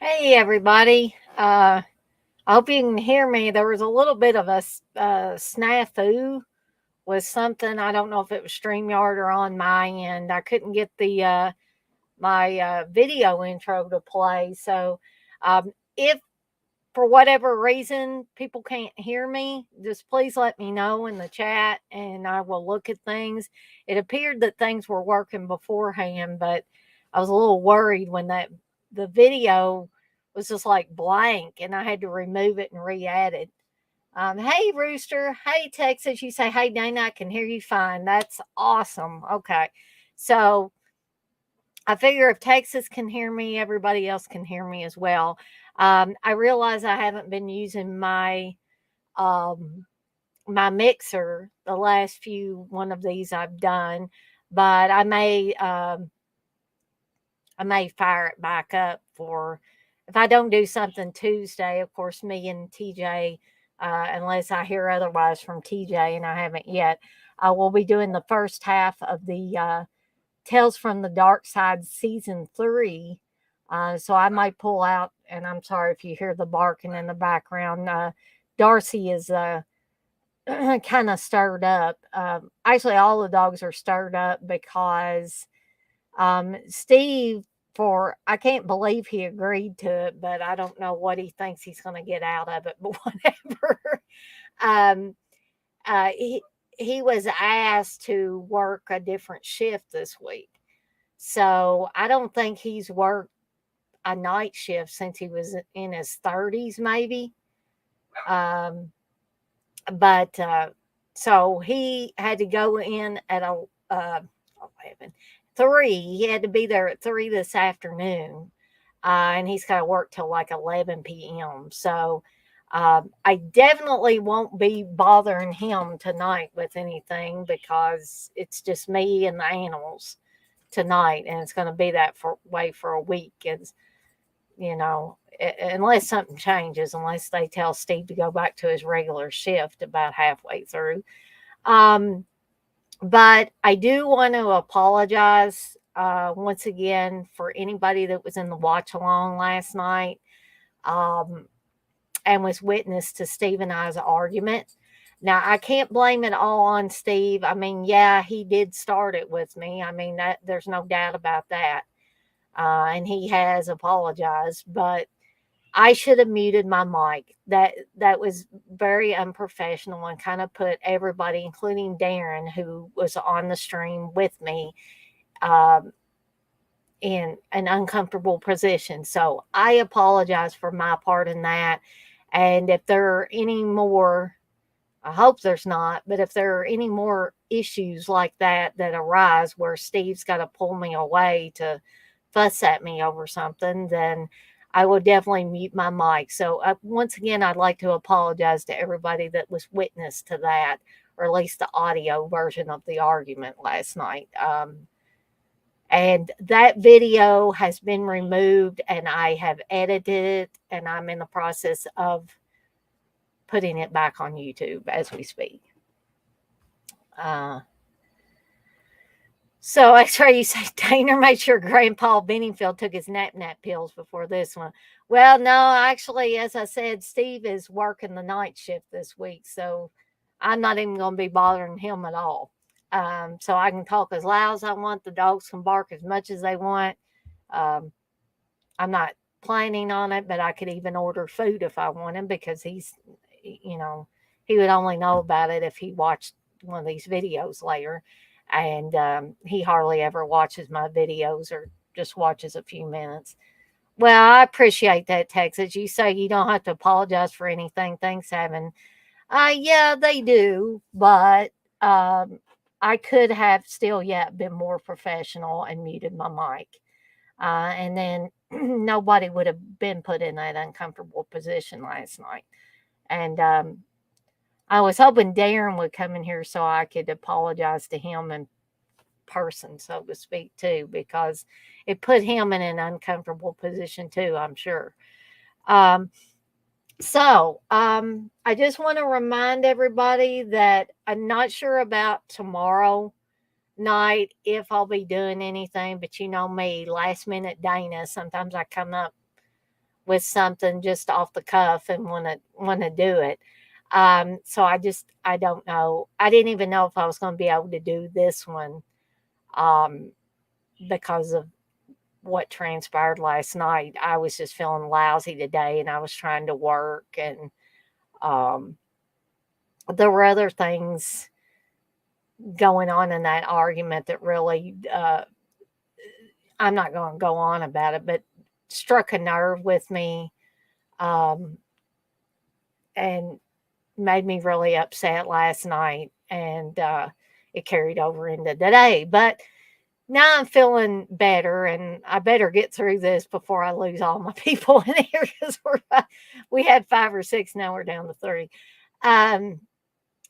Hey everybody. I hope you can hear me. There was a little bit of a snafu with something. I don't know if it was StreamYard or on my end. I couldn't get the my video intro to play. So if for whatever reason people can't hear me, just please let me know in the chat and I will look at things. It appeared that things were working beforehand, but I was a little worried when that the video was just like blank and I had to remove it and re-add it. Hey Rooster, hey Texas, you say hey Dana, I can hear you fine. That's awesome. Okay. So I figure if Texas can hear me, everybody else can hear me as well. I realize I haven't been using um, my mixer the last few one of these I've done, but I may fire it back up for if I don't do something Tuesday. Of course, me and TJ, unless I hear otherwise from TJ, and I haven't yet, I will be doing the first half of the Tales from the Dark Side season 3. So I might pull out, and I'm sorry if you hear the barking in the background. Darcy is kind of stirred up. Actually, all the dogs are stirred up because Steve, for I can't believe he agreed to it, but I don't know what he thinks he's going to get out of it, but whatever. um, he was asked to work a different shift this week. So I don't think he's worked a night shift since he was in his 30s, maybe. Um, but so he had to go in at uh, 11, 3. He had to be there at 3 this afternoon. And he's got to work till like 11 p.m. So I definitely won't be bothering him tonight with anything because it's just me and the animals tonight, and it's going to be that way for a week. It's unless something changes, unless they tell Steve to go back to his regular shift about halfway through. Um, but I do want to apologize once again for anybody that was in the watch along last night um, and was witness to Steve and I's argument. Now, I can't blame it all on Steve. I mean, yeah, he did start it with me. I mean, that there's no doubt about that. And he has apologized, but I should have muted my mic. That was very unprofessional and kind of put everybody, including Darren, who was on the stream with me, um, in an uncomfortable position. So I apologize for my part in that. And if there are any more, I hope there's not, but if there are any more issues like that arise where Steve's got to pull me away to fuss at me over something, then I will definitely mute my mic. So, once again, I'd like to apologize to everybody that was witness to that, or at least the audio version of the argument last night. And that video has been removed, and I have edited it, and I'm in the process of putting it back on YouTube as we speak. Uh, So X-ray, you say Dana made sure Grandpa Benningfield took his nap pills before this one. Well, no, actually, as I said, Steve is working the night shift this week, so I'm not even going to be bothering him at all. So I can talk as loud as I want. The dogs can bark as much as they want. Um, I'm not planning on it, but I could even order food if I wanted because you know, he would only know about it if he watched one of these videos later. And he hardly ever watches my videos or just watches a few minutes. Well, I appreciate that, Texas. You say you don't have to apologize for anything. Thanks, Evan. Yeah, they do, but I could have still yet been more professional and muted my mic. And then nobody would have been put in that uncomfortable position last night. And I was hoping Darren would come in here so I could apologize to him in person, so to speak, too, because it put him in an uncomfortable position, too, I'm sure. Um, I just want to remind everybody that I'm not sure about tomorrow night if I'll be doing anything, but you know me, last minute Dana, sometimes I come up with something just off the cuff and wanna do it. So I don't know. I didn't even know if I was gonna be able to do this one, um, because of what transpired last night. I was just feeling lousy today, and I was trying to work, and um, there were other things going on in that argument that really, I'm not going to go on about it, but struck a nerve with me, um, and made me really upset last night, and it carried over into today. But now I'm feeling better, and I better get through this before I lose all my people in here because we had 5 or 6, now we're down to 3. Um,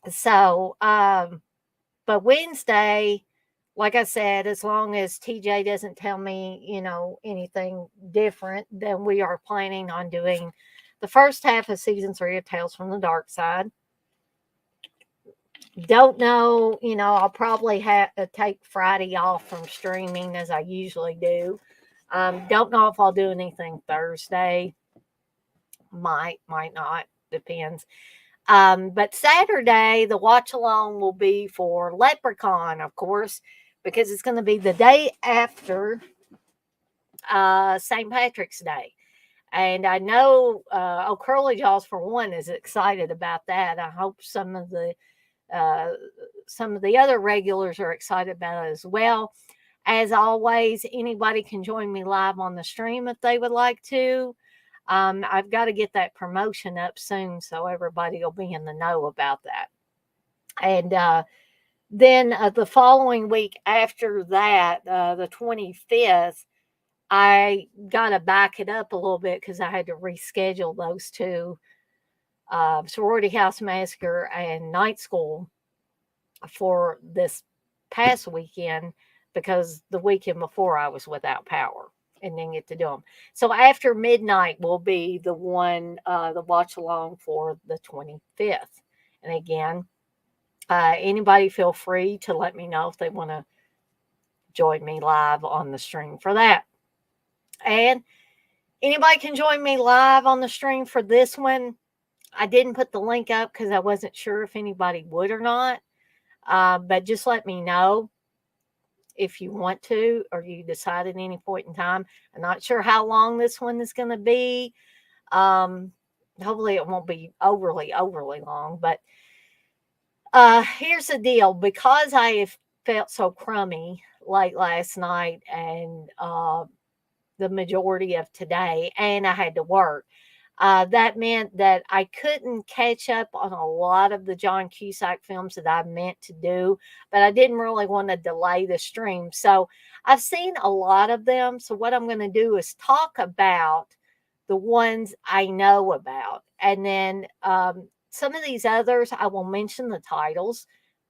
so, but Wednesday, like I said, as long as TJ doesn't tell me, anything different, then we are planning on doing the first half of season 3 of Tales from the Dark Side. Don't know, I'll probably have to take Friday off from streaming as I usually do. Don't know if I'll do anything Thursday. Might not. Depends. But Saturday, the watch along will be for Leprechaun, of course, because it's going to be the day after St. Patrick's Day. And I know Curly Jaws, for one, is excited about that. I hope uh, some of the other regulars are excited about it as well. As always, anybody can join me live on the stream if they would like to. I've got to get that promotion up soon so everybody will be in the know about that. And then the following week after that, the 25th, I got to back it up a little bit because I had to reschedule those two, Sorority House Massacre and Night School, for this past weekend because the weekend before I was without power and didn't get to do them. So after midnight will be the one, the watch along for the 25th. And again, anybody feel free to let me know if they want to join me live on the stream for that. And anybody can join me live on the stream for this one. I didn't put the link up because I wasn't sure if anybody would or not. But just let me know if you want to, or you decide at any point in time. I'm not sure how long this one is going to be. Hopefully it won't be overly long, but here's the deal. Because I have felt so crummy late last night and the majority of today, and I had to work, that meant that I couldn't catch up on a lot of the John Cusack films that I meant to do, but I didn't really want to delay the stream. So I've seen a lot of them. So what I'm going to do is talk about the ones I know about. And then some of these others, I will mention the titles.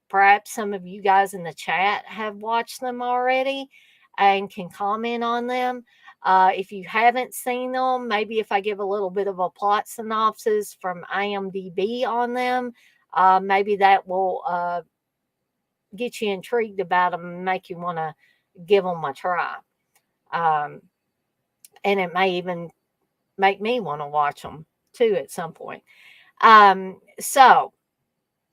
Perhaps some of you guys in the chat have watched them already and can comment on them. If you haven't seen them, maybe if I give a little bit of a plot synopsis from IMDb on them, maybe that will get you intrigued about them and make you want to give them a try. And it may even make me want to watch them too at some point. So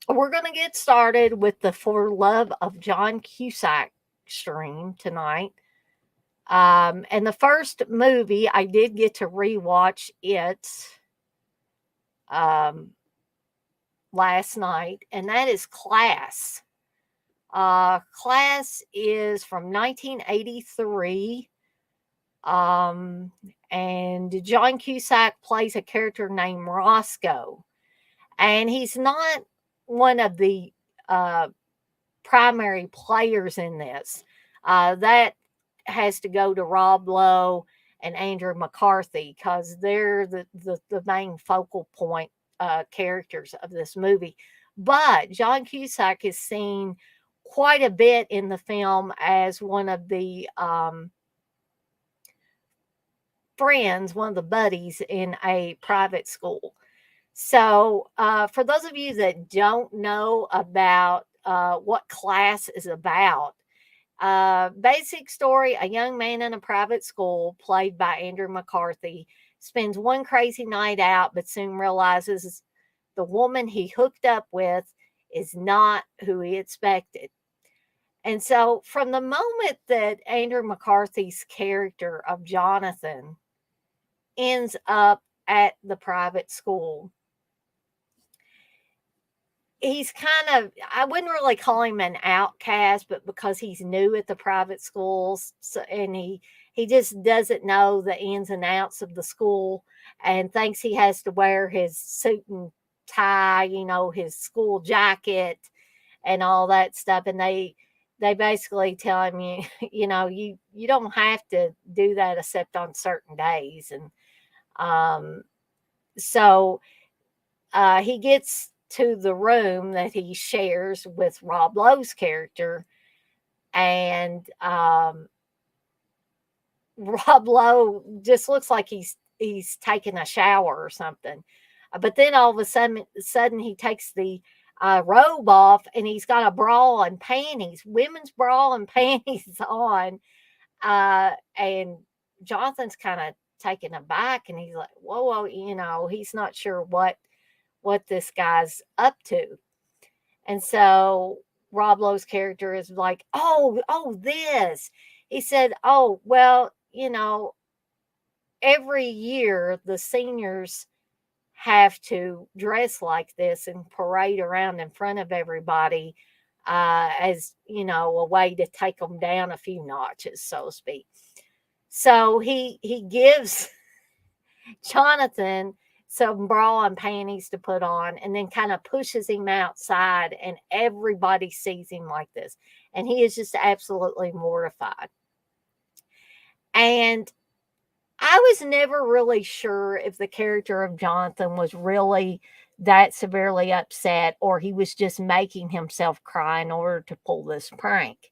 we're going to get started with the For Love of John Cusack stream tonight. And the first movie, I did get to rewatch it last night, and that is Class. Class is from 1983. And John Cusack plays a character named Roscoe. And he's not one of the primary players in this. That has to go to Rob Lowe and Andrew McCarthy because they're the main focal point characters of this movie. But John Cusack is seen quite a bit in the film as one of the friends, one of the buddies in a private school. So for those of you that don't know about what Class is about, basic story: a young man in a private school, played by Andrew McCarthy, spends one crazy night out, but soon realizes the woman he hooked up with is not who he expected. And so, from the moment that Andrew McCarthy's character of Jonathan ends up at the private school, he's kind of, I wouldn't really call him an outcast, but because he's new at the private schools, so, and he just doesn't know the ins and outs of the school, and thinks he has to wear his suit and tie, his school jacket and all that stuff. And they basically tell him, you don't have to do that except on certain days. And um so he gets to the room that he shares with Rob Lowe's character, and Rob Lowe just looks like he's taking a shower or something. But then all of a sudden he takes the robe off, and he's got a bra and panties, women's bra and panties on. And Jonathan's kind of taken aback, and he's like, whoa, whoa, he's not sure what this guy's up to. And so Rob Lowe's character is like, oh, this. He said, oh, well, every year the seniors have to dress like this and parade around in front of everybody, as, a way to take them down a few notches, so to speak. So he gives Jonathan some bra and panties to put on, and then kind of pushes him outside, and everybody sees him like this. And he is just absolutely mortified. And I was never really sure if the character of Jonathan was really that severely upset, or he was just making himself cry in order to pull this prank.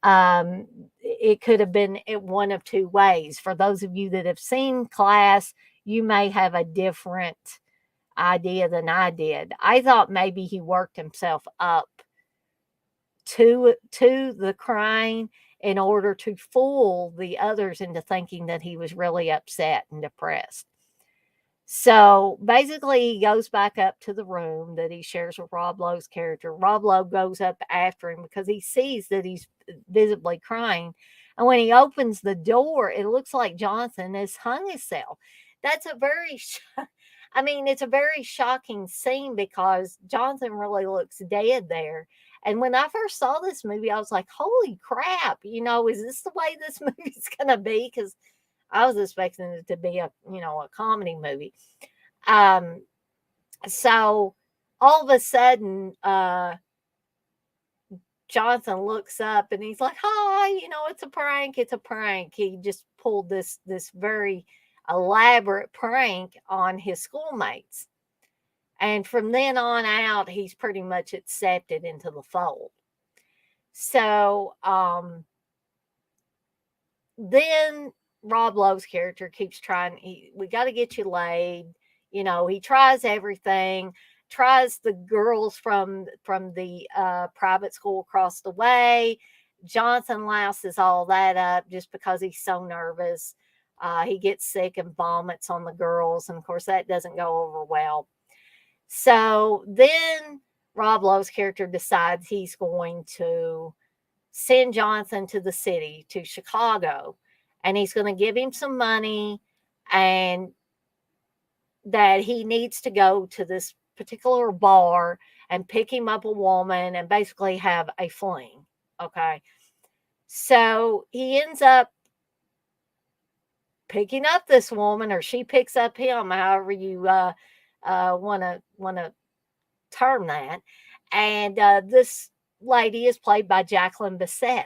It could have been one of two ways. For those of you that have seen Class, you may have a different idea than I did. I thought maybe he worked himself up to the crying in order to fool the others into thinking that he was really upset and depressed. So basically, he goes back up to the room that he shares with Rob Lowe's character. Rob Lowe goes up after him because he sees that he's visibly crying. And when he opens the door, it looks like Jonathan has hung himself. That's it's a very shocking scene, because Jonathan really looks dead there. And when I first saw this movie, I was like, holy crap, is this the way this movie's going to be? Because I was expecting it to be a comedy movie. So all of a sudden, Jonathan looks up and he's like, hi, it's a prank. It's a prank. He just pulled this very elaborate prank on his schoolmates. And from then on out, he's pretty much accepted into the fold. So then Rob Lowe's character keeps trying. We got to get you laid. He tries everything. Tries the girls from the private school across the way. Jonathan louses all that up just because he's so nervous. He gets sick and vomits on the girls, and of course that doesn't go over well. So then Rob Lowe's character decides he's going to send Jonathan to the city, to Chicago, and he's going to give him some money, and that he needs to go to this particular bar and pick him up a woman and basically have a fling. Okay. So he ends up picking up this woman, or she picks up him, however you want to term that. And this lady is played by Jacqueline Bisset,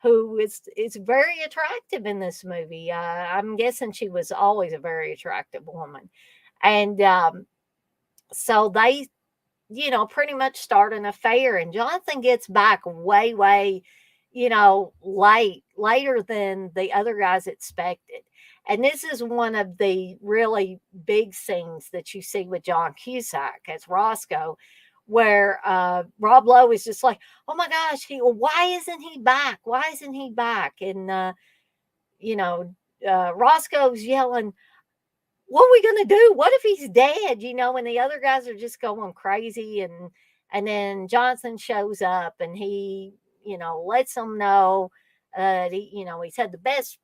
who is very attractive in this movie. I'm guessing she was always a very attractive woman. And so they, pretty much start an affair. And Jonathan gets back way, later than the other guys expected. And this is one of the really big scenes that you see with John Cusack as Roscoe, where Rob Lowe is just like, oh my gosh, why isn't he back? Why isn't he back? And, Roscoe's yelling, what are we gonna do? What if he's dead? And the other guys are just going crazy, and then Johnson shows up and he, lets them know that he's had the best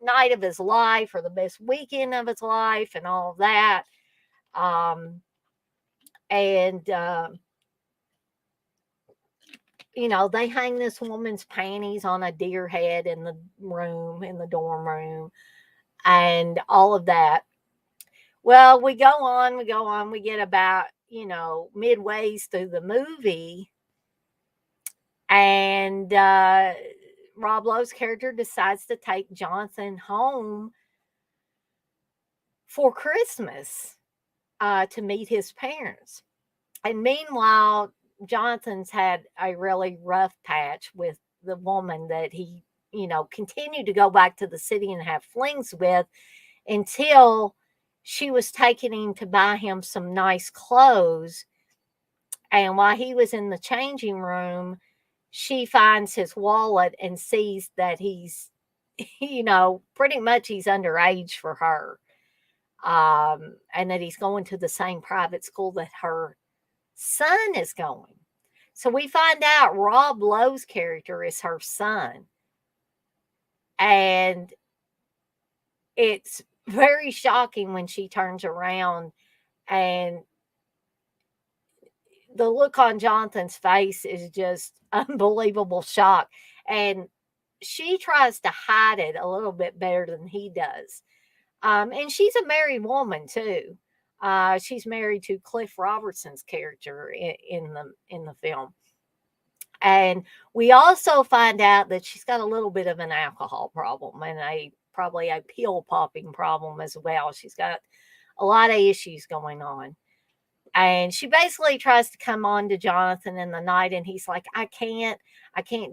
night of his life or the best weekend of his life and all of that. Um, and they hang this woman's panties on a deer head in the dorm room, and all of that. Well, we go on, we get about, midways through the movie, and Rob Lowe's character decides to take Johnson home for Christmas to meet his parents. And meanwhile, Johnson's had a really rough patch with the woman that he, continued to go back to the city and have flings with until she was taking him to buy him some nice clothes. And while he was in the changing room, she finds his wallet and sees that he's, pretty much he's underage for her. And that he's going to the same private school that her son is going. So we find out Rob Lowe's character is her son. And it's very shocking when she turns around, and the look on Jonathan's face is just unbelievable shock. And she tries to hide it a little bit better than he does. And she's a married woman too. She's married to Cliff Robertson's character in the film. And we also find out that she's got a little bit of an alcohol problem and probably a pill popping problem as well. She's got a lot of issues going on. And she basically tries to come on to Jonathan in the night, and he's like, I can't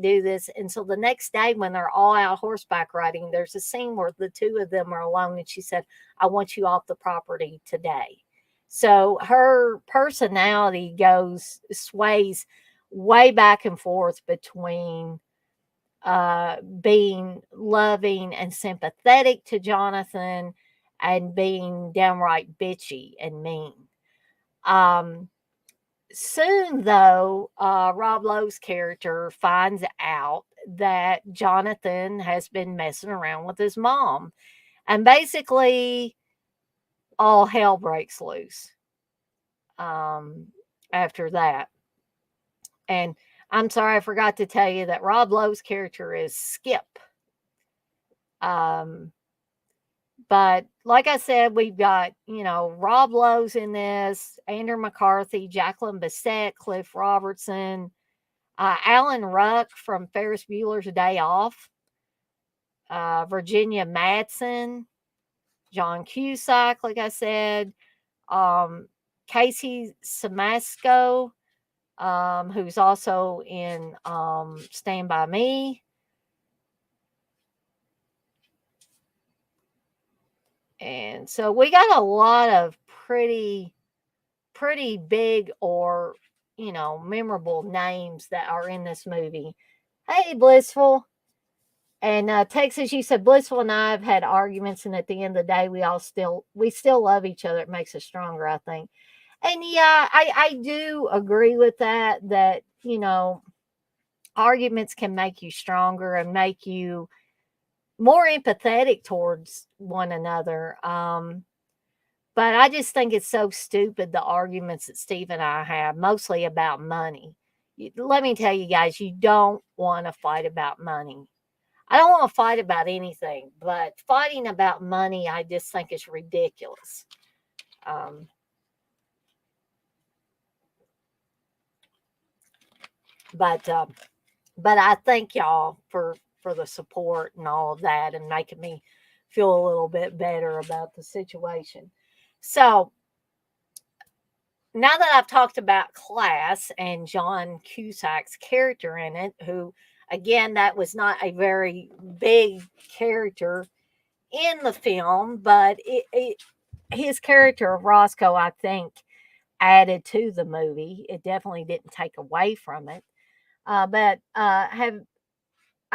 do this. And so the next day, when they're all out horseback riding, there's a scene where the two of them are alone, and she said, I want you off the property today. So her personality sways way back and forth between being loving and sympathetic to Jonathan and being downright bitchy and mean. Um, Soon, though, Rob Lowe's character finds out that Jonathan has been messing around with his mom. And basically, all hell breaks loose um, after that. And I'm sorry, I forgot to tell you that Rob Lowe's character is Skip. Um, but like I said, we've got, Rob Lowe's in this, Andrew McCarthy, Jacqueline Bisset, Cliff Robertson, Alan Ruck from Ferris Bueller's Day Off, Virginia Madsen, John Cusack, like I said, Casey Simasco, who's also in Stand By Me. And so we got a lot of pretty big or, memorable names that are in this movie. Hey, Blissful. And Texas, you said Blissful and I have had arguments, and at the end of the day, we still love each other. It makes us stronger, I think. And yeah, I do agree with that. That arguments can make you stronger and make you more empathetic towards one another. But I just think it's so stupid, the arguments that Steve and I have, mostly about money. Let me tell you guys, you don't want to fight about money. I don't want to fight about anything, but fighting about money, I just think is ridiculous. Um, but I thank y'all for the support and all of that, and making me feel a little bit better about the situation. So now that I've talked about Class and John Cusack's character in it, who, again, that was not a very big character in the film, but his character of Roscoe, I think, added to the movie. It definitely didn't take away from it. But I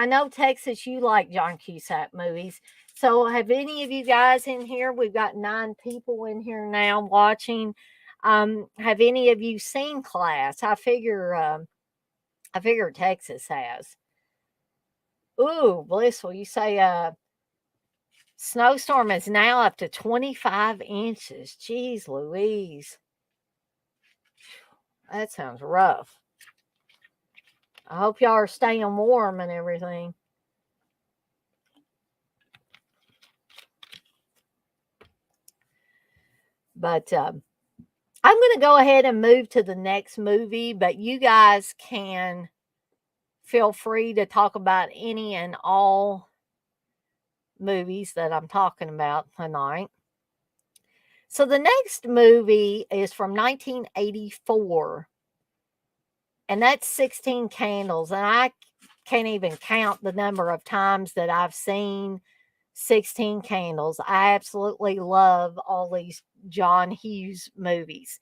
know, Texas, you like John Cusack movies. So, have any of you guys in here? We've got 9 people in here now watching. Have any of you seen Class? I figure Texas has. Ooh, Blissful, you say snowstorm is now up to 25 inches. Jeez Louise. That sounds rough. I hope y'all are staying warm and everything. But I'm going to go ahead and move to the next movie, but you guys can feel free to talk about any and all movies that I'm talking about tonight. So the next movie is from 1984, and that's 16 Candles. And I can't even count the number of times that I've seen 16 Candles. I absolutely love all these John Hughes movies.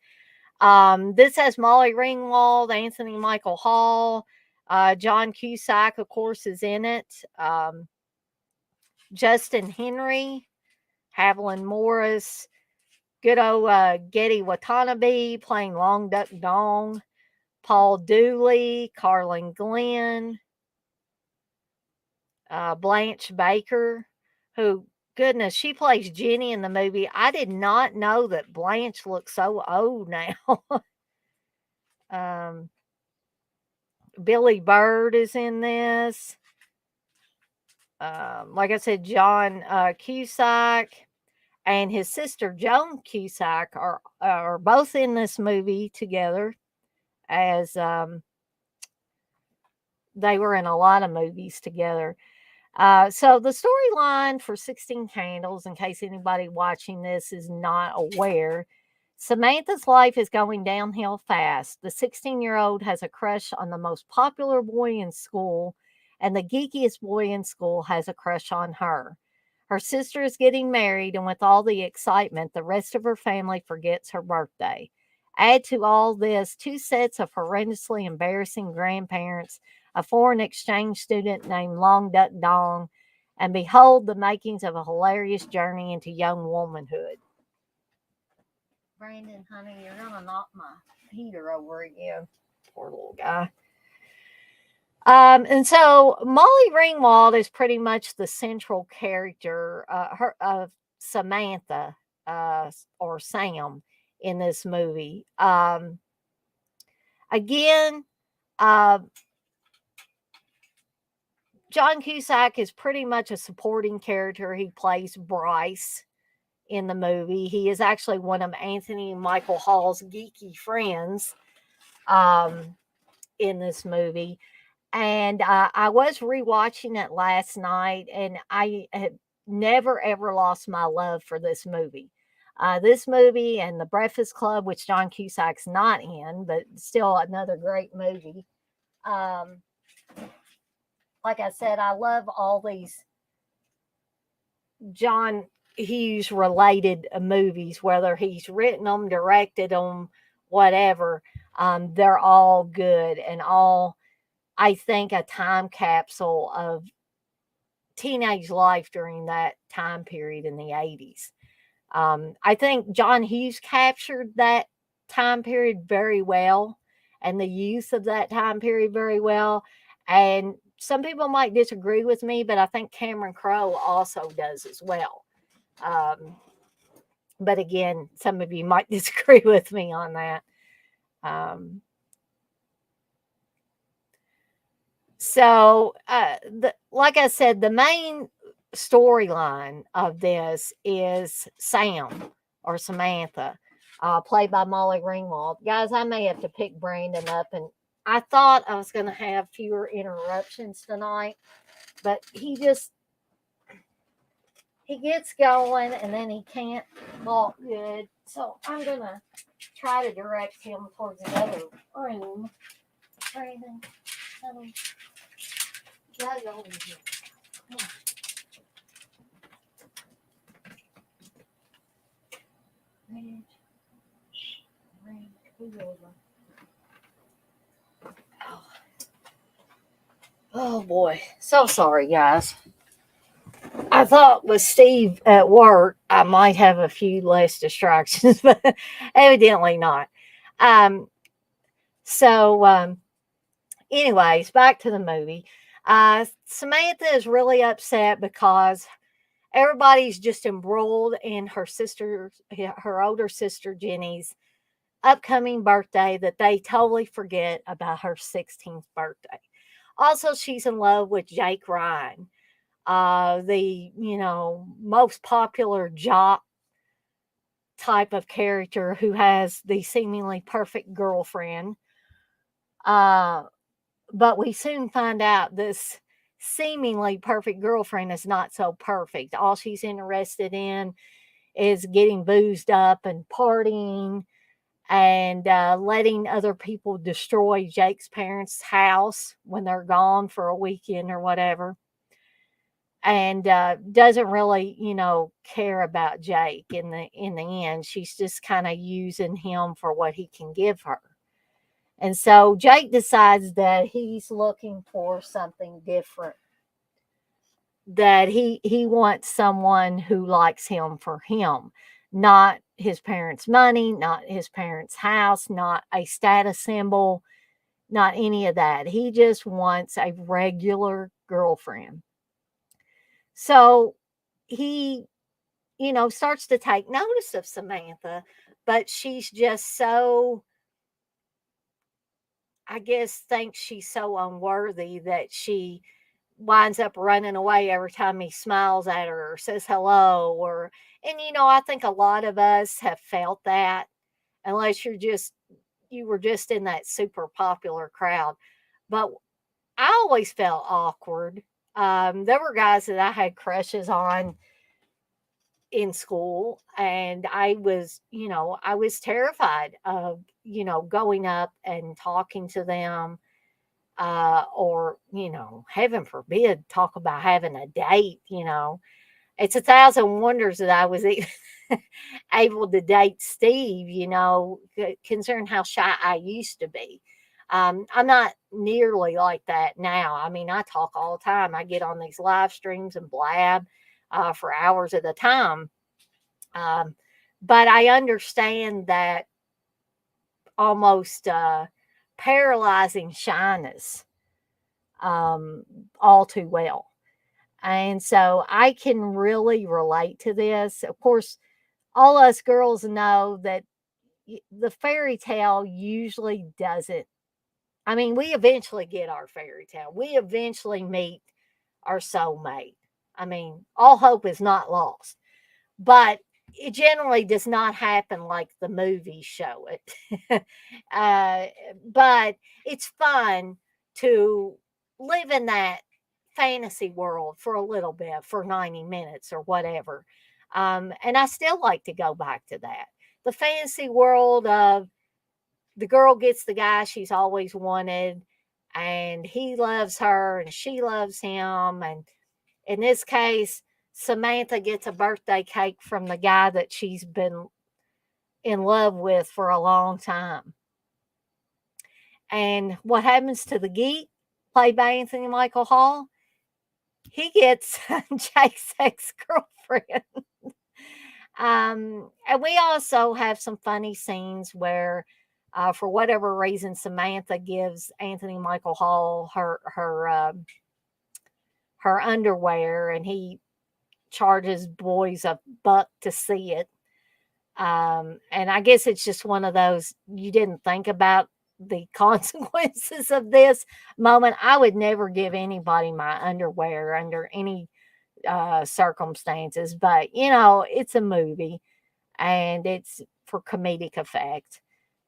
This has Molly Ringwald, Anthony Michael Hall, John Cusack, of course, is in it. Justin Henry, Haviland Morris, good old Getty Watanabe playing Long Duck Dong, Paul Dooley, Carlin Glenn, Blanche Baker, who, goodness, she plays Jenny in the movie. I did not know that Blanche looks so old now. Billy Bird is in this. Like I said, John Cusack and his sister Joan Cusack are both in this movie together, as they were in a lot of movies together. So the storyline for 16 Candles, in case anybody watching this is not aware, Samantha's life is going downhill fast. The 16-year-old has a crush on the most popular boy in school, and the geekiest boy in school has a crush on her. Her sister is getting married, and with all the excitement, the rest of her family forgets her birthday. Add to all this 2 sets of horrendously embarrassing grandparents, a foreign exchange student named Long Duck Dong, and behold the makings of a hilarious journey into young womanhood. Brandon, honey, you're going to knock my heater over again. Poor little guy. And so Molly Ringwald is pretty much the central character of Samantha or Sam in this movie. Again, John Cusack is pretty much a supporting character. He plays Bryce in the movie. He is actually one of Anthony Michael Hall's geeky friends in this movie. And I was rewatching it last night, and I had never ever lost my love for this movie. This movie and The Breakfast Club, which John Cusack's not in, but still another great movie. Like I said, I love all these John Hughes related movies, whether he's written them, directed them, whatever. They're all good and all, I think, a time capsule of teenage life during that time period in the 80s. I think John Hughes captured that time period very well and the youth of that time period very well. And some people might disagree with me, but I think Cameron Crowe also does as well. But again, some of you might disagree with me on that. Like I said, the main storyline of this is Sam or Samantha, played by Molly Ringwald. Guys, I may have to pick Brandon up, and I thought I was going to have fewer interruptions tonight, but he gets going and then he can't walk good. So I'm going to try to direct him towards the other room. Brandon, honey, gotta go over here. Come on. Oh boy, so sorry, guys. I thought with Steve at work, I might have a few less distractions, but evidently not. Um, so, anyways, back to the movie. Samantha is really upset because everybody's just embroiled in her older sister Jenny's upcoming birthday that they totally forget about her 16th birthday. Also, she's in love with Jake Ryan, the most popular jock type of character who has the seemingly perfect girlfriend. Uh, but we soon find out this seemingly perfect girlfriend is not so perfect. All she's interested in is getting boozed up and partying and letting other people destroy Jake's parents' house when they're gone for a weekend or whatever. And doesn't really, care about Jake in the end. She's just kind of using him for what he can give her. And so Jake decides that he's looking for something different. That he wants someone who likes him for him, not his parents' money, not his parents' house, not a status symbol, not any of that. He just wants a regular girlfriend. So he, starts to take notice of Samantha, but she's just so, I guess, thinks she's so unworthy that she winds up running away every time he smiles at her or says hello. And I think a lot of us have felt that, unless you were just in that super popular crowd. But I always felt awkward. There were guys that I had crushes on in school, and I was terrified of, going up and talking to them, or, heaven forbid, talk about having a date. It's a thousand wonders that I was even able to date Steve, considering how shy I used to be. I'm not nearly like that now. I mean, I talk all the time. I get on these live streams and blab for hours at a time. Um, but I understand that almost paralyzing shyness um, all too well. And so I can really relate to this. Of course, all us girls know that the fairy tale usually doesn't. I mean, we eventually get our fairy tale. We eventually meet our soulmate. I mean, all hope is not lost, but it generally does not happen like the movies show it. uh, but it's fun to live in that fantasy world for a little bit, for 90 minutes or whatever. And I still like to go back to that. The fantasy world of the girl gets the guy she's always wanted, and he loves her and she loves him. And in this case, Samantha gets a birthday cake from the guy that she's been in love with for a long time. And what happens to the geek, played by Anthony Michael Hall? He gets Jake's ex girlfriend. And we also have some funny scenes where, for whatever reason, Samantha gives Anthony Michael Hall her underwear, and he charges boys a buck to see it. And I guess it's just one of those, you didn't think about the consequences of this moment. I would never give anybody my underwear under any circumstances, but it's a movie and it's for comedic effect.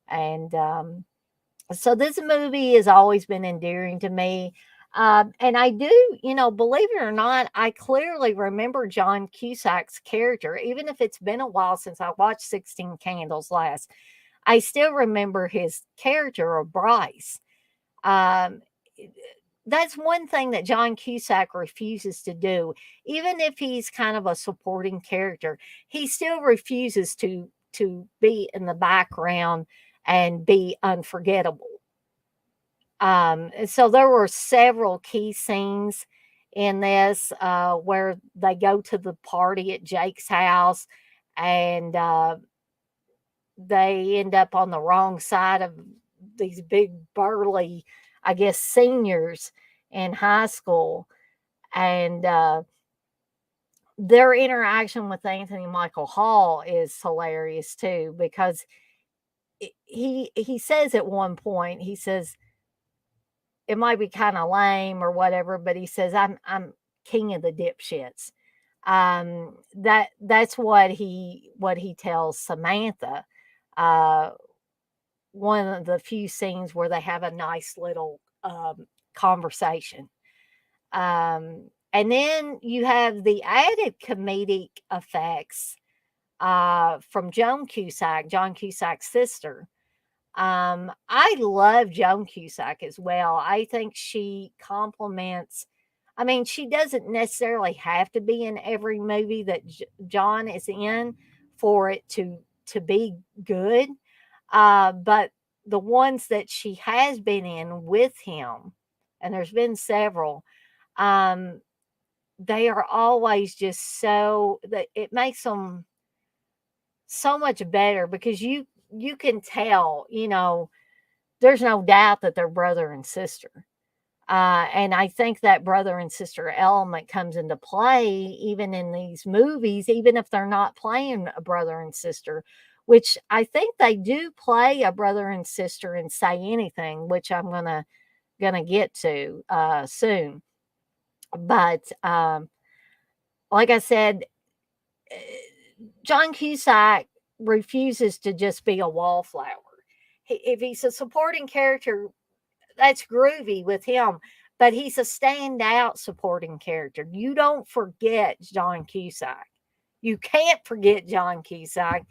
And so this movie has always been endearing to me. And I do, believe it or not, I clearly remember John Cusack's character, even if it's been a while since I watched 16 Candles last. I still remember his character of Bryce. Um, that's one thing that John Cusack refuses to do. Even if he's kind of a supporting character, he still refuses to be in the background and be unforgettable. And so there were several key scenes in this, where they go to the party at Jake's house, and they end up on the wrong side of these big burly, I guess, seniors in high school. And their interaction with Anthony Michael Hall is hilarious too, because he says at one point, he says, it might be kind of lame or whatever, but he says, I'm king of the dipshits. That's what he tells Samantha. Uh, One of the few scenes where they have a nice little conversation. And then you have the added comedic effects from John Cusack's sister. I love Joan Cusack as well. I think she complements. I mean, she doesn't necessarily have to be in every movie that John is in for it to be good. But the ones that she has been in with him, and there's been several, um, they are always just so that it makes them so much better, because you can tell, there's no doubt that they're brother and sister. And I think that brother and sister element comes into play even in these movies, even if they're not playing a brother and sister, which I think they do play a brother and sister in Say Anything, which I'm gonna get to soon. But like I said, eh, John Cusack refuses to just be a wallflower. If he's a supporting character, that's groovy with him, but he's a standout supporting character. You don't forget John Cusack. You can't forget John Cusack,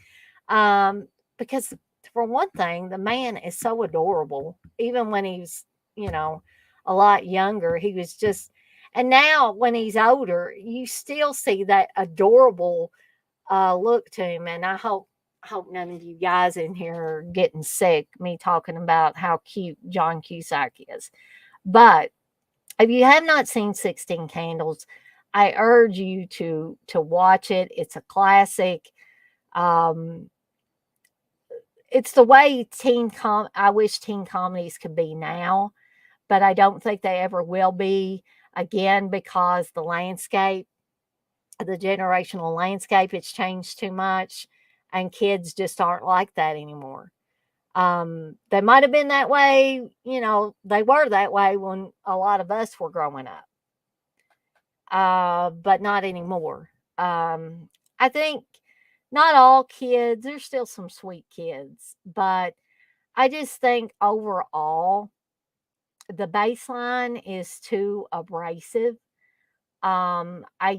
um, because for one thing, the man is so adorable. Even when he's, you know, a lot younger, he was just. And now when he's older, you still see that adorable look to him. And I hope none of you guys in here are getting sick me talking about how cute John Cusack is. But if you have not seen 16 Candles, I urge you to watch it. It's a classic. Um, it's the way I wish teen comedies could be now, but I don't think they ever will be again, because the generational landscape, it's changed too much, and kids just aren't like that anymore. They might have been that way, they were that way when a lot of us were growing up, but not anymore. I think not all kids, there's still some sweet kids, but I just think overall the baseline is too abrasive. I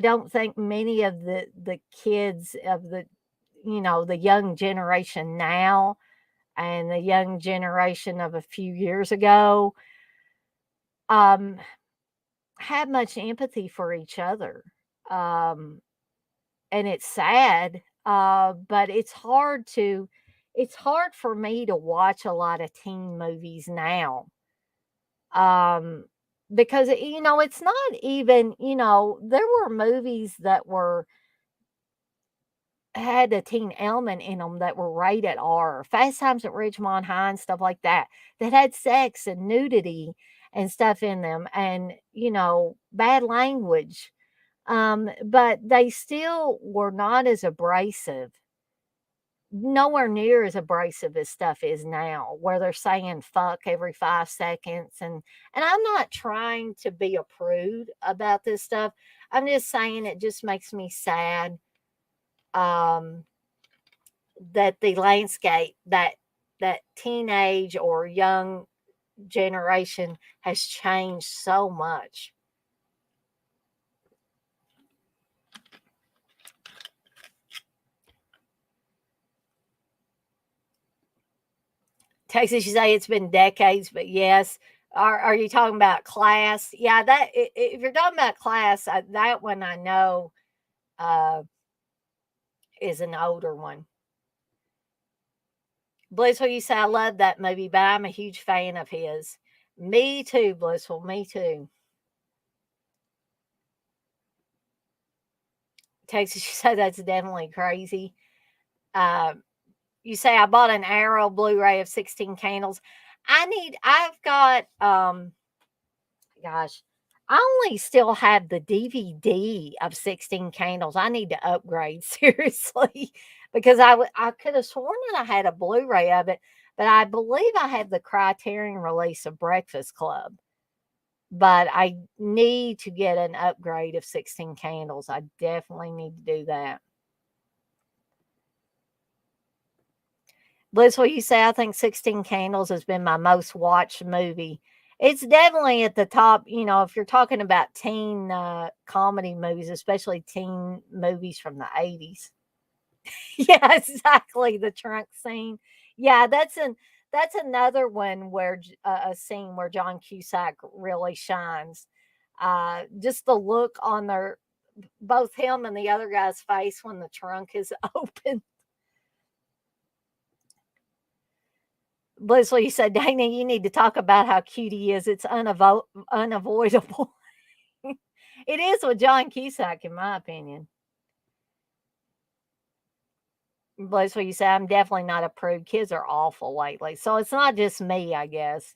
don't think many of the kids of the young generation now and the young generation of a few years ago um have much empathy for each other. Um and it's sad, but it's hard for me to watch a lot of teen movies now. Um because it's not even, there were movies that were had a teen element in them that were rated R, Fast Times at Ridgemont High and stuff like that, that had sex and nudity and stuff in them, and, bad language. But they still were not as abrasive, nowhere near as abrasive as stuff is now, where they're saying fuck every 5 seconds. And I'm not trying to be a prude about this stuff. I'm just saying it just makes me sad. Um, that the landscape, that teenage or young generation has changed so much. Texas, you say it's been decades, but yes. Are you talking about Class? Yeah, if you're talking about Class, that one I know uh, is an older one. Blissful, you say I love that movie, but I'm a huge fan of his. Me too, Blissful. Me too. Texas, you say that's definitely crazy. Uh, you say I bought an Arrow Blu-ray of 16 Candles. I've got gosh, I only still have the DVD of 16 Candles. I need to upgrade seriously because I could have sworn that I had a Blu-ray of it, but I believe I have the Criterion release of Breakfast Club. But I need to get an upgrade of 16 Candles. I definitely need to do that. Liz, what you say? I think 16 Candles has been my most watched movie. It's definitely at the top, if you're talking about teen comedy movies, especially teen movies from the 80s. Yeah, exactly. The trunk scene. Yeah, that's another one where a scene where John Cusack really shines. Just the look on their both him and the other guy's face when the trunk is open. Leslie, you said, Dana, you need to talk about how cute he is. It's unavoidable. It is with John Cusack, in my opinion. Leslie, you say, I'm definitely not a prude. Kids are awful lately. So it's not just me, I guess.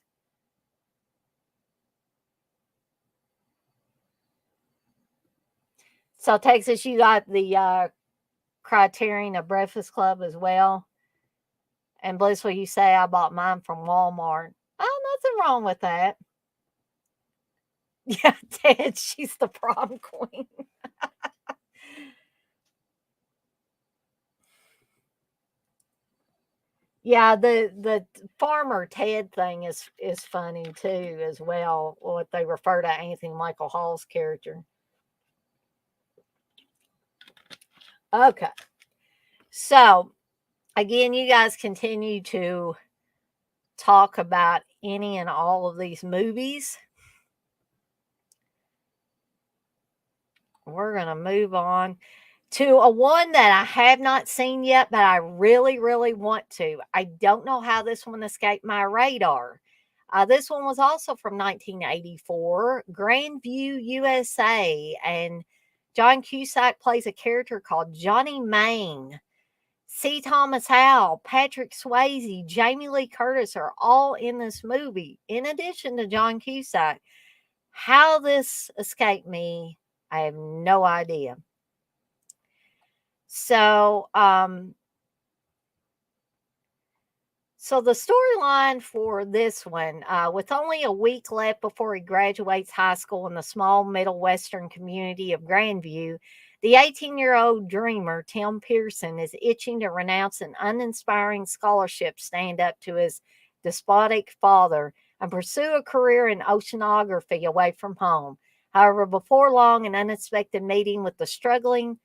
So, Texas, you got the Criterion of Breakfast Club as well. And Blissful, you say, I bought mine from Walmart. Oh, nothing wrong with that. Yeah, Ted, she's the prom queen. Yeah, the farmer Ted thing is funny too as well. What they refer to Anthony Michael Hall's character. Okay, so again, you guys continue to talk about any and all of these movies. We're gonna move on to a one that I have not seen yet, but I really, really want to. I don't know how this one escaped my radar. This one was also from 1984, Grandview, USA, and John Cusack plays a character called Johnny Main. C. Thomas Howell, Patrick Swayze, Jamie Lee Curtis are all in this movie, in addition to John Cusack. How this escaped me, I have no idea. So, so the storyline for this one, with only a week left before he graduates high school in the small middle western community of Grandview, the 18-year-old dreamer Tim Pearson is itching to renounce an uninspiring scholarship stand up to his despotic father and pursue a career in oceanography away from home. However, before long, an unexpected meeting with the struggling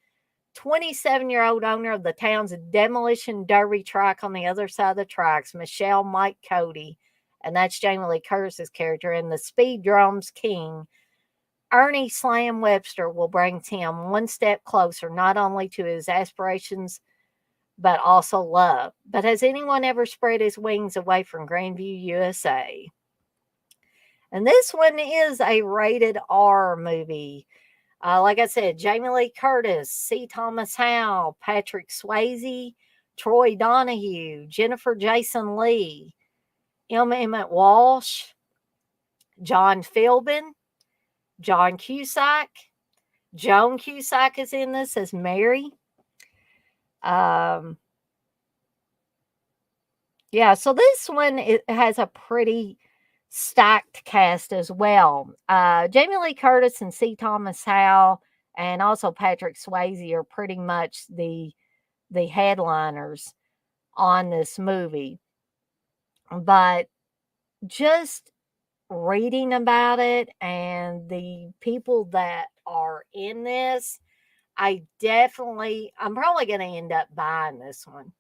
27-year-old owner of the town's demolition derby track on the other side of the tracks, Michelle Mike Cody, and that's Jamie Lee Curtis's character, and the speed drums king, Ernie Slam Webster, will bring Tim one step closer, not only to his aspirations, but also love. But has anyone ever spread his wings away from Grandview, USA? And this one is a rated R movie. Like I said, Jamie Lee Curtis, C. Thomas Howell, Patrick Swayze, Troy Donahue, Jennifer Jason Lee, M. Emmett Walsh, John Philbin, John Cusack. Joan Cusack is in this as Mary. Um, yeah, so this one it has a pretty stacked cast as well. Jamie Lee Curtis and C. Thomas Howell and also Patrick Swayze are pretty much the headliners on this movie. But just reading about it and the people that are in this, I'm probably going to end up buying this one.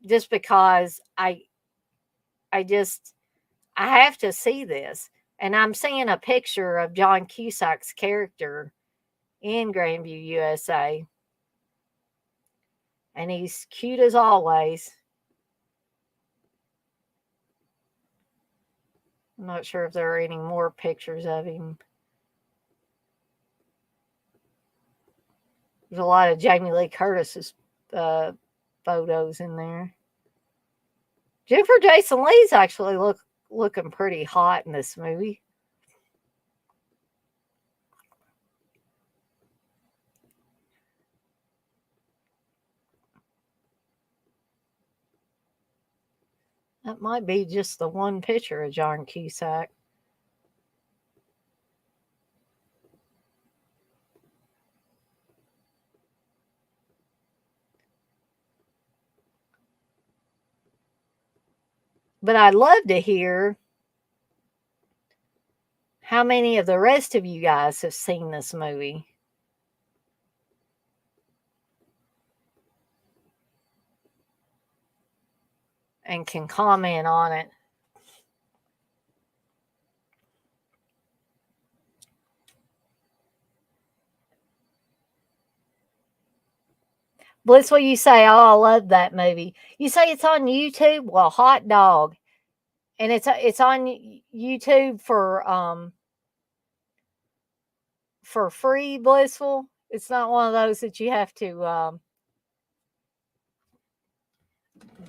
Just because I just, I have to see this. And I'm seeing a picture of John Cusack's character in Grandview, USA. And he's cute as always. I'm not sure if there are any more pictures of him. There's a lot of Jamie Lee Curtis's uh, photos in there. Jennifer Jason Leigh's actually looking pretty hot in this movie. That might be just the one picture of John Cusack. But I'd love to hear how many of the rest of you guys have seen this movie. And can comment on it. Bliss, what you say? Oh, I love that movie. You say it's on YouTube? Well, hot dog. And it's on YouTube for free, Blissful. It's not one of those that you have to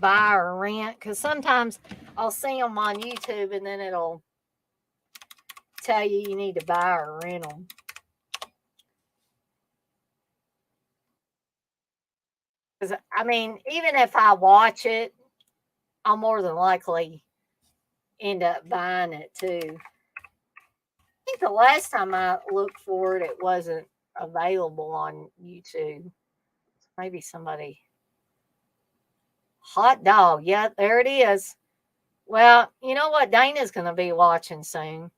buy or rent, because sometimes I'll see them on YouTube and then it'll tell you need to buy or rent them. Because I mean, even if I watch it, I'll more than likely end up buying it too. I think the last time I looked for it, it wasn't available on YouTube. Maybe somebody. Hot dog. Yeah, there it is. Well, you know what Dana's going to be watching soon?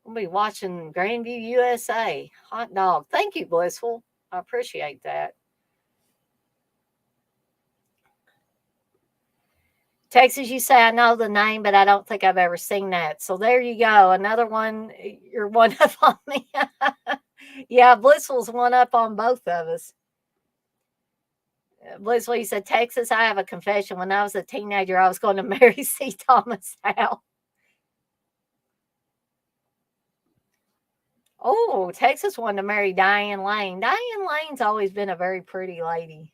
We'll be watching Grandview USA. Hot dog. Thank you, Blissful. I appreciate that. Texas, you say I know the name, but I don't think I've ever seen that. So there you go. Another one. You're one up on me. Yeah, Blissful's one up on both of us. Blissful, you said, Texas, I have a confession. When I was a teenager, I was going to marry C. Thomas Howell. Oh, Texas wanted to marry Diane Lane. Diane Lane's always been a very pretty lady.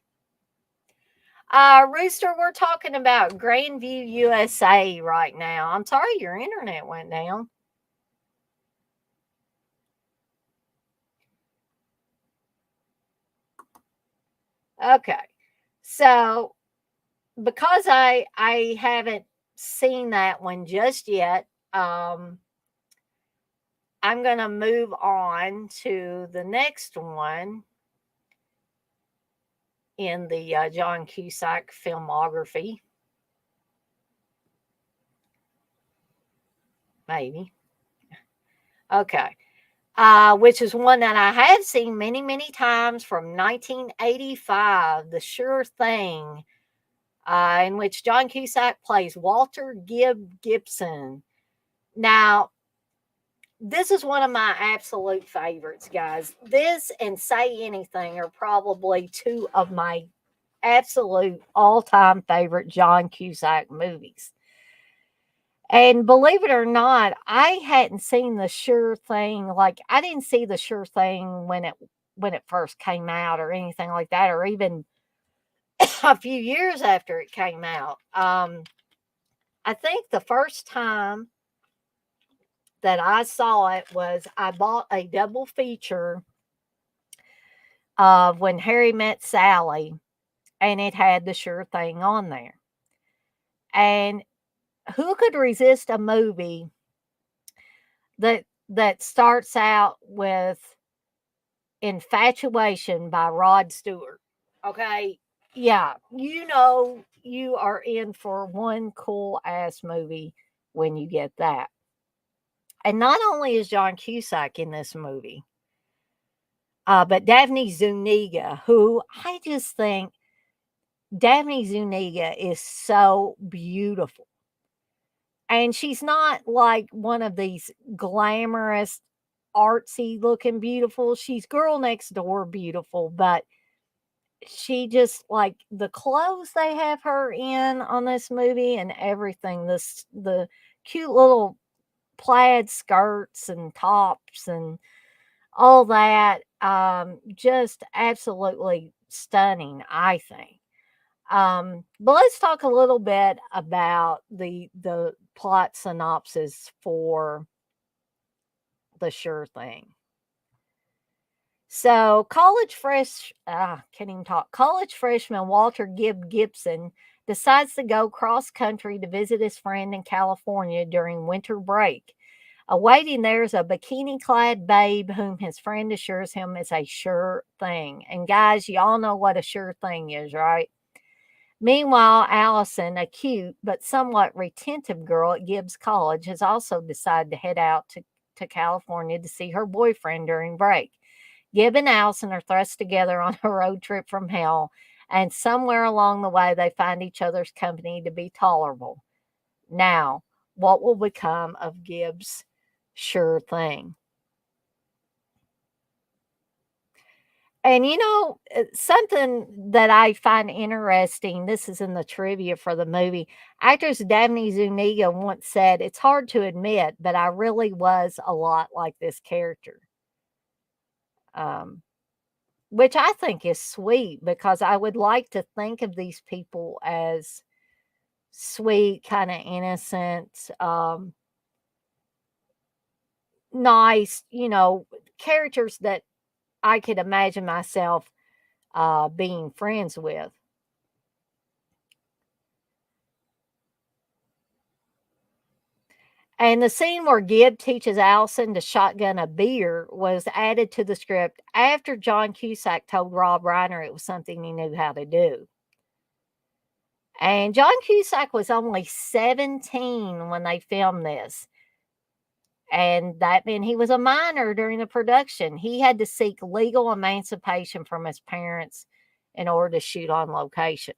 Rooster, we're talking about Grandview USA right now. I'm sorry your internet went down. Okay. So because I haven't seen that one just yet, I'm going to move on to the next one in the John Cusack filmography. Maybe. Okay. Which is one that I have seen many, many times from 1985, The Sure Thing, in which John Cusack plays Walter Gibson. Now, this is one of my absolute favorites, guys. This and Say Anything are probably two of my absolute all-time favorite John Cusack movies. And believe it or not, I hadn't seen The Sure Thing. Like, I didn't see The Sure Thing when it first came out or anything like that, or even a few years after it came out. I think the first time that I saw it was I bought a double feature of When Harry Met Sally, and it had The Sure Thing on there. And who could resist a movie that starts out with Infatuation by Rod Stewart? Okay, yeah, you know you are in for one cool ass movie when you get that. And not only is John Cusack in this movie, but Daphne Zuniga, who I just think Daphne Zuniga is so beautiful. And she's not like one of these glamorous, artsy looking beautiful. She's girl next door beautiful, but she just like the clothes they have her in on this movie and everything. The cute little plaid skirts and tops and all that. Just absolutely stunning, I think. But let's talk a little bit about the plot synopsis for The Sure Thing. So, can't even talk. College freshman Walter Gibson decides to go cross country to visit his friend in California during winter break. Awaiting there is a bikini clad babe whom his friend assures him is a sure thing. And guys, y'all know what a sure thing is, right? Meanwhile, Allison, a cute but somewhat retentive girl at Gibbs College, has also decided to head out to California to see her boyfriend during break. Gib and Allison are thrust together on a road trip from hell, and somewhere along the way, they find each other's company to be tolerable. Now, what will become of Gibbs' sure thing? And something that I find interesting, this is in the trivia for the movie. Actress Daphne Zuniga once said, "It's hard to admit, but I really was a lot like this character." Um, which I think is sweet because I would like to think of these people as sweet, kind of innocent, nice, characters that I could imagine myself being friends with. And the scene where Gibb teaches Allison to shotgun a beer was added to the script after John Cusack told Rob Reiner it was something he knew how to do. And John Cusack was only 17 when they filmed this. And that meant he was a minor during the production. He had to seek legal emancipation from his parents in order to shoot on location.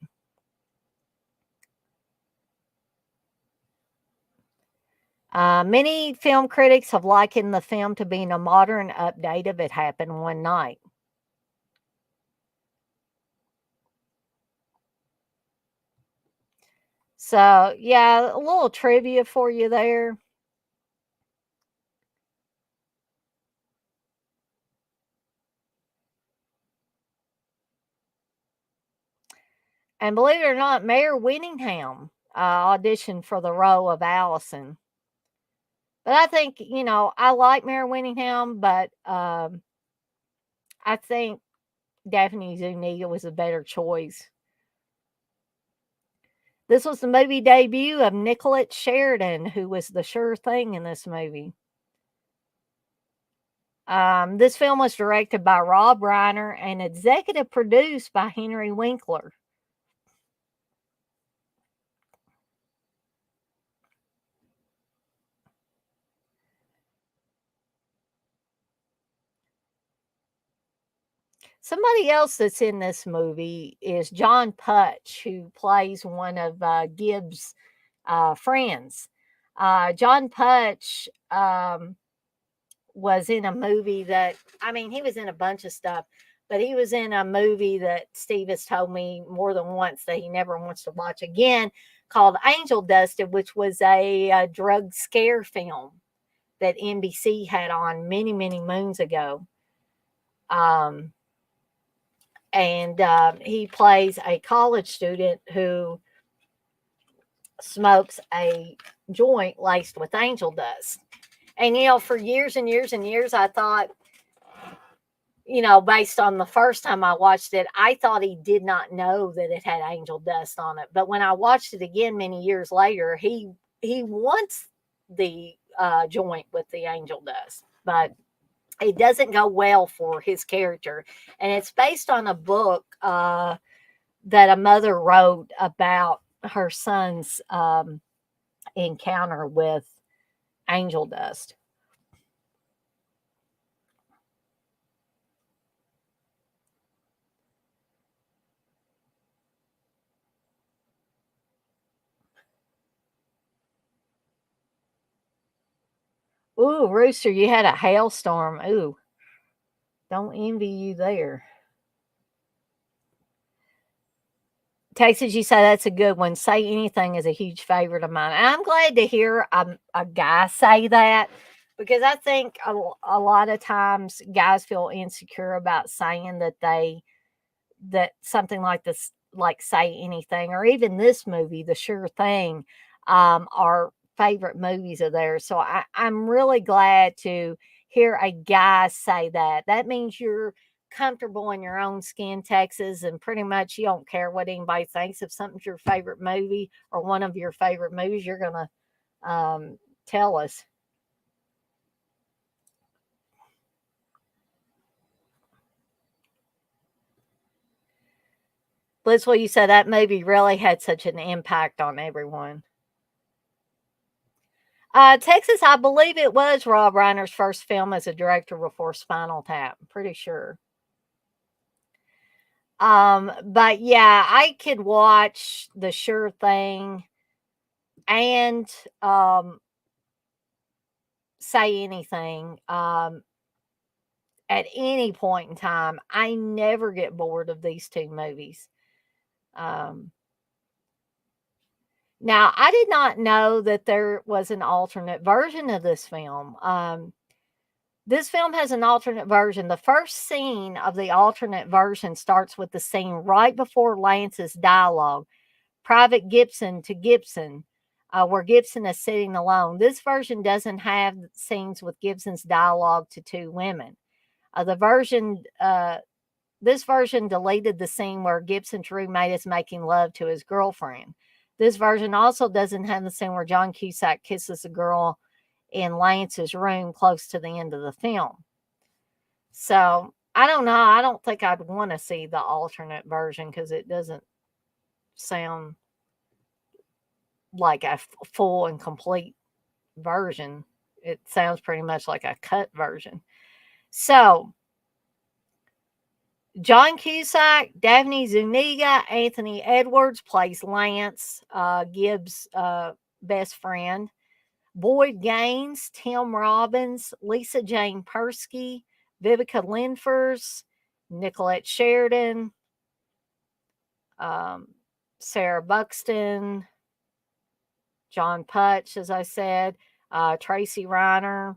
Many film critics have likened the film to being a modern update of It Happened One Night. So, yeah, a little trivia for you there. And believe it or not, Mayor Winningham auditioned for the role of Allison. But I think, I like Mayor Winningham, but I think Daphne Zuniga was a better choice. This was the movie debut of Nicolette Sheridan, who was the sure thing in this movie. This film was directed by Rob Reiner and executive produced by Henry Winkler. Somebody else that's in this movie is John Putch, who plays one of Gibbs' friends. John Putch was in a movie that, he was in a bunch of stuff, but he was in a movie that Steve has told me more than once that he never wants to watch again, called Angel Dusted, which was a drug scare film that NBC had on many, many moons ago. Um, and he plays a college student who smokes a joint laced with angel dust. And, for years and years and years, I thought, based on the first time I watched it, I thought he did not know that it had angel dust on it. But when I watched it again many years later, he wants the joint with the angel dust, but it doesn't go well for his character. And it's based on a book that a mother wrote about her son's encounter with angel dust. Ooh, Rooster, you had a hailstorm. Ooh, don't envy you there. Texas, you say that's a good one. Say Anything is a huge favorite of mine. And I'm glad to hear a guy say that because I think a lot of times guys feel insecure about saying that something like this, like Say Anything, or even this movie, The Sure Thing, are favorite movies of theirs. So I'm really glad to hear a guy say that. That means you're comfortable in your own skin, Texas, and pretty much you don't care what anybody thinks. If something's your favorite movie or one of your favorite movies, you're gonna tell us. That's what you said. That movie really had such an impact on everyone. Texas, I believe it was Rob Reiner's first film as a director before Spinal Tap. I'm pretty sure. But yeah, I could watch The Sure Thing and Say Anything at any point in time. I never get bored of these two movies. Um, Now, I did not know that there was an alternate version of this film. This film has an alternate version. The first scene of the alternate version starts with the scene right before Lance's dialogue, Private Gibson to Gibson, where Gibson is sitting alone. This version doesn't have scenes with Gibson's dialogue to two women. The version, this version deleted the scene where Gibson's roommate is making love to his girlfriend. This version also doesn't have the scene where John Cusack kisses a girl in Lance's room close to the end of the film. So I don't know. I don't think I'd want to see the alternate version because it doesn't sound like a full and complete version. It sounds pretty much like a cut version. So John Cusack, Daphne Zuniga, Anthony Edwards plays Lance, Gibbs' best friend. Boyd Gaines, Tim Robbins, Lisa Jane Persky, Vivica Lindfors, Nicolette Sheridan, um, Sarah Buxton, John Putch, as I said, Tracy Reiner.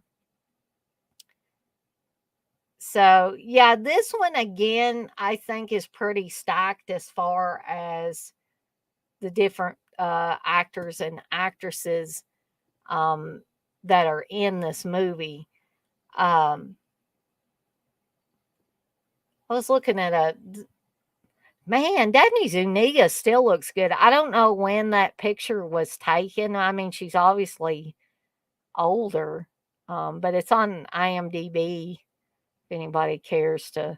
So, yeah, this one again, I think is pretty stacked as far as the different actors and actresses that are in this movie. Um, I was looking at a man, Daphne Zuniga still looks good. I don't know when that picture was taken. I mean, she's obviously older, but it's on IMDb if anybody cares to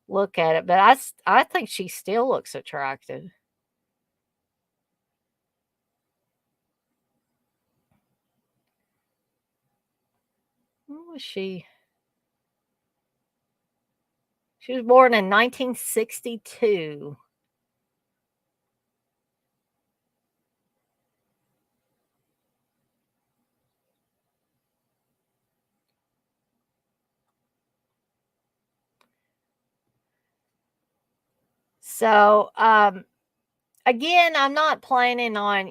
look at it. But I think she still looks attractive. When was she? She was born in 1962. So, again, I'm not planning on,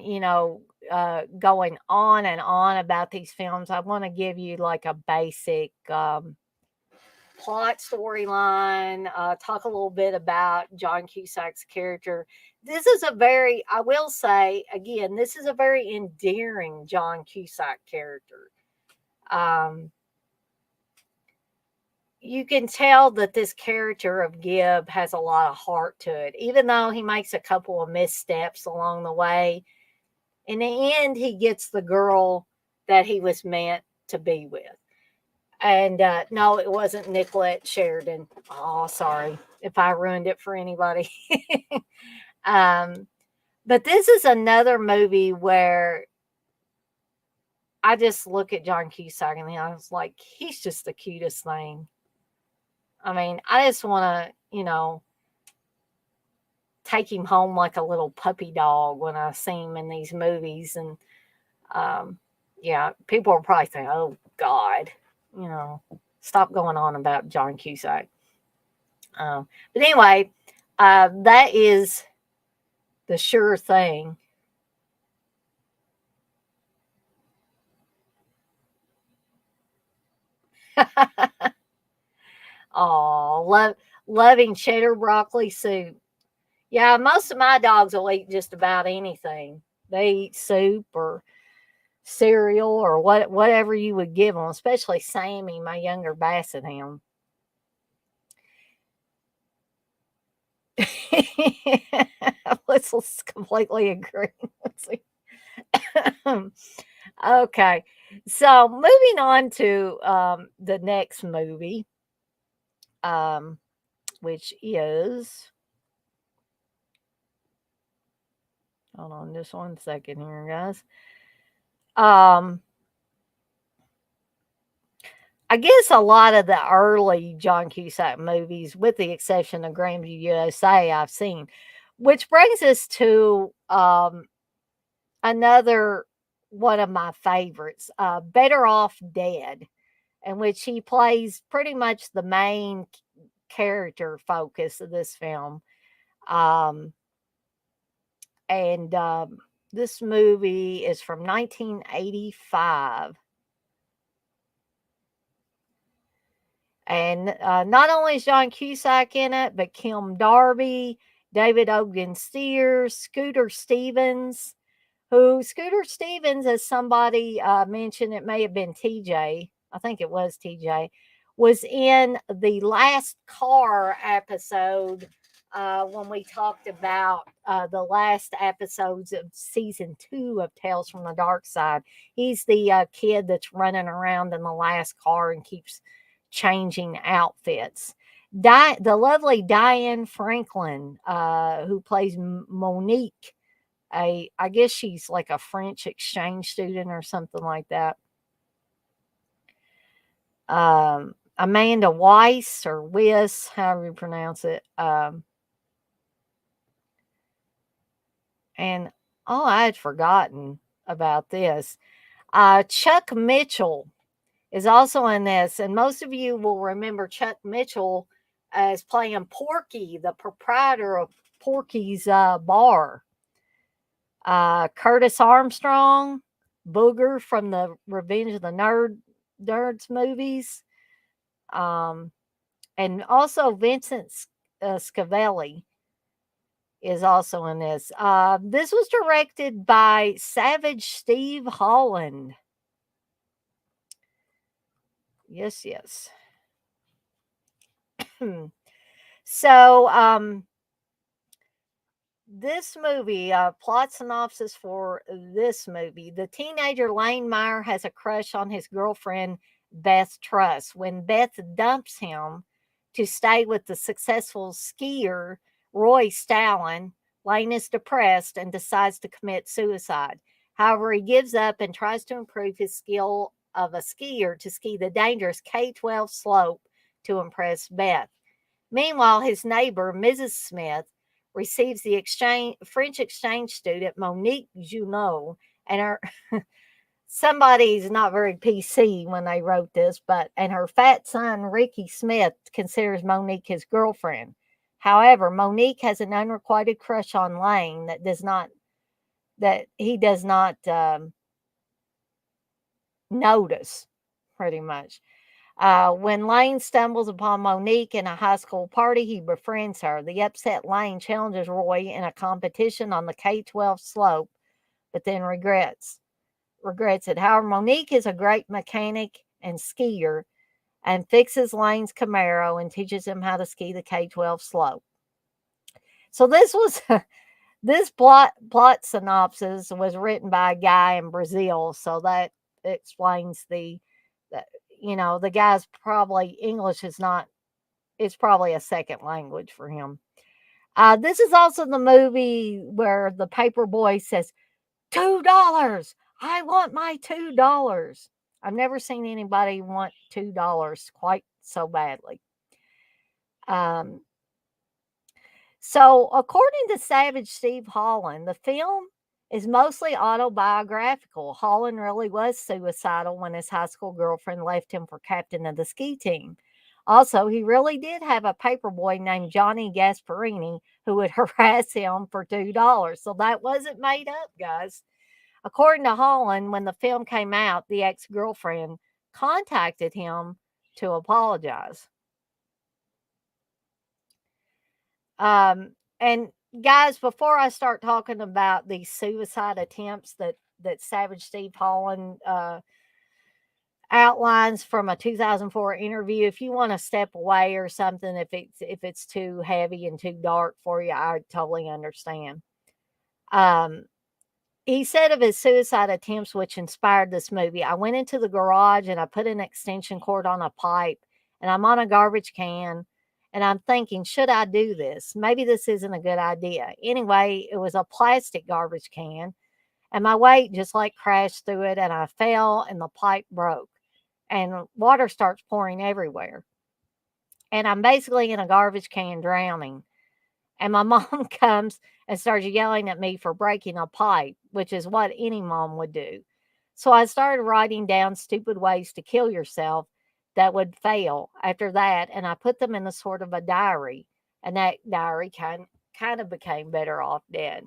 going on and on about these films. I want to give you like a basic plot storyline, talk a little bit about John Cusack's character. This is a very, I will say again, this is a very endearing John Cusack character. Um, you can tell that this character of Gibb has a lot of heart to it, even though he makes a couple of missteps along the way. In the end, he gets the girl that he was meant to be with. And no, it wasn't Nicolette Sheridan. Oh, sorry if I ruined it for anybody. um, but this is another movie where I just look at John Cusack and I was like, he's just the cutest thing. I mean, I just want to, take him home like a little puppy dog when I see him in these movies. And yeah, people are probably saying, oh, God, stop going on about John Cusack. But anyway, that is The sure thing. Oh, loving cheddar broccoli soup. Yeah, most of my dogs will eat just about anything. They eat soup or cereal or whatever you would give them, especially Sammy, my younger basset hound. Let's completely agree. Let's see. Okay, so moving on to the next movie, um, which is, hold on just one second here, guys. Um, I guess a lot of the early John Cusack movies, with the exception of Grandview USA, I've seen, which brings us to another one of my favorites, Better Off Dead, in which he plays pretty much the main character focus of this film. Um, and this movie is from 1985. And not only is John Cusack in it, but Kim Darby, David Ogden Stiers, Scooter Stevens, who Scooter Stevens, as somebody mentioned, it may have been TJ, I think it was TJ, was in the last car episode when we talked about the last episodes of season 2 of Tales from the Dark Side. He's the kid that's running around in the last car and keeps changing outfits. The lovely Diane Franklin, who plays Monique, I guess she's like a French exchange student or something like that. Amanda Weiss or Wiss, however you pronounce it. And oh, I had forgotten about this. Chuck Mitchell is also in this, and most of you will remember Chuck Mitchell as playing Porky, the proprietor of Porky's bar. Curtis Armstrong, Booger from the Revenge of the Nerds movies, um, and also Vincent Scavelli is also in this. This was directed by Savage Steve Holland. Yes, yes. So, this movie, plot synopsis for this movie. The teenager Lane Meyer has a crush on his girlfriend, Beth Truss. When Beth dumps him to stay with the successful skier, Roy Stalin, Lane is depressed and decides to commit suicide. However, he gives up and tries to improve his skill of a skier to ski the dangerous K-12 slope to impress Beth. Meanwhile, his neighbor, Mrs. Smith, receives the French exchange student Monique Junot, and her somebody's not very PC when they wrote this, and her fat son Ricky Smith considers Monique his girlfriend. However, Monique has an unrequited crush on Lane that he does not notice, pretty much. When Lane stumbles upon Monique in a high school party, he befriends her. The upset Lane challenges Roy in a competition on the K-12 slope, but then regrets it. However, Monique is a great mechanic and skier and fixes Lane's Camaro and teaches him how to ski the K-12 slope. So this plot synopsis was written by a guy in Brazil, so that explains the the guy's probably English is not, it's probably a second language for him. This is also the movie where the paper boy says, $2. I want my $2. I've never seen anybody want $2 quite so badly. So, according to Savage Steve Holland, the film is mostly autobiographical. Holland really was suicidal when his high school girlfriend left him for captain of the ski team. Also, he really did have a paperboy named Johnny Gasparini who would harass him for $2. So that wasn't made up, guys. According to Holland, when the film came out, the ex girlfriend contacted him to apologize. And guys, before I start talking about the suicide attempts that Savage Steve Holland outlines from a 2004 interview, if you want to step away or something, if it's too heavy and too dark for you, I totally understand. Um, he said of his suicide attempts, which inspired this movie, I went into the garage and I put an extension cord on a pipe and I'm on a garbage can and I'm thinking, should I do this? Maybe this isn't a good idea. Anyway, it was a plastic garbage can and my weight just like crashed through it and I fell and the pipe broke and water starts pouring everywhere. And I'm basically in a garbage can drowning. And my mom comes and starts yelling at me for breaking a pipe, which is what any mom would do. So I started writing down stupid ways to kill yourself that would fail after that. And I put them in a sort of a diary. And that diary kind of became Better Off Dead.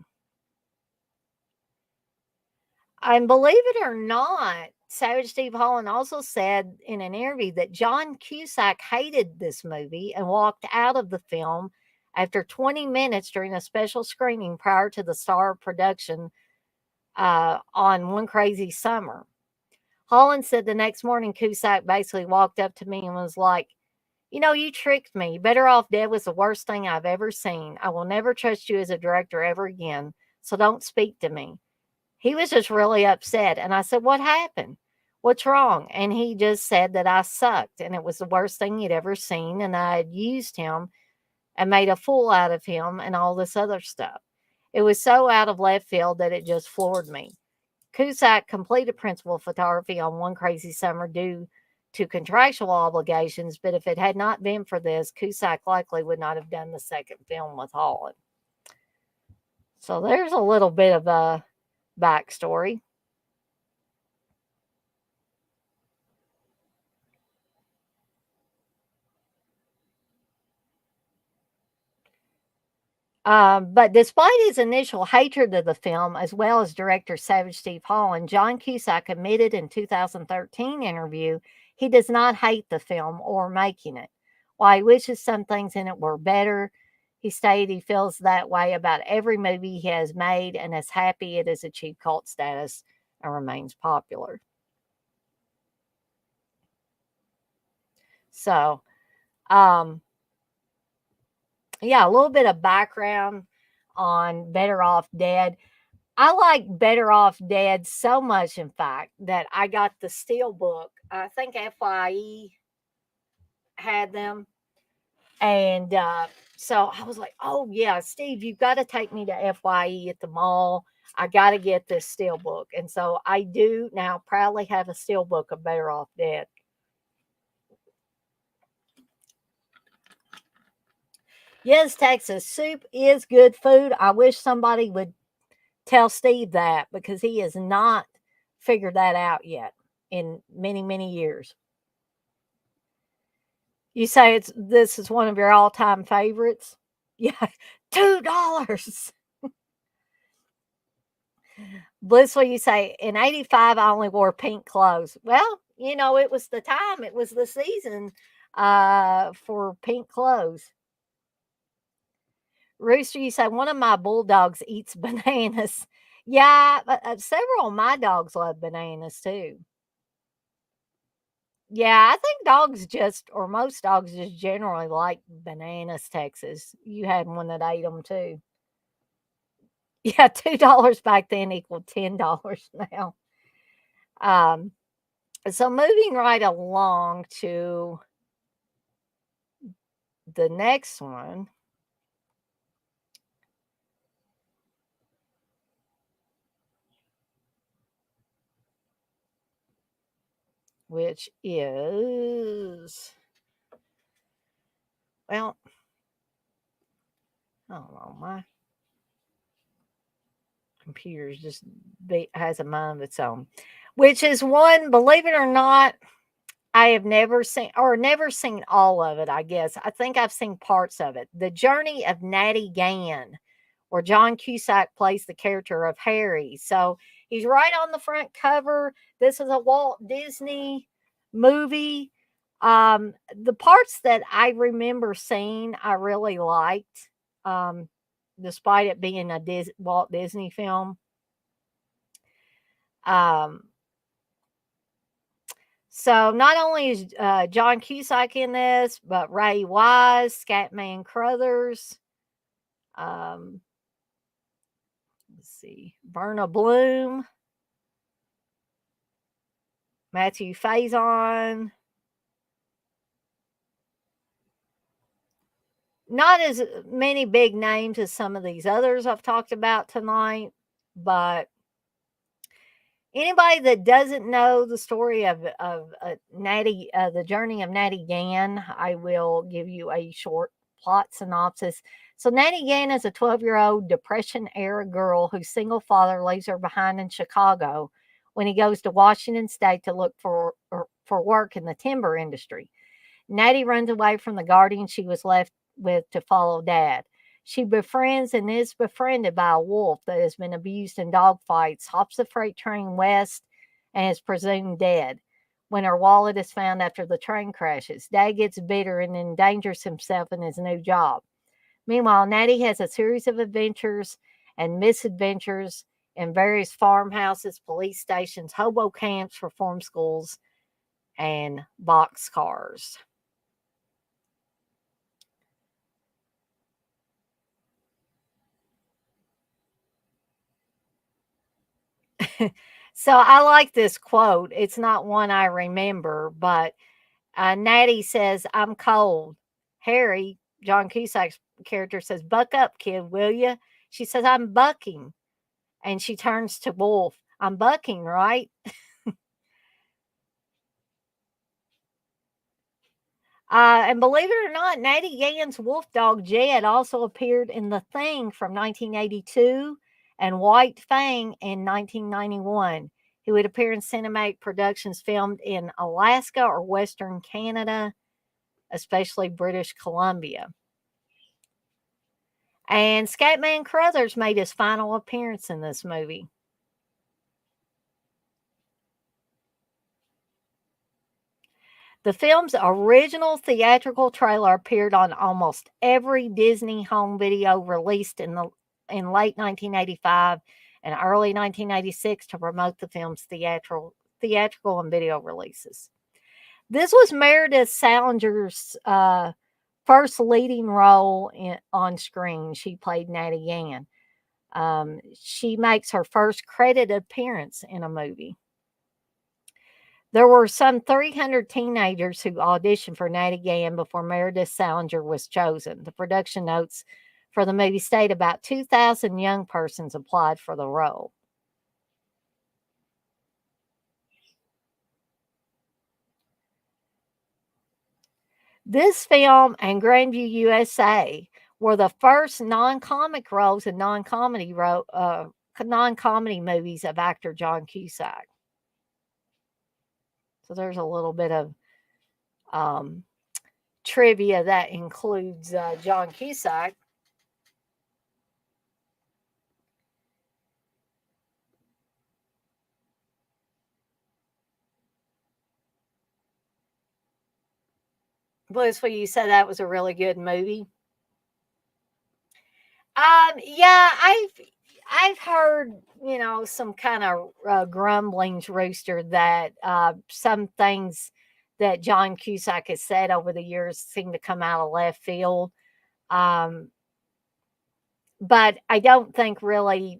And believe it or not, Savage Steve Holland also said in an interview that John Cusack hated this movie and walked out of the film after 20 minutes during a special screening prior to the star production on One Crazy Summer. Holland said the next morning Cusack basically walked up to me and was like, you know, you tricked me. Better Off Dead was the worst thing I've ever seen. I will never trust you as a director ever again. So don't speak to me. He was just really upset. And I said, what happened? What's wrong? And he just said that I sucked and it was the worst thing he'd ever seen. And I had used him and made a fool out of him and all this other stuff. It was so out of left field that it just floored me. Cusack completed principal photography on One Crazy Summer due to contractual obligations, but if it had not been for this, Cusack likely would not have done the second film with Holland. So there's a little bit of a backstory. But despite his initial hatred of the film, as well as director Savage Steve Holland, John Cusack admitted in 2013 interview he does not hate the film or making it. While he wishes some things in it were better, he stated he feels that way about every movie he has made and is happy it has achieved cult status and remains popular. So, um, yeah, a little bit of background on Better Off Dead. I like Better Off Dead so much, in fact, that I got the steel book. I think FYE had them. And so I was like, oh, yeah, Steve, you've got to take me to FYE at the mall. I got to get this steel book. And so I do now proudly have a steel book of Better Off Dead. Yes, Texas soup is good food. I wish somebody would tell Steve that because he has not figured that out yet in many, many years. You say this is one of your all-time favorites? Yeah, $2. Blissful, you say, in 85, I only wore pink clothes. Well, it was the time, it was the season for pink clothes. Rooster, you say, one of my bulldogs eats bananas. Yeah, several of my dogs love bananas too. Yeah, I think most dogs just generally like bananas, Texas. You had one that ate them too. Yeah, $2 back then equaled $10 now. Um, so moving right along to the next one, which is, well, I don't know, my computer's has a mind of its own, which is one, believe it or not, I have never seen all of it, I guess. I think I've seen parts of it. The Journey of Natty Gann, where John Cusack plays the character of Harry. So he's right on the front cover. This is a Walt Disney movie. The parts that I remember seeing, I really liked, um, despite it being a Walt Disney film. Um, So not only is John Cusack in this, but Ray Wise, Scatman Crothers, um, let's see, Verna Bloom, Matthew Faison. Not as many big names as some of these others I've talked about tonight, but anybody that doesn't know the story of Natty, the journey of Natty Gann, I will give you a short plot synopsis. So Natty Gann is a 12-year-old Depression era girl whose single father leaves her behind in Chicago when he goes to Washington State to look for work in the timber industry. Natty runs away from the guardian she was left with to follow Dad. She befriends and is befriended by a wolf that has been abused in dogfights, hops the freight train west, and is presumed dead. When her wallet is found after the train crashes, Dad gets bitter and endangers himself in his new job. Meanwhile, Natty has a series of adventures and misadventures in various farmhouses, police stations, hobo camps, reform schools, and boxcars. So I like this quote. It's not one I remember, but Natty says, "I'm cold." Harry, John Cusack's character, says, "Buck up, kid, will you?" She says, "I'm bucking." And she turns to Wolf, "I'm bucking, right?" And believe it or not, Natty Gann's wolf dog Jed also appeared in The Thing from 1982 and White Fang in 1991. He would appear in cinematic productions filmed in Alaska or Western Canada, especially British Columbia. And Scatman Crothers made his final appearance in this movie. The film's original theatrical trailer appeared on almost every Disney home video released in late 1985 and early 1986 to promote the film's theatrical and video releases. This was Meredith Salinger's first leading role on screen. She played Natty Gann. She makes her first credit appearance in a movie. There were some 300 teenagers who auditioned for Natty Gann before Meredith Salinger was chosen. The production notes for the movie state about 2,000 young persons applied for the role. This film and Grandview USA were the first non-comic roles in non-comedy movies of actor John Cusack. So there's a little bit of um, trivia that includes John Cusack. Blissful, you said that was a really good movie. Yeah, I've heard, some kind of grumblings, Rooster, that some things that John Cusack has said over the years seem to come out of left field. Um, but I don't think really,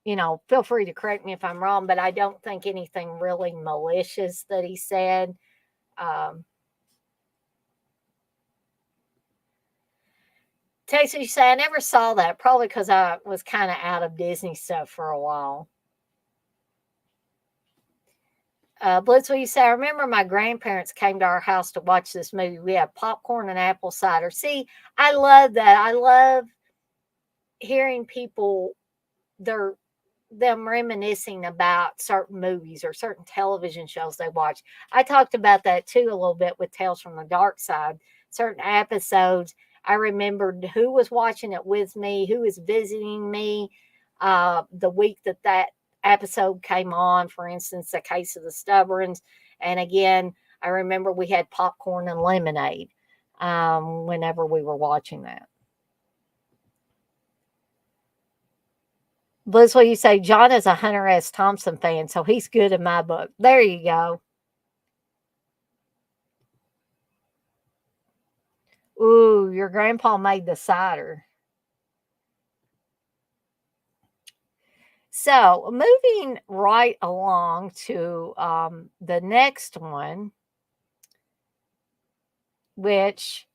feel free to correct me if I'm wrong, but I don't think anything really malicious that he said. Um, Tasty, you say I never saw that, probably because I was kind of out of Disney stuff for a while. Blitz, what you say? I remember my grandparents came to our house to watch this movie. We had popcorn and apple cider. See, I love that. I love hearing people their them reminiscing about certain movies or certain television shows they watch. I talked about that too a little bit with Tales from the Dark Side. Certain episodes, I remembered who was watching it with me, who was visiting me the week that that episode came on. For instance, the Case of the Stubborns. And again, I remember we had popcorn and lemonade whenever we were watching that. Bliss, what you say? John is a Hunter S. Thompson fan, so he's good in my book. There you go. Ooh, your grandpa made the cider. So, moving right along to the next one, which,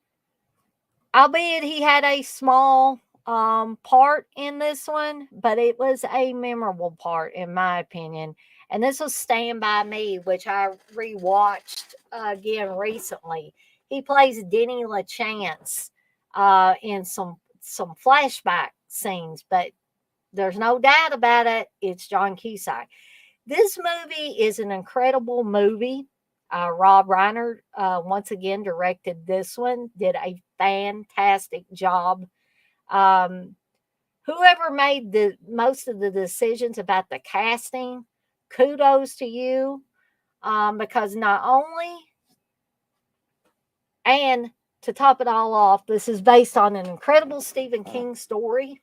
albeit he had a small part in this one, but it was a memorable part, in my opinion. And this was Stand By Me, which I rewatched again recently. He plays Denny LaChance in some flashback scenes, but there's no doubt about it. It's John Cusack. This movie is an incredible movie. Rob Reiner, once again, directed this one, did a fantastic job. Um, Whoever made the most of the decisions about the casting, kudos to you, because not only, and to top it all off, this is based on an incredible Stephen King story.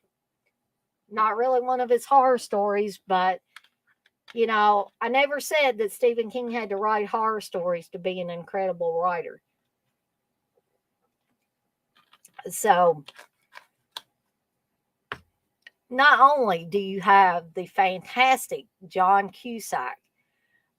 Not really one of his horror stories, but I never said that Stephen King had to write horror stories to be an incredible writer. So, not only do you have the fantastic John Cusack,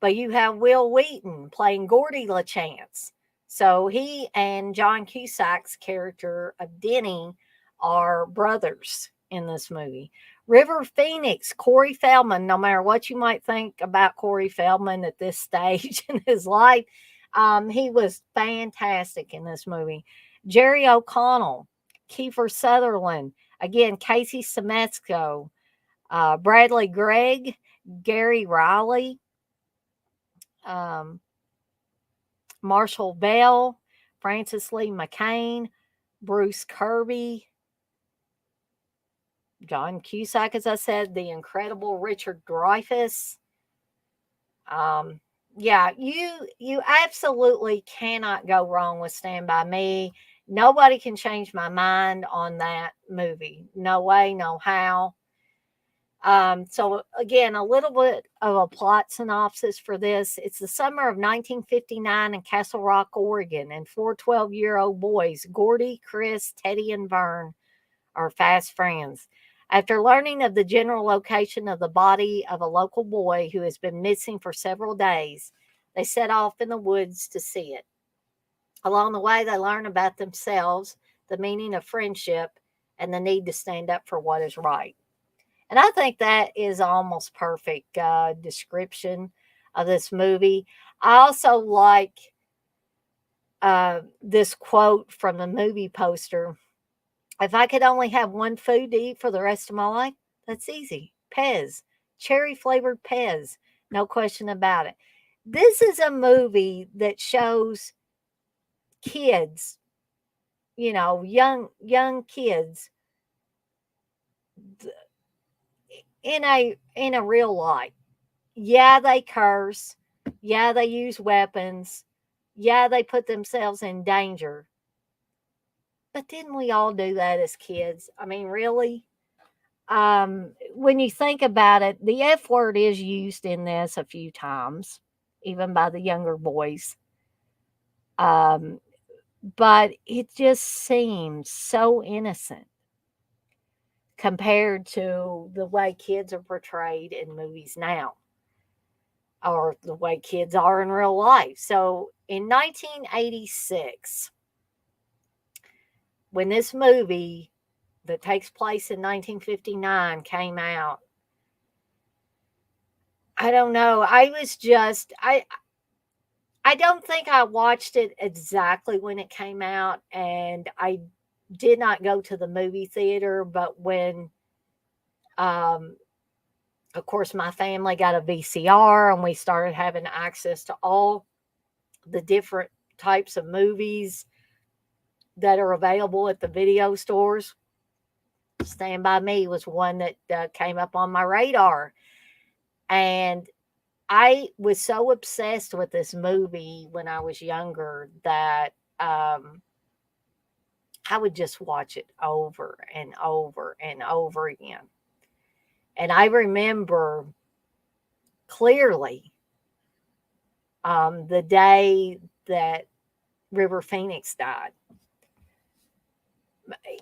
but you have Will Wheaton playing Gordy LaChance. So, he and John Cusack's character of Denny are brothers in this movie. River Phoenix, Corey Feldman, no matter what you might think about Corey Feldman at this stage in his life, he was fantastic in this movie. Jerry O'Connell, Kiefer Sutherland, again, Casey Siemaszko, Bradley Gregg, Gary Riley, um, Marshall Bell, Francis Lee McCain, Bruce Kirby, John Cusack, as I said, the incredible Richard Dreyfuss. Um, yeah, you absolutely cannot go wrong with Stand By Me. Nobody can change my mind on that movie. No way, no how. So again, a little bit of a plot synopsis for this. It's the summer of 1959 in Castle Rock, Oregon, and four 12-year-old boys, Gordy, Chris, Teddy, and Vern, are fast friends. After learning of the general location of the body of a local boy who has been missing for several days, they set off in the woods to see it. Along the way, they learn about themselves, the meaning of friendship, and the need to stand up for what is right. And I think that is almost perfect description of this movie. I also like this quote from the movie poster. If I could only have one food to eat for the rest of my life, that's easy. Pez, cherry flavored Pez, no question about it. This is a movie that shows kids, young kids in a real life. Yeah, they curse. Yeah, they use weapons. Yeah, they put themselves in danger. But didn't we all do that as kids? I mean, really? When you think about it, the F word is used in this a few times, even by the younger boys. Um, but it just seems so innocent compared to the way kids are portrayed in movies now, or the way kids are in real life. So in 1986, when this movie that takes place in 1959 came out, I don't know. I don't think I watched it exactly when it came out, and I did not go to the movie theater, but when um Of course, my family got a VCR and we started having access to all the different types of movies that are available at the video stores. Stand By Me was one that came up on my radar. And I was so obsessed with this movie when I was younger that I would just watch it over and over and over again. And I remember clearly the day that River Phoenix died.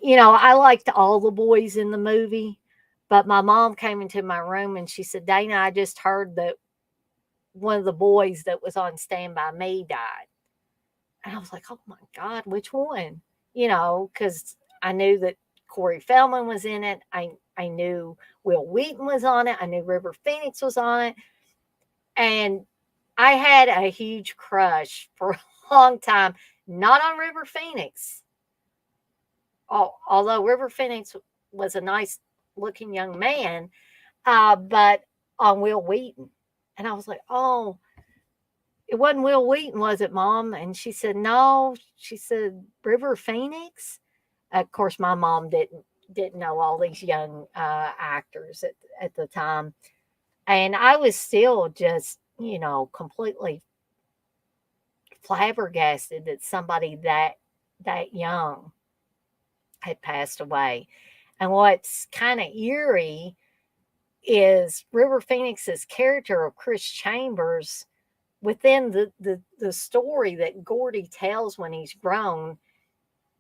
I liked all the boys in the movie, but my mom came into my room and she said, Dana, I just heard that one of the boys that was on Stand By Me died. And I was like, oh my God, which one? Because I knew that Corey Feldman was in it. I knew Will Wheaton was on it. I knew River Phoenix was on it. And I had a huge crush for a long time, not on River Phoenix. Although River Phoenix was a nice looking young man, but on Will Wheaton. And I was like, oh, it wasn't Will Wheaton, was it, Mom? And she said, no. She said, River Phoenix. Of course, my mom didn't know all these young actors at the time. And I was still just, completely flabbergasted that somebody that young had passed away. And what's kind of eerie is River Phoenix's character of Chris Chambers within the story that Gordy tells when he's grown.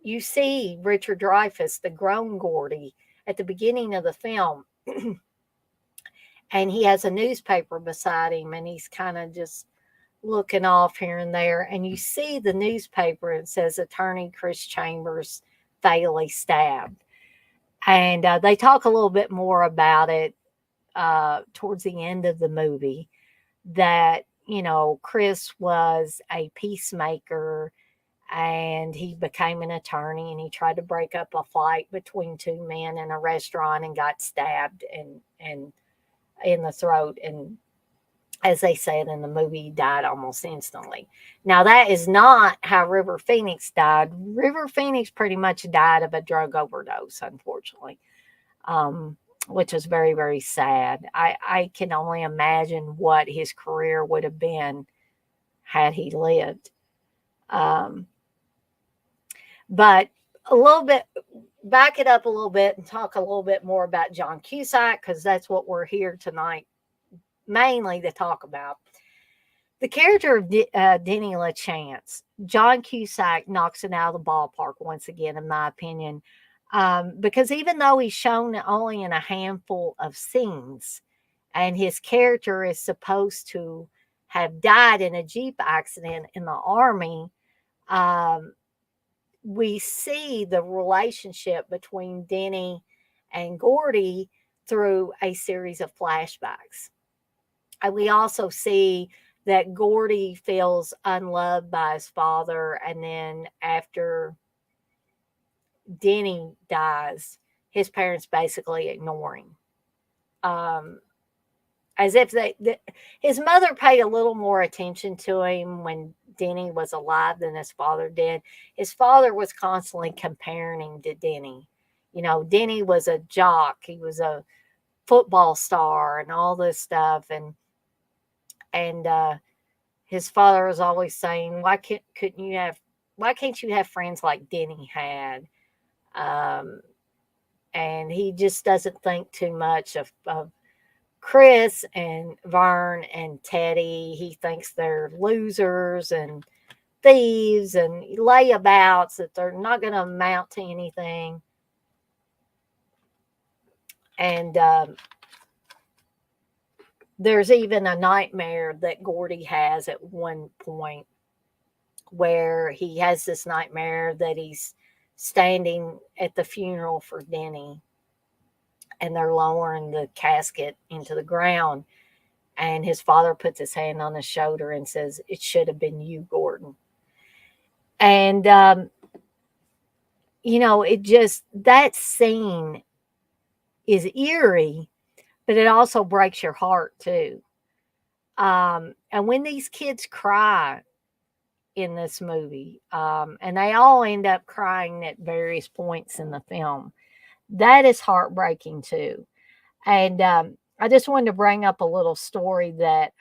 You see Richard Dreyfuss, the grown Gordy, at the beginning of the film. And he has a newspaper beside him and he's kind of just looking off here and there. And you see the newspaper, it says Attorney Chris Chambers fatally stabbed. And they talk a little bit more about it towards the end of the movie, that, Chris was a peacemaker and he became an attorney and he tried to break up a fight between two men in a restaurant and got stabbed and in the throat. And as they said in the movie, he died almost instantly. Now, that is not how River Phoenix died. River Phoenix pretty much died of a drug overdose, unfortunately, which is very, very sad. I can only imagine what his career would have been had he lived. But a little bit, back it up a little bit and talk a little bit more about John Cusack, because that's what we're here tonight mainly to talk about. The character of Denny LaChance, John Cusack knocks it out of the ballpark once again, in my opinion, because even though he's shown only in a handful of scenes, and his character is supposed to have died in a Jeep accident in the Army, we see the relationship between Denny and Gordy through a series of flashbacks. And we also see that Gordy feels unloved by his father. And then after Denny dies, his parents basically ignore him. As if his mother paid a little more attention to him when Denny was alive than his father did. His father was constantly comparing him to Denny. Denny was a jock. He was a football star and all this stuff. And his father was always saying, why can't you have friends like Denny had? And he just doesn't think too much of Chris and Vern and Teddy. He thinks they're losers and thieves and layabouts, that they're not going to amount to anything. And there's even a nightmare that Gordy has at one point, where he has this nightmare that he's standing at the funeral for Denny and they're lowering the casket into the ground. And his father puts his hand on his shoulder and says, it should have been you, Gordon. And, that scene is eerie, but it also breaks your heart too. And when these kids cry in this movie, and they all end up crying at various points in the film, that is heartbreaking too. And I just wanted to bring up a little story that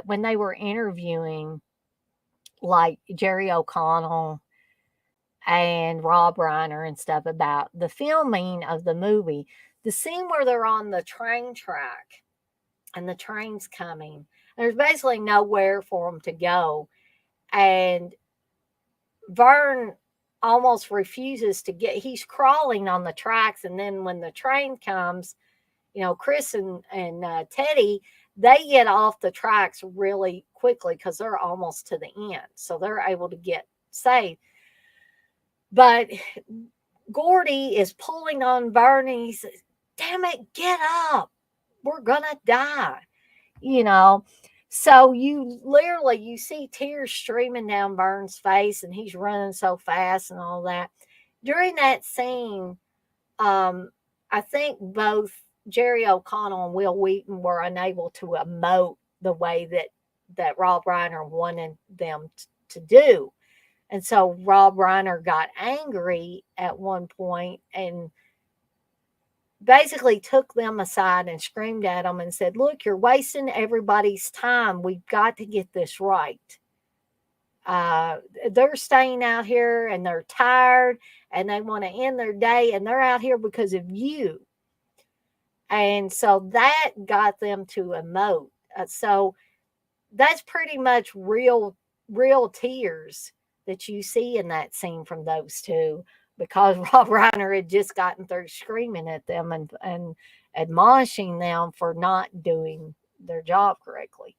when they were interviewing like Jerry O'Connell and Rob Reiner and stuff about the filming of the movie, the scene where they're on the train track and the train's coming. There's basically nowhere for them to go. And Vern almost refuses to he's crawling on the tracks. And then when the train comes, Chris and Teddy, they get off the tracks really quickly because they're almost to the end. So they're able to get saved. But Gordy is pulling on Vern and he says, damn it, get up. We're going to die. So you see tears streaming down Vern's face and he's running so fast and all that. During that scene, I think both Jerry O'Connell and Will Wheaton were unable to emote the way that Rob Reiner wanted them to do. And so Rob Reiner got angry at one point and basically took them aside and screamed at them and said, look, you're wasting everybody's time. We've got to get this right. They're staying out here and they're tired and they want to end their day and they're out here because of you. And so that got them to emote. So that's pretty much real tears that you see in that scene from those two, because Rob Reiner had just gotten through screaming at them and admonishing them for not doing their job correctly.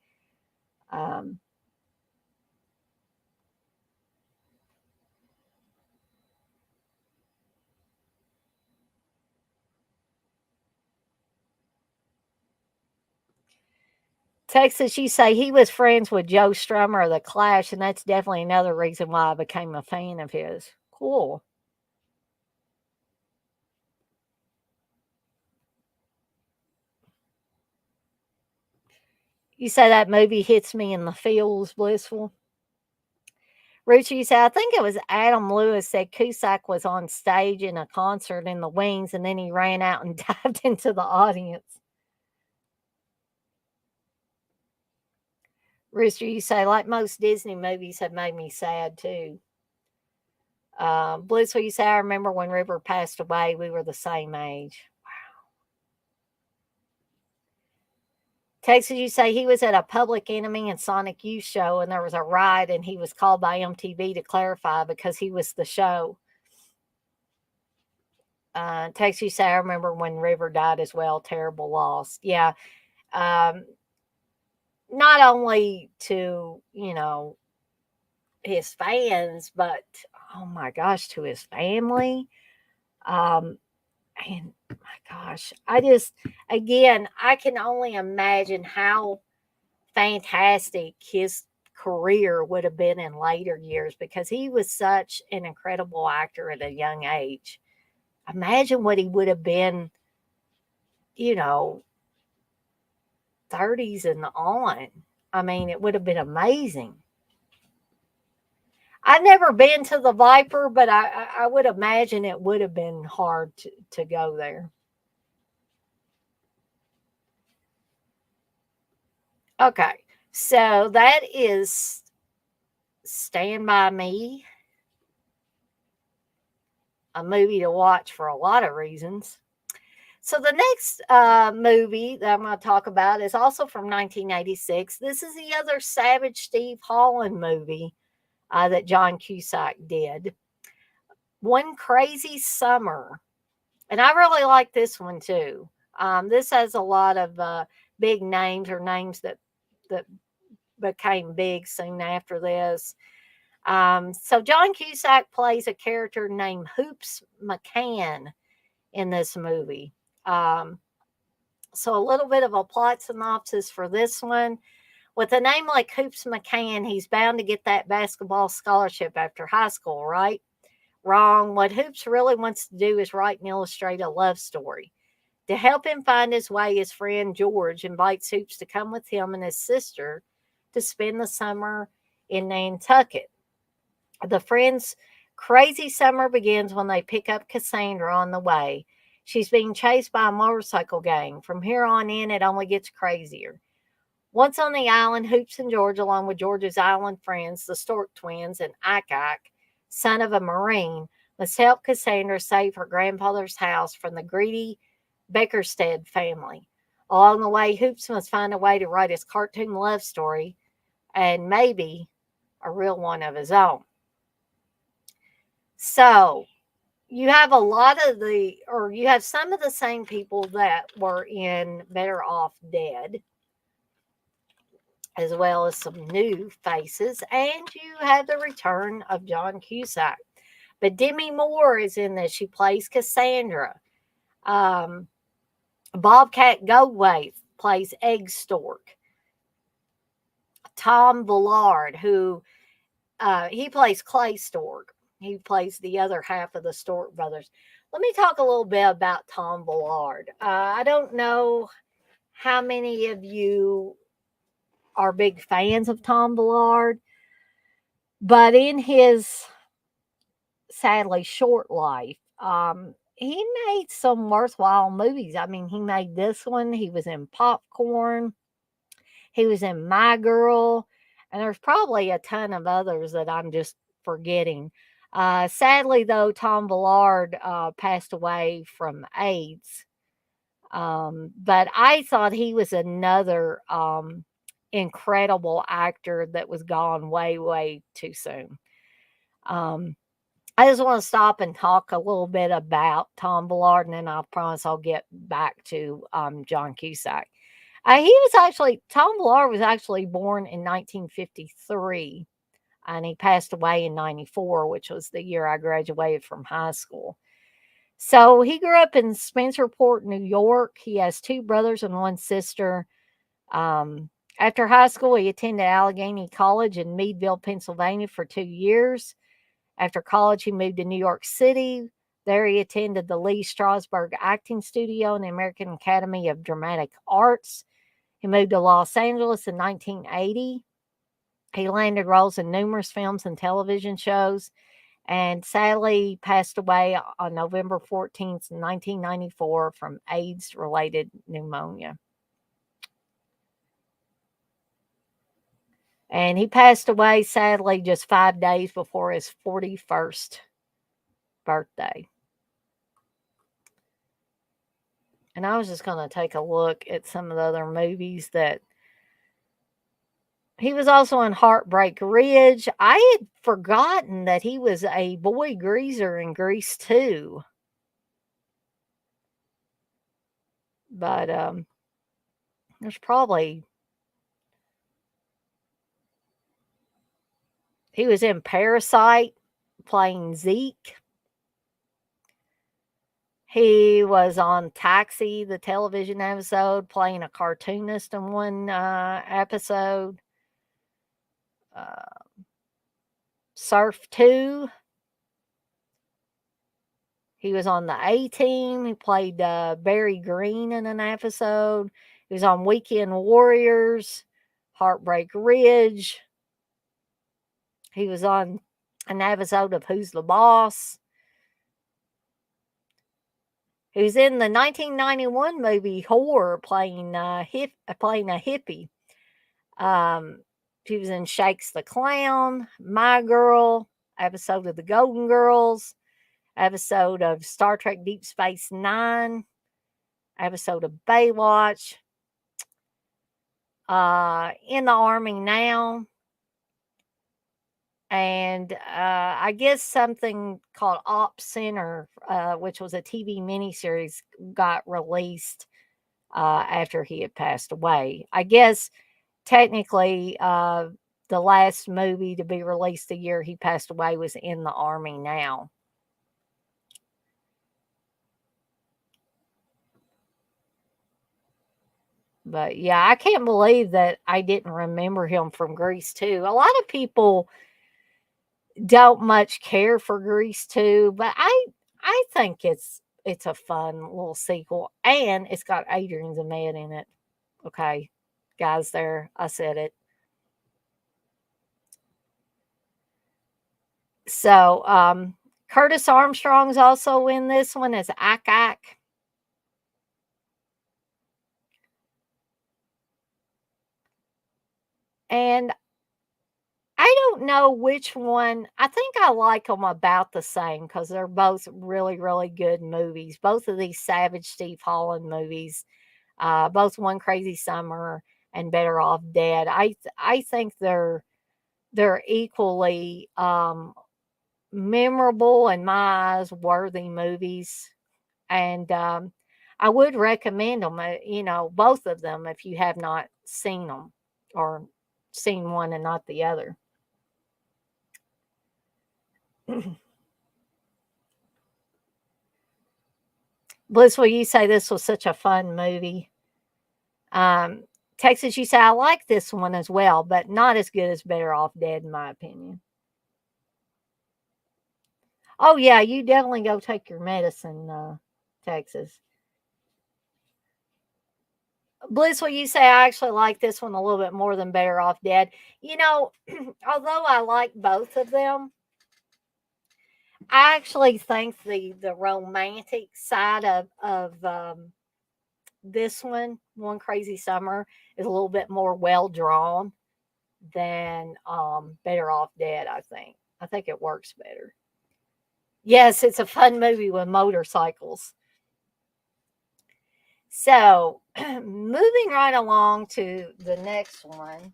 Texas, you say he was friends with Joe Strummer of The Clash, and that's definitely another reason why I became a fan of his. Cool. You say that movie hits me in the feels, Blissful. Richard, you say, I think it was Adam Lewis said Cusack was on stage in a concert in the wings, and then he ran out and dived into the audience. Rooster, you say, like most Disney movies have made me sad too. Blissful, you say, I remember when River passed away, we were the same age. Texas, you say he was at a Public Enemy and Sonic Youth show and there was a riot and he was called by MTV to clarify because he was the show. Texas, you say, I remember when River died as well. Terrible loss. Yeah. Not only to, his fans, but oh my gosh, to his family. And my gosh, I can only imagine how fantastic his career would have been in later years because he was such an incredible actor at a young age. Imagine what he would have been, 30s and on. I mean, it would have been amazing. I've never been to the Viper, but I would imagine it would have been hard to go there. Okay, so that is Stand By Me, a movie to watch for a lot of reasons. So the next movie that I'm going to talk about is also from 1986. This is the other Savage Steve Holland movie that John Cusack did. One Crazy Summer. And I really like this one too. This has a lot of big names or names that became big soon after this. So John Cusack plays a character named Hoops McCann in this movie. So a little bit of a plot synopsis for this one. With a name like Hoops McCann, he's bound to get that basketball scholarship after high school, right? Wrong. What Hoops really wants to do is write and illustrate a love story. To help him find his way, his friend George invites Hoops to come with him and his sister to spend the summer in Nantucket. The friends' crazy summer begins when they pick up Cassandra on the way. She's being chased by a motorcycle gang. From here on in, it only gets crazier. Once on the island, Hoops and George, along with George's island friends, the Stork twins, and Ike, son of a Marine, must help Cassandra save her grandfather's house from the greedy Beckerstead family. Along the way, Hoops must find a way to write his cartoon love story and maybe a real one of his own. So, you have you have some of the same people that were in Better Off Dead, as well as some new faces, and you have the return of John Cusack. But Demi Moore is in this. She plays Cassandra. Bobcat Goldthwait plays Egg Stork. Tom Villard, who he plays Clay Stork. He plays the other half of the Stork brothers. Let me talk a little bit about Tom Villard. I don't know how many of you are big fans of Tom Villard, but in his sadly short life, he made some worthwhile movies. I mean, he made this one. He was in Popcorn. He was in My Girl. And there's probably a ton of others that I'm just forgetting. Sadly, though, Tom Villard passed away from AIDS. But I thought he was another incredible actor that was gone way, way too soon. I just want to stop and talk a little bit about Tom Villard, and then I promise I'll get back to John Cusack. Tom Villard was actually born in 1953, and he passed away in 94, which was the year I graduated from high school. So he grew up in Spencerport, New York. He has two brothers and one sister. After high school, he attended Allegheny College in Meadville, Pennsylvania for 2 years. After college, he moved to New York City. There he attended the Lee Strasberg Acting Studio and the American Academy of Dramatic Arts. He moved to Los Angeles in 1980. He landed roles in numerous films and television shows, and sadly passed away on November 14th, 1994 from AIDS-related pneumonia. And he passed away, sadly, just 5 days before his 41st birthday. And I was just going to take a look at some of the other movies that he was also in Heartbreak Ridge. I had forgotten that he was a boy greaser in Grease 2. But there's probably... He was in Parasite, playing Zeke. He was on Taxi, the television episode, playing a cartoonist in one episode. Surf 2. He was on the A-Team. He played Barry Green in an episode. He was on Weekend Warriors, Heartbreak Ridge. He was on an episode of Who's the Boss. He was in the 1991 movie Horror, playing a hippie. He was in Shakes the Clown, My Girl, episode of The Golden Girls, episode of Star Trek Deep Space Nine, episode of Baywatch, In the Army Now, and I guess something called Op Center, which was a TV miniseries, got released after he had passed away. I guess technically the last movie to be released the year he passed away was In the Army Now. But yeah, I can't believe that I didn't remember him from Grease 2. A lot of people don't much care for Grease 2, but I think it's it's a fun little sequel, and it's got Adrian Zmed in it. Okay, guys, there, I said it. So, Curtis Armstrong's also in this one as Ack. And I don't know which one. I think I like them about the same because they're both really, really good movies. Both of these Savage Steve Holland movies, both One Crazy Summer and Better Off Dead. I think they're equally memorable in my eyes, worthy movies, and I would recommend them. Both of them if you have not seen them or seen one and not the other. Bliss, will you say this was such a fun movie? Um, Texas, you say I like this one as well, but not as good as Better Off Dead, in my opinion. Oh yeah, you definitely go take your medicine, Texas. Bliss, will you say I actually like this one a little bit more than Better Off Dead? You know, although I like both of them, I actually think the romantic side of this One Crazy Summer, is a little bit more well drawn than Better Off Dead. I think it works better. Yes, it's a fun movie with motorcycles. So, moving right along to the next one.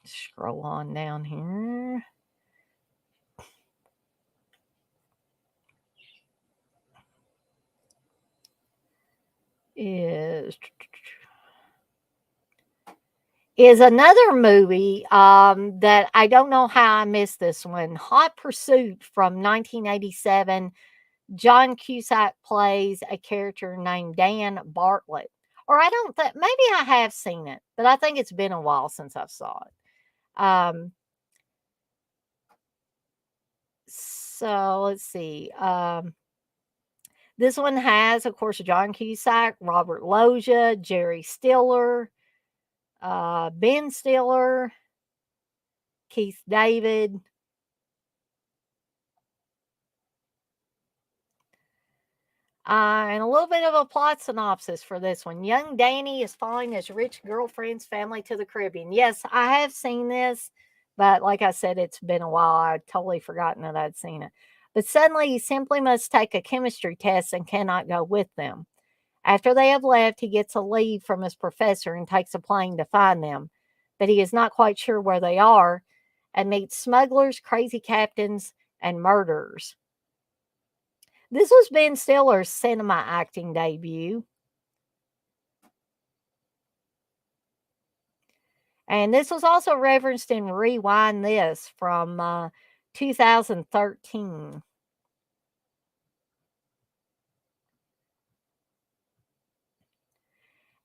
Scroll on down here. Is another movie that I don't know how I missed this one. Hot Pursuit from 1987. John Cusack plays a character named Dan Bartlett. Or I don't think, maybe I have seen it, but I think it's been a while since I saw it. So let's see. This one has, of course, John Cusack, Robert Loggia, Jerry Stiller, Ben Stiller, Keith David. And a little bit of a plot synopsis for this one. Young Danny is following his rich girlfriend's family to the Caribbean. Yes, I have seen this, but like I said, it's been a while. I'd totally forgotten that I'd seen it. But suddenly he simply must take a chemistry test and cannot go with them. After they have left, he gets a leave from his professor and takes a plane to find them. But he is not quite sure where they are and meets smugglers, crazy captains, and murderers. This was Ben Stiller's cinema acting debut. And this was also referenced in Rewind This from 2013.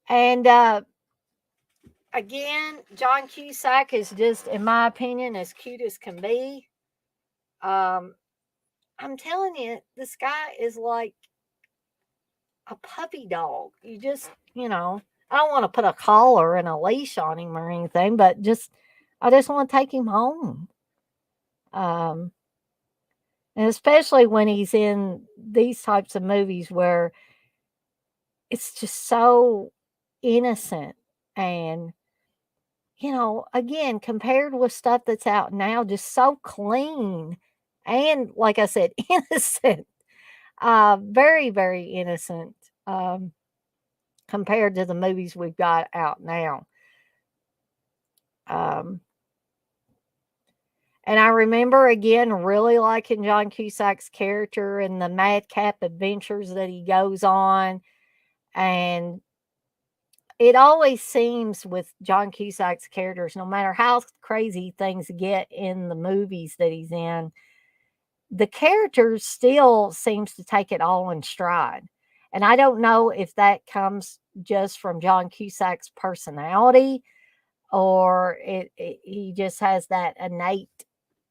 And again, John Cusack is just, in my opinion, as cute as can be. I'm telling you, this guy is like a puppy dog. I don't want to put a collar and a leash on him or anything, but I just want to take him home. Um, and especially when he's in these types of movies where it's just so innocent and, again, compared with stuff that's out now, just so clean and, like I said, innocent. Very, very innocent, compared to the movies we've got out now. Um, and I remember again really liking John Cusack's character and the madcap adventures that he goes on. And it always seems with John Cusack's characters, no matter how crazy things get in the movies that he's in, the character still seems to take it all in stride. And I don't know if that comes just from John Cusack's personality, or he just has that innate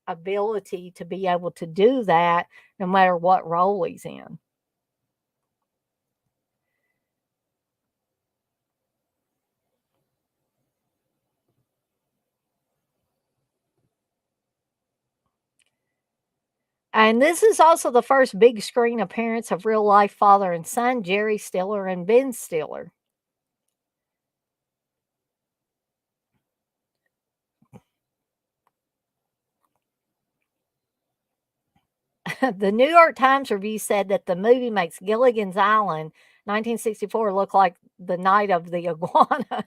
ability to be able to do that no matter what role he's in. And this is also the first big screen appearance of real life father and son, Jerry Stiller and Ben Stiller. The New York Times review said that the movie makes Gilligan's Island 1964 look like the night of the iguana.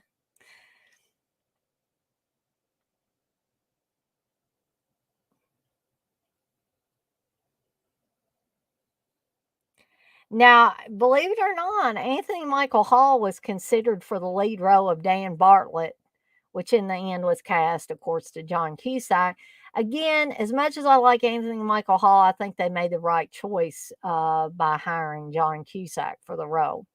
Now, believe it or not, Anthony Michael Hall was considered for the lead role of Dan Bartlett, which in the end was cast, of course, to John Cusack. Again, as much as I like Anthony Michael Hall, I think they made the right choice by hiring John Cusack for the role.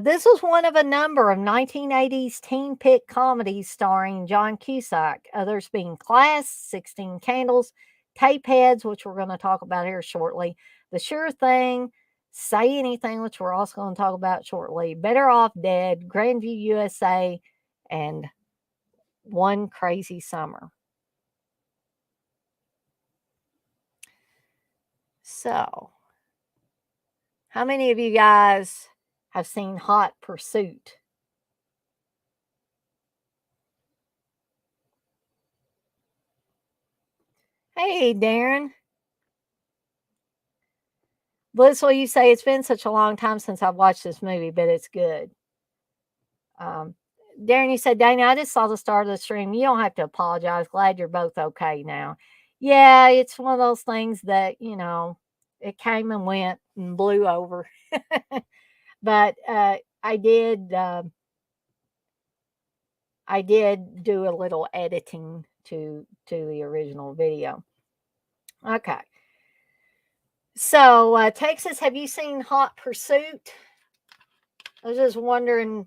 This was one of a number of 1980s teen pick comedies starring John Cusack, others being Class, 16 Candles, Tapeheads, which we're going to talk about here shortly, The Sure Thing, Say Anything, which we're also going to talk about shortly, Better Off Dead, Grandview USA, and One Crazy Summer. So, how many of you guys have seen Hot Pursuit? Hey, Darren. Bliss, will you say it's been such a long time since I've watched this movie, but it's good. Um, Darren, you said, Dana, I just saw the start of the stream. You don't have to apologize. Glad you're both okay now. Yeah, it's one of those things that, it came and went and blew over. But I did do a little editing to the original video. Okay. So, Texas, have you seen Hot Pursuit? I was just wondering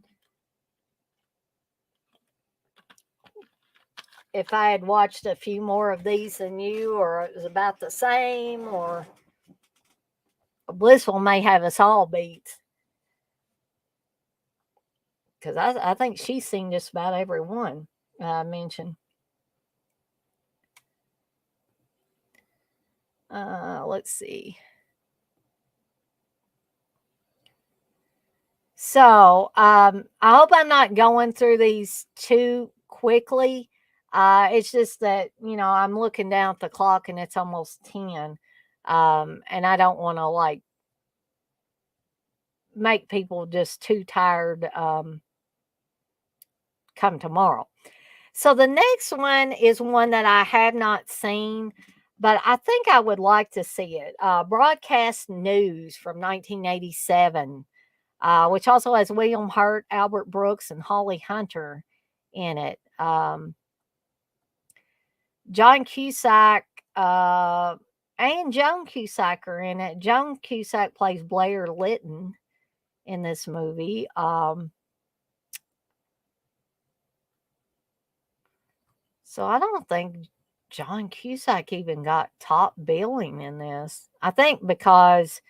if I had watched a few more of these than you, or it was about the same, or Blissful may have us all beat. Because I think she's seen just about every one I mentioned. Let's see. So, I hope I'm not going through these too quickly. It's just that, I'm looking down at the clock and it's almost 10. And I don't want to make people just too tired come tomorrow. So the next one is one that I have not seen, but I think I would like to see it. Broadcast News from 1987. Which also has William Hurt, Albert Brooks, and Holly Hunter in it. John Cusack and Joan Cusack are in it. Joan Cusack plays Blair Lytton in this movie. So I don't think John Cusack even got top billing in this. I think because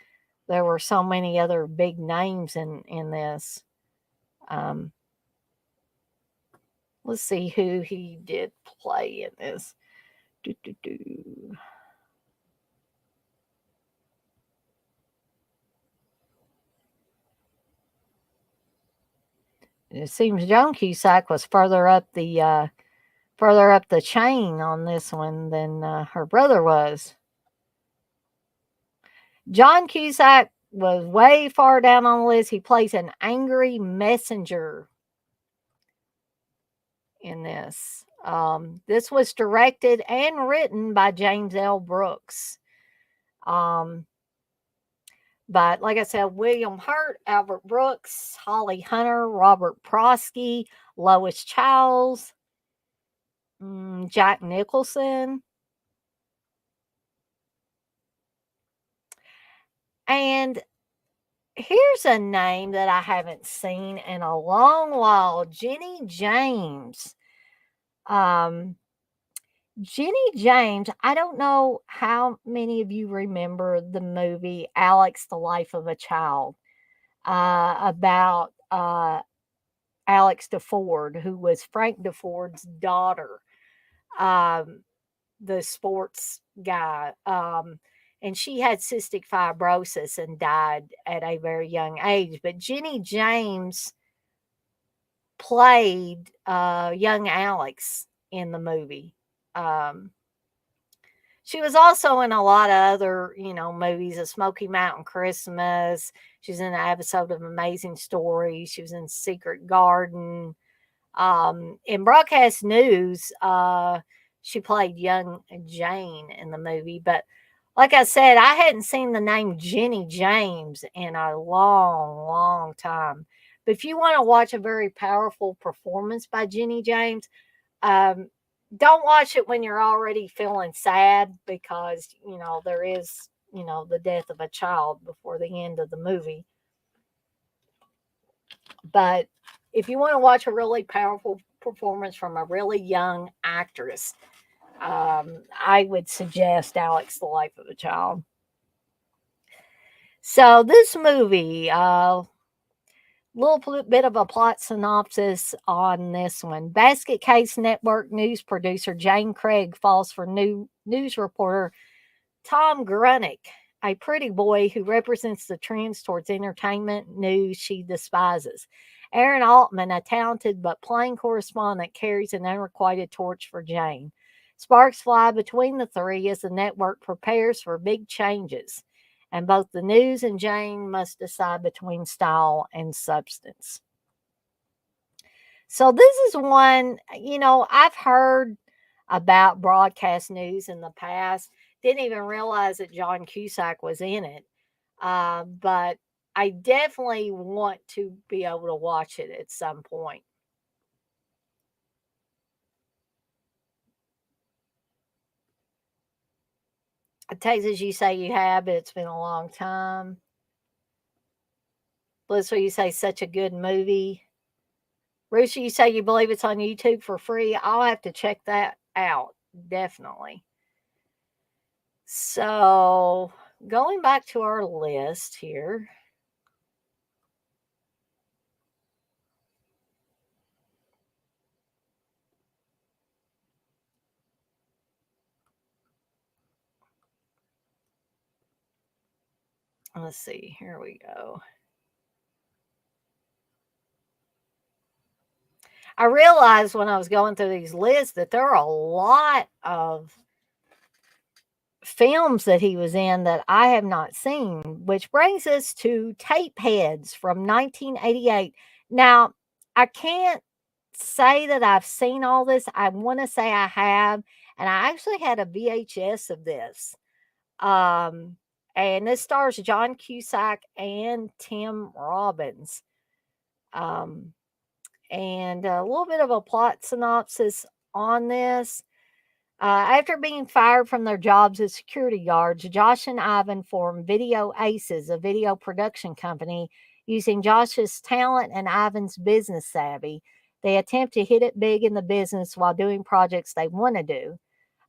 there were so many other big names in this. Let's see who he did play in this. Do, do, do. It seems Joan Cusack was further up the chain on this one than her brother was. John Cusack was way far down on the list. He plays an angry messenger in this. This was directed and written by James L. Brooks. But like I said, William Hurt, Albert Brooks, Holly Hunter, Robert Prosky, Lois Chiles, Jack Nicholson. And here's a name that I haven't seen in a long while, Jenny James. Um, Jenny James, I don't know how many of you remember the movie Alex, the Life of a Child, about Alex DeFord, who was Frank DeFord's daughter, um, the sports guy. And she had cystic fibrosis and died at a very young age. But Jenny James played young Alex in the movie. Um, she was also in a lot of other, movies, A Smoky Mountain Christmas. She was in an episode of Amazing Stories. She was in Secret Garden. In broadcast news, she played young Jane in the movie. But like I said, I hadn't seen the name Jenny James in a long, long time. But if you want to watch a very powerful performance by Jenny James, um, don't watch it when you're already feeling sad because, there is, the death of a child before the end of the movie. But if you want to watch a really powerful performance from a really young actress, I would suggest Alex, the Life of a Child. So this movie, little bit of a plot synopsis on this one. Basket Case Network news producer Jane Craig falls for new news reporter Tom Grunick, a pretty boy who represents the trends towards entertainment news she despises. Aaron Altman, a talented but plain correspondent, carries an unrequited torch for Jane. Sparks fly between the three as the network prepares for big changes, and both the news and Jane must decide between style and substance. So this is one, I've heard about broadcast news in the past. Didn't even realize that John Cusack was in it. But I definitely want to be able to watch it at some point. Texas, you say you have, but it's been a long time. Blissful, you say such a good movie. Rusha, you say you believe it's on YouTube for free. I'll have to check that out. Definitely. So, going back to our list here. Let's see. Here we go. I realized when I was going through these lists that there are a lot of films that he was in that I have not seen, which brings us to Tape Heads from 1988. Now, I can't say that I've seen all this. I want to say I have, and I actually had a VHS of this. Um, and this stars John Cusack and Tim Robbins. Um, and a little bit of a plot synopsis on this. After being fired from their jobs as security guards, Josh and Ivan form Video Aces, a video production company. Using Josh's talent and Ivan's business savvy, they attempt to hit it big in the business while doing projects they want to do.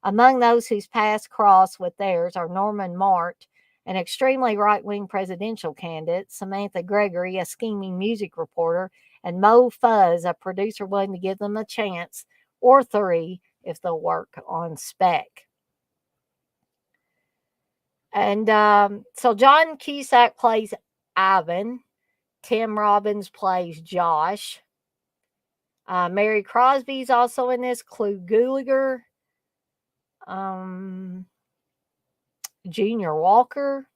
Among those whose paths cross with theirs are Norman Mart, an extremely right wing presidential candidate, Samantha Gregory, a scheming music reporter, and Mo Fuzz, a producer willing to give them a chance or three if they'll work on spec. And so John Cusack plays Ivan, Tim Robbins plays Josh. Mary Crosby's also in this, Clu Gulager, Junior Walker.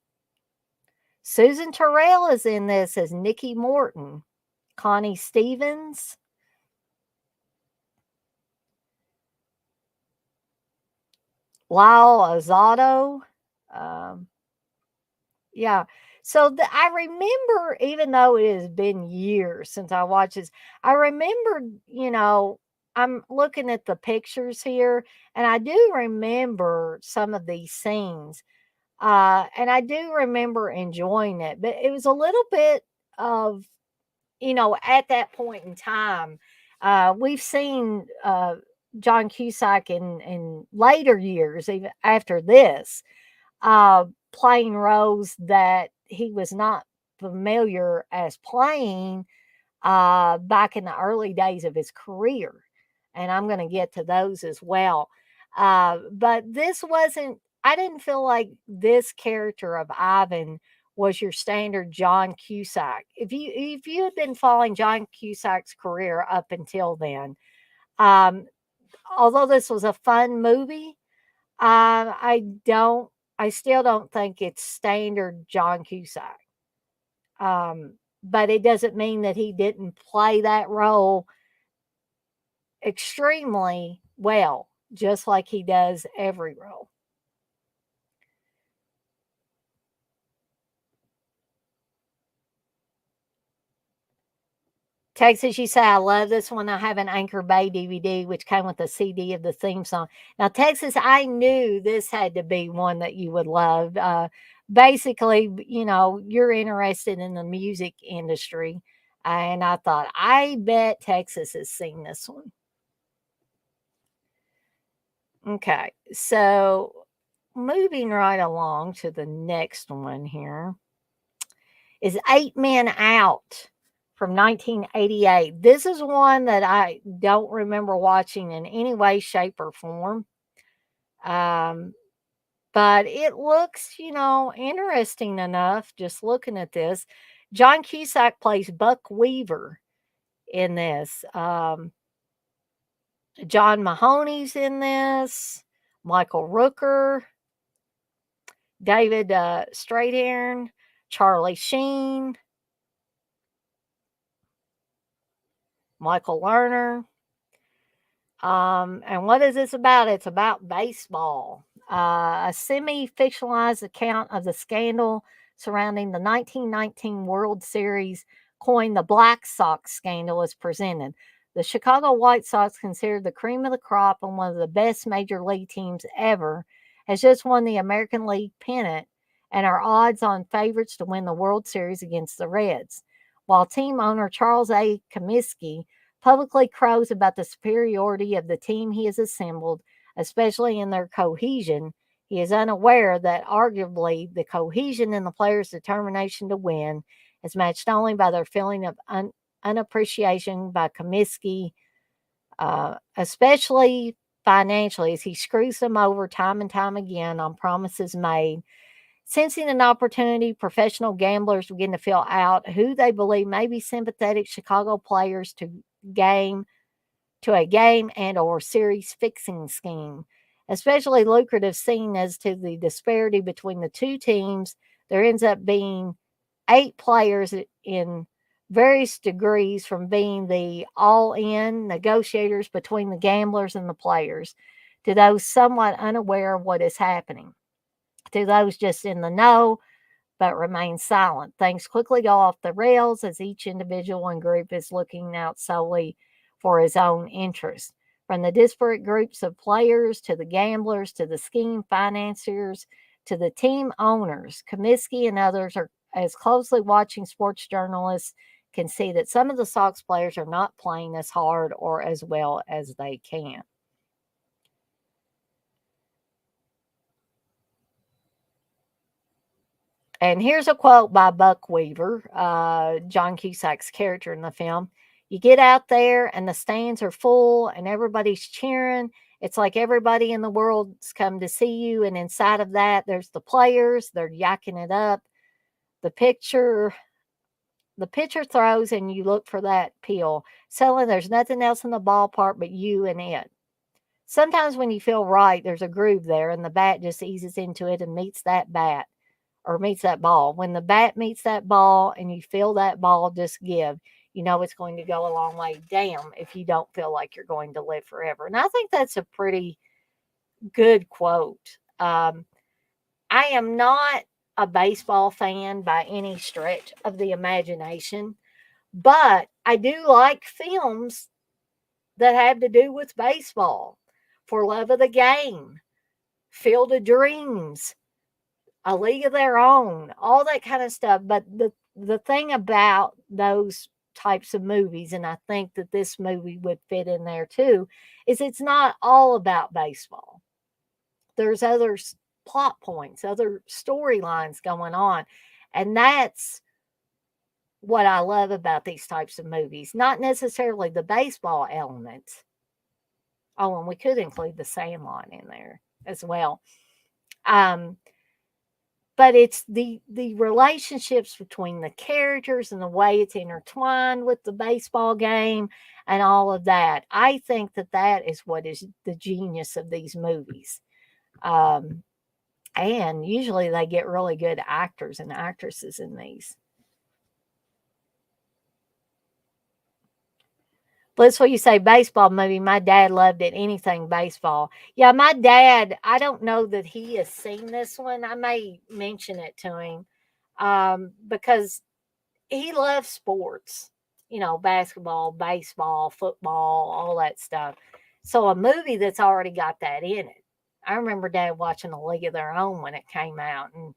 Susan Terrell is in this as Nikki Morton. Connie Stevens. Lyle Azado. Um, yeah. So I remember, even though it has been years since I watched this, I remember, I'm looking at the pictures here, and I do remember some of these scenes. And I do remember enjoying it, but it was a little bit of, at that point in time, we've seen John Cusack in later years, even after this, playing roles that he was not familiar as playing back in the early days of his career. And I'm going to get to those as well. But this wasn't, I didn't feel like this character of Ivan was your standard John Cusack. If you had been following John Cusack's career up until then, um, although this was a fun movie, I don't, I still don't think it's standard John Cusack. But it doesn't mean that he didn't play that role extremely well, just like he does every role. Texas, you say, I love this one. I have an Anchor Bay DVD, which came with a CD of the theme song. Now, Texas, I knew this had to be one that you would love. Basically, you're interested in the music industry. And I thought, I bet Texas has seen this one. Okay. So, moving right along to the next one here is Eight Men Out from 1988. This is one that I don't remember watching in any way, shape, or form. Um, but it looks, interesting enough just looking at this. John Cusack plays Buck Weaver in this. John Mahoney's in this. Michael Rooker, David Strathairn, Charlie Sheen, Michael Lerner. And what is this about? It's about baseball. A semi fictionalized account of the scandal surrounding the 1919 World Series, coined the Black Sox scandal, is presented. The Chicago White Sox, considered the cream of the crop and one of the best major league teams ever, has just won the American League pennant and are odds on favorites to win the World Series against the Reds. While team owner Charles A. Comiskey publicly crows about the superiority of the team he has assembled, especially in their cohesion, he is unaware that arguably the cohesion in the players' determination to win is matched only by their feeling of unappreciation by Comiskey, especially financially, as he screws them over time and time again on promises made. Sensing an opportunity, professional gamblers begin to fill out who they believe may be sympathetic Chicago players game a game and or series fixing scheme. Especially lucrative seen as to the disparity between the two teams, there ends up being 8 players in various degrees, from being the all-in negotiators between the gamblers and the players, to those somewhat unaware of what is happening, to those just in the know but remain silent. Things quickly go off the rails as each individual and group is looking out solely for his own interest. From the disparate groups of players to the gamblers to the scheme financiers to the team owners, Comiskey and others are as closely watching sports journalists can see that some of the Sox players are not playing as hard or as well as they can. And here's a quote by Buck Weaver, John Cusack's character in the film. You get out there and the stands are full and everybody's cheering. It's like everybody in the world's come to see you. And inside of that, there's the players. They're yakking it up. The picture, the pitcher throws and you look for that peel. Suddenly there's nothing else in the ballpark but you and it. Sometimes when you feel right, there's a groove there and the bat just eases into it and meets that bat or meets that ball. When the bat meets that ball and you feel that ball just give, you know it's going to go a long way. Damn, if you don't feel like you're going to live forever. And I think that's a pretty good quote. I am not a baseball fan by any stretch of the imagination, but I do like films that have to do with baseball. For Love of the Game, Field of Dreams, A League of Their Own, all that kind of stuff. But the thing about those types of movies, and I think that this movie would fit in there too, is it's not all about baseball. There's other plot points, other storylines going on. And that's what I love about these types of movies. Not necessarily the baseball element. Oh, and we could include the Sandlot in there as well. Um, but it's the relationships between the characters and the way it's intertwined with the baseball game and all of that. I think that that is what is the genius of these movies. Um, and usually they get really good actors and actresses in these. Blissful, you say baseball movie. My dad loved it. Anything baseball. Yeah, my dad, I don't know that he has seen this one. I may mention it to him because he loves sports, basketball, baseball, football, all that stuff. So a movie that's already got that in it. I remember Dad watching A League of Their Own when it came out and,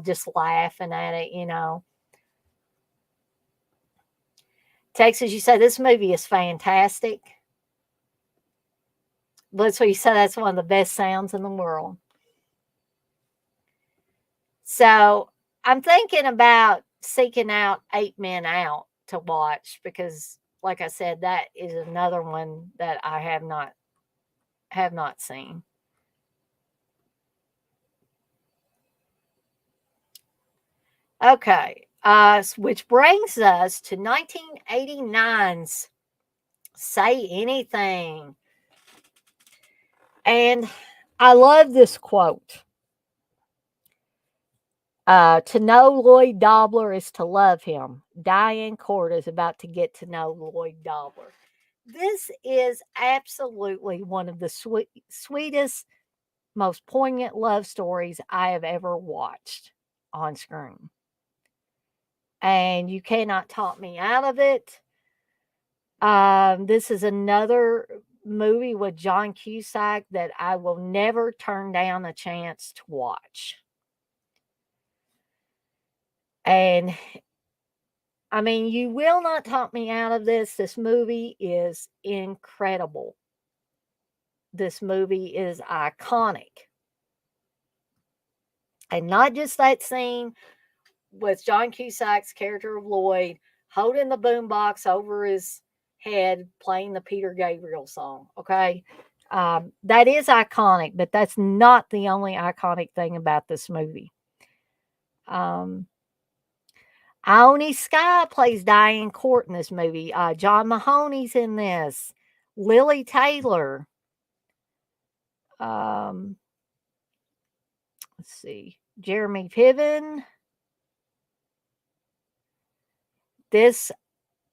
just laughing at it. Texas, you say this movie is fantastic. That's what you say that's one of the best sounds in the world. So I'm thinking about seeking out 8 Men Out to watch because, like I said, that is another one that I have not seen. Okay, which brings us to 1989's Say Anything. And I love this quote. To know Lloyd Dobler is to love him. Diane Court is about to get to know Lloyd Dobler. This is absolutely one of the sweetest, most poignant love stories I have ever watched on screen. And you cannot talk me out of it. This is another movie with John Cusack that I will never turn down a chance to watch. And I mean, you will not talk me out of this. This movie is incredible. This movie is iconic. And not just that scene with John Cusack's character of Lloyd holding the boombox over his head, playing the Peter Gabriel song. Okay. That is iconic, but that's not the only iconic thing about this movie. Ione Skye plays Diane Court in this movie. John Mahoney's in this. Lily Taylor. Um, let's see. Jeremy Piven. This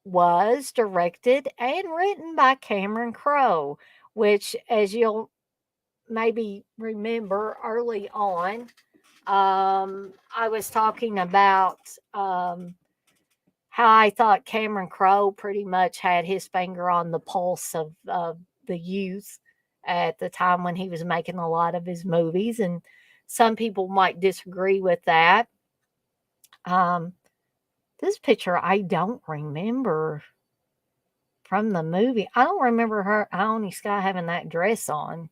was directed and written by Cameron Crowe, which, as you'll maybe remember early on, I was talking about how I thought Cameron Crowe pretty much had his finger on the pulse of the youth at the time when he was making a lot of his movies. And some people might disagree with that. Um, this picture I don't remember from the movie. I don't remember her, Ione Skye, having that dress on.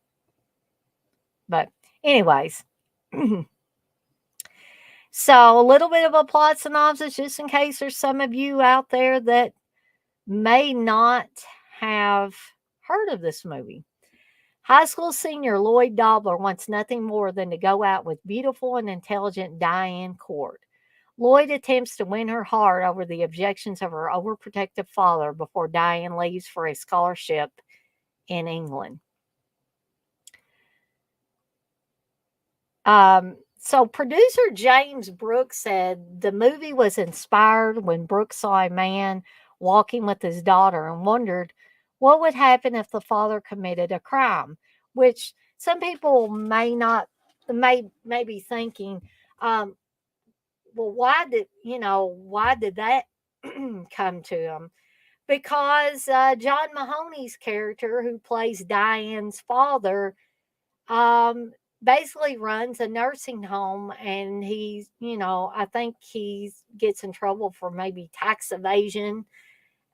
But, anyways. So, a little bit of a plot synopsis, just in case there's some of you out there that may not have heard of this movie. High school senior Lloyd Dobler wants nothing more than to go out with beautiful and intelligent Diane Court. Lloyd attempts to win her heart over the objections of her overprotective father before Diane leaves for a scholarship in England. So producer James Brooks said the movie was inspired when Brooks saw a man walking with his daughter and wondered what would happen if the father committed a crime, which some people may be thinking, well, why did that come to him? Because John Mahoney's character, who plays Diane's father, basically runs a nursing home, and he's, I think he gets in trouble for maybe tax evasion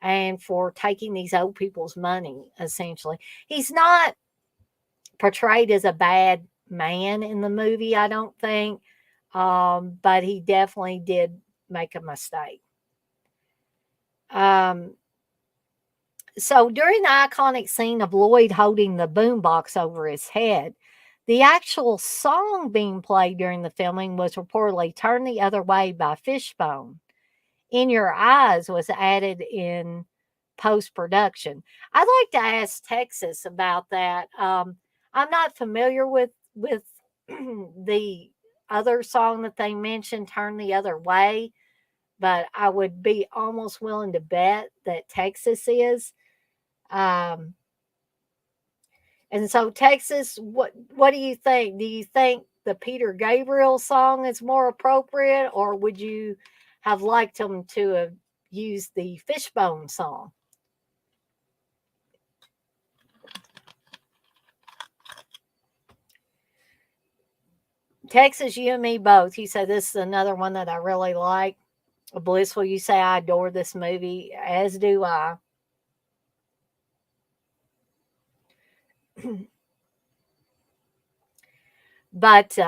and for taking these old people's money, essentially. He's not portrayed as a bad man in the movie, I don't think, but he definitely did make a mistake. Um, so during the iconic scene of Lloyd holding the boombox over his head, the actual song being played during the filming was reportedly Turn the Other Way by Fishbone. In Your Eyes was added in post production. I'd like to ask Texas about that. I'm not familiar with the other song that they mentioned, Turn the Other Way, but I would be almost willing to bet that Texas is. Um, and so, Texas, what do you think? Do you think the Peter Gabriel song is more appropriate, or would you have liked them to have used the Fishbone song? Texas, you and me both. You say this is another one that I really like. Blissful, you say I adore this movie, as do I. But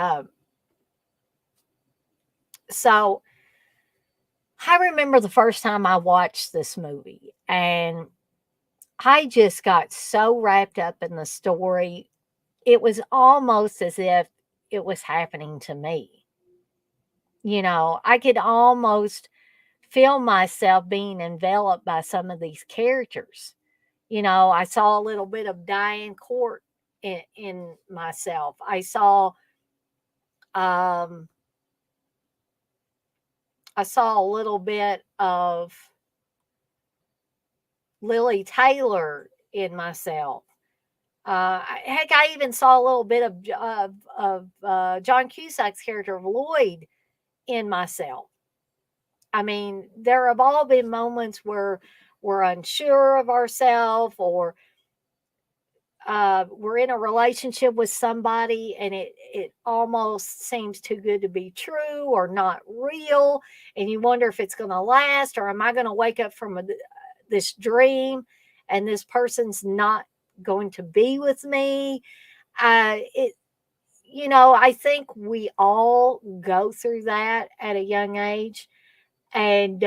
so I remember the first time I watched this movie, and I just got so wrapped up in the story. It was almost as if it was happening to me. I could almost feel myself being enveloped by some of these characters. I saw a little bit of Diane Court in myself. Um, I saw a little bit of Lily Taylor in myself. Heck, I even saw a little bit of John Cusack's character of Lloyd in myself. I mean, there have all been moments where we're unsure of ourselves, or we're in a relationship with somebody and it almost seems too good to be true or not real, and you wonder if it's going to last, or am I going to wake up from this dream and this person's not going to be with me. It I think we all go through that at a young age, and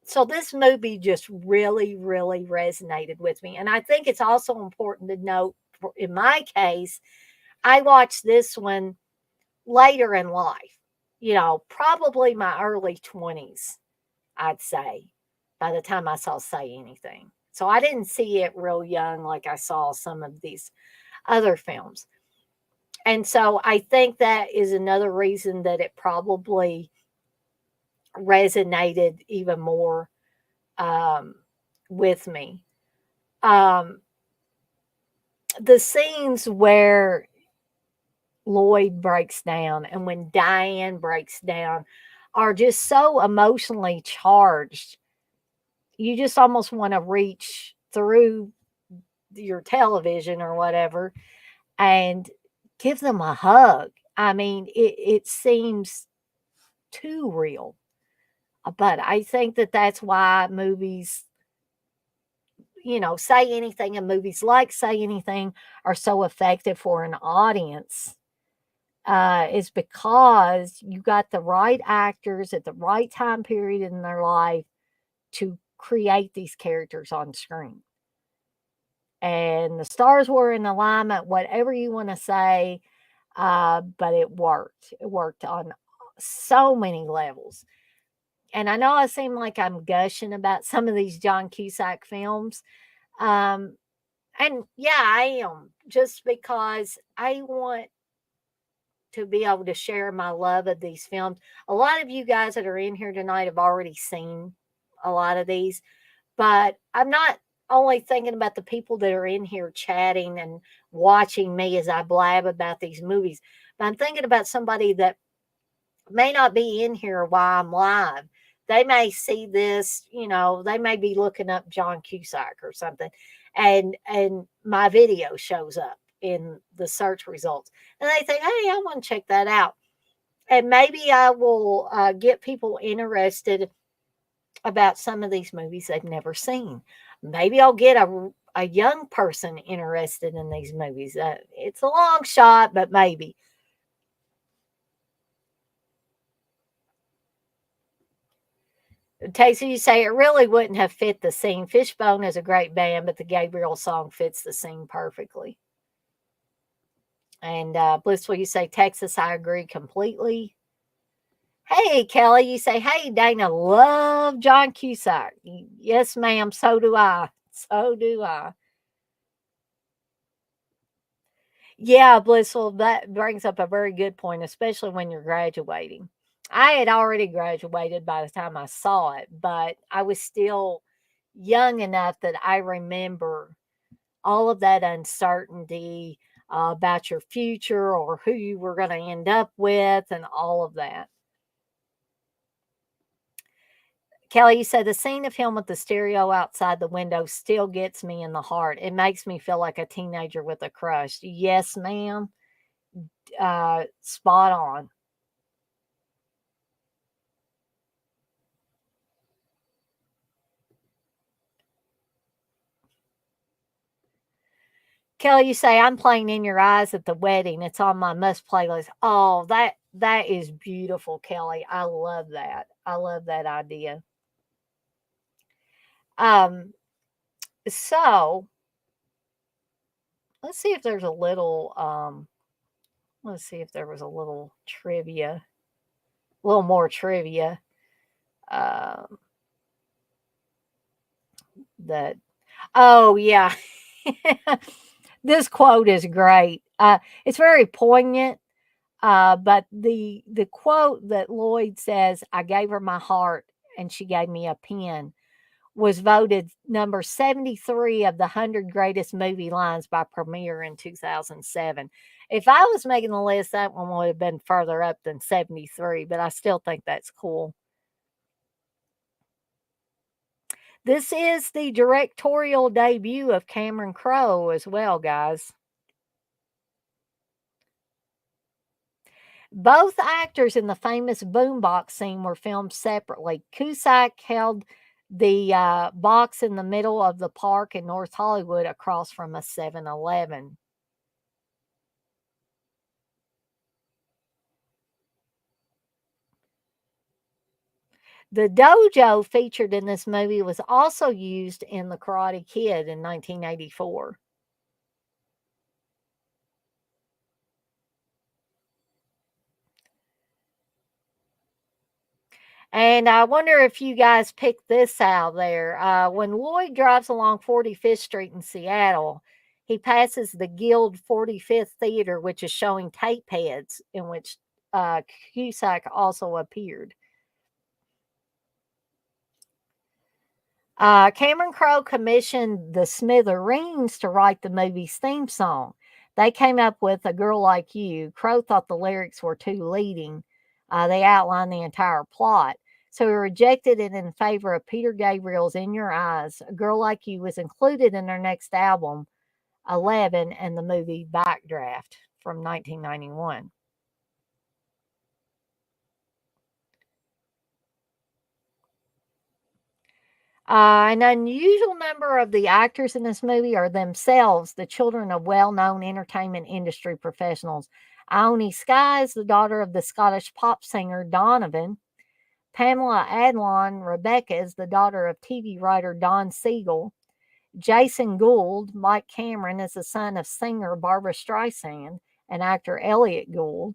so this movie just really, really resonated with me. And I think it's also important to note, in my case, I watched this one later in life, probably my early 20s, I'd say, by the time I saw Say Anything. So I didn't see it real young like I saw some of these other films. And so I think that is another reason that it probably resonated even more um, with me. Um, the scenes where Lloyd breaks down and when Diane breaks down are just so emotionally charged. You just almost want to reach through your television or whatever and give them a hug. I mean, it seems too real. But I think that that's why movies, Say Anything, and movies like Say Anything are so effective for an audience, is because you got the right actors at the right time period in their life to create these characters on screen. And the stars were in alignment, whatever you want to say, but it worked. It worked on so many levels. And I know I seem like I'm gushing about some of these John Cusack films. Um, and yeah, I am, just because I want to be able to share my love of these films. A lot of you guys that are in here tonight have already seen a lot of these, but I'm not only thinking about the people that are in here chatting and watching me as I blab about these movies, but I'm thinking about somebody that may not be in here while I'm live. They may see this, they may be looking up John Cusack or something, and my video shows up in the search results. And they think, hey, I want to check that out. And maybe I will get people interested about some of these movies they've never seen. Maybe I'll get a young person interested in these movies. It's a long shot, but maybe. Tasty, you say it really wouldn't have fit the scene. Fishbone is a great band, but the Gabriel song fits the scene perfectly. And Blissful, you say Texas, I agree completely. Hey, Kelly, you say, hey, Dana, love John Cusack. Yes, ma'am, so do I. So do I. Yeah, Blissful, that brings up a very good point, especially when you're graduating. I had already graduated by the time I saw it, but I was still young enough that I remember all of that uncertainty about your future or who you were going to end up with and all of that. Kelly, you said the scene of him with the stereo outside the window still gets me in the heart. It makes me feel like a teenager with a crush. Yes, ma'am. Spot on. Kelly, you say I'm playing In Your Eyes at the wedding. It's on my must playlist. Oh, that is beautiful, Kelly. I love that. I love that idea. Um, so let's see if there's a little let's see if there was a little trivia, a little more trivia. Um that oh yeah. This quote is great. It's very poignant. But the quote that Lloyd says, "I gave her my heart and she gave me a pen," was voted number 73 of the 100 greatest movie lines by Premiere in 2007. If I was making the list, that one would have been further up than 73, but I still think that's cool. This is the directorial debut of Cameron Crowe as well, guys. Both actors in the famous boombox scene were filmed separately. Cusack held the box in the middle of the park in North Hollywood across from a 7-Eleven. The dojo featured in this movie was also used in The Karate Kid in 1984. And I wonder if you guys picked this out there. When Lloyd drives along 45th Street in Seattle, he passes the Guild 45th Theater, which is showing tape heads in which Cusack also appeared. Cameron Crowe commissioned the Smithereens to write the movie's theme song. They came up with A Girl Like You. Crowe thought the lyrics were too leading. They outlined the entire plot. So he rejected it in favor of Peter Gabriel's In Your Eyes. A Girl Like You was included in their next album, 11, and the movie Backdraft from 1991. An unusual number of the actors in this movie are themselves the children of well known entertainment industry professionals. Ione Skye is the daughter of the Scottish pop singer Donovan. Pamela Adlon Rebecca is the daughter of TV writer Don Siegel. Jason Gould, Mike Cameron, is the son of singer Barbara Streisand and actor Elliot Gould.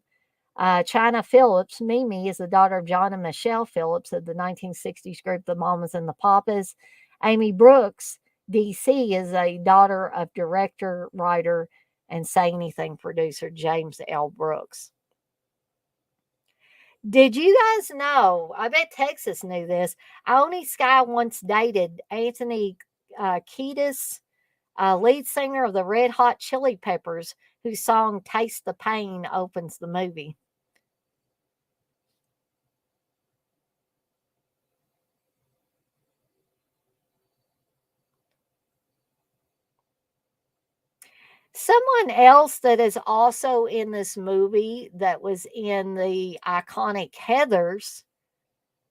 China Phillips, Mimi, is the daughter of John and Michelle Phillips of the 1960s group The Mamas and the Papas. Amy Brooks, DC, is a daughter of director, writer, and Say Anything producer James L. Brooks. Did you guys know? I bet Texas knew this. Ione Skye once dated Anthony Kiedis, lead singer of the Red Hot Chili Peppers, whose song Taste the Pain opens the movie. Someone else that is also in this movie that was in the iconic Heathers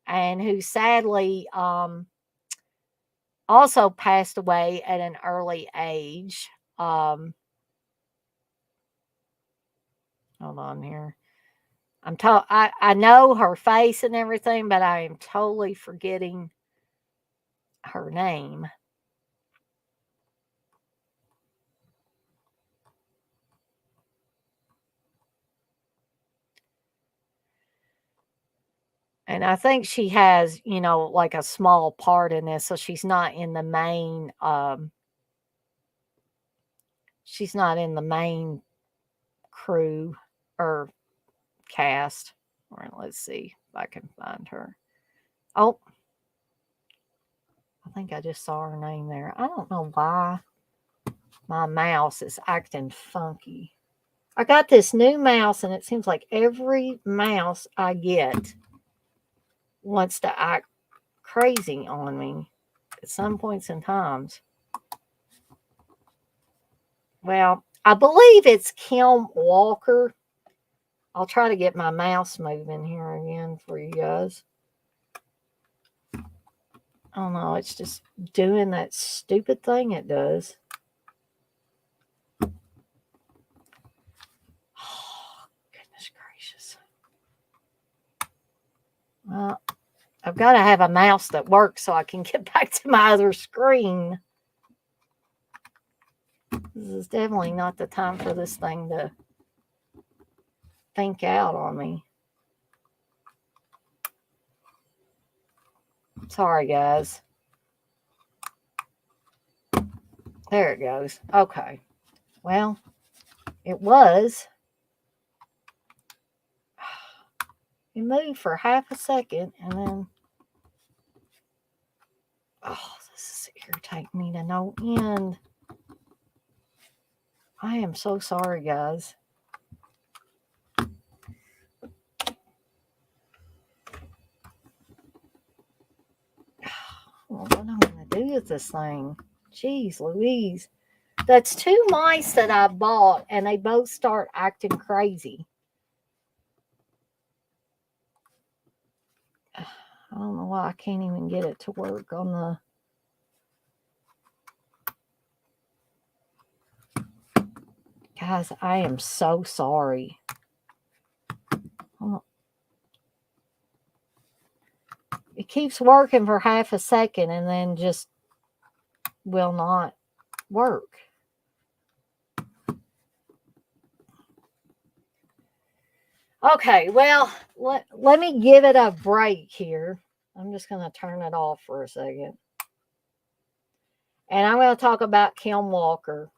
and who sadly also passed away at an early age. Hold on here. I know her face and everything, but I am totally forgetting her name. And I think she has, like a small part in this, so she's not in the main crew or cast. All right, let's see if I can find her. Oh, I think I just saw her name there. I don't know why my mouse is acting funky. I got this new mouse, and it seems like every mouse I get wants to act crazy on me at some points in times. Well, I believe it's Kim Walker. I'll try to get my mouse moving here again for you guys. Oh no, it's just doing that stupid thing it does. Oh, goodness gracious. Well, I've got to have a mouse that works so I can get back to my other screen. This is definitely not the time for this thing to think out on me. Sorry, guys. There it goes. Okay. Well, it was. It moved for half a second and then. Oh, this is irritating me to no end. I am so sorry, guys. Well, what am I going to do with this thing? Jeez Louise. That's two mice that I bought, and they both start acting crazy. I don't know why I can't even get it to work on the. Guys, I am so sorry. It keeps working for half a second and then just will not work. Okay, well, let me give it a break here. I'm just going to turn it off for a second. And I'm going to talk about Kim Walker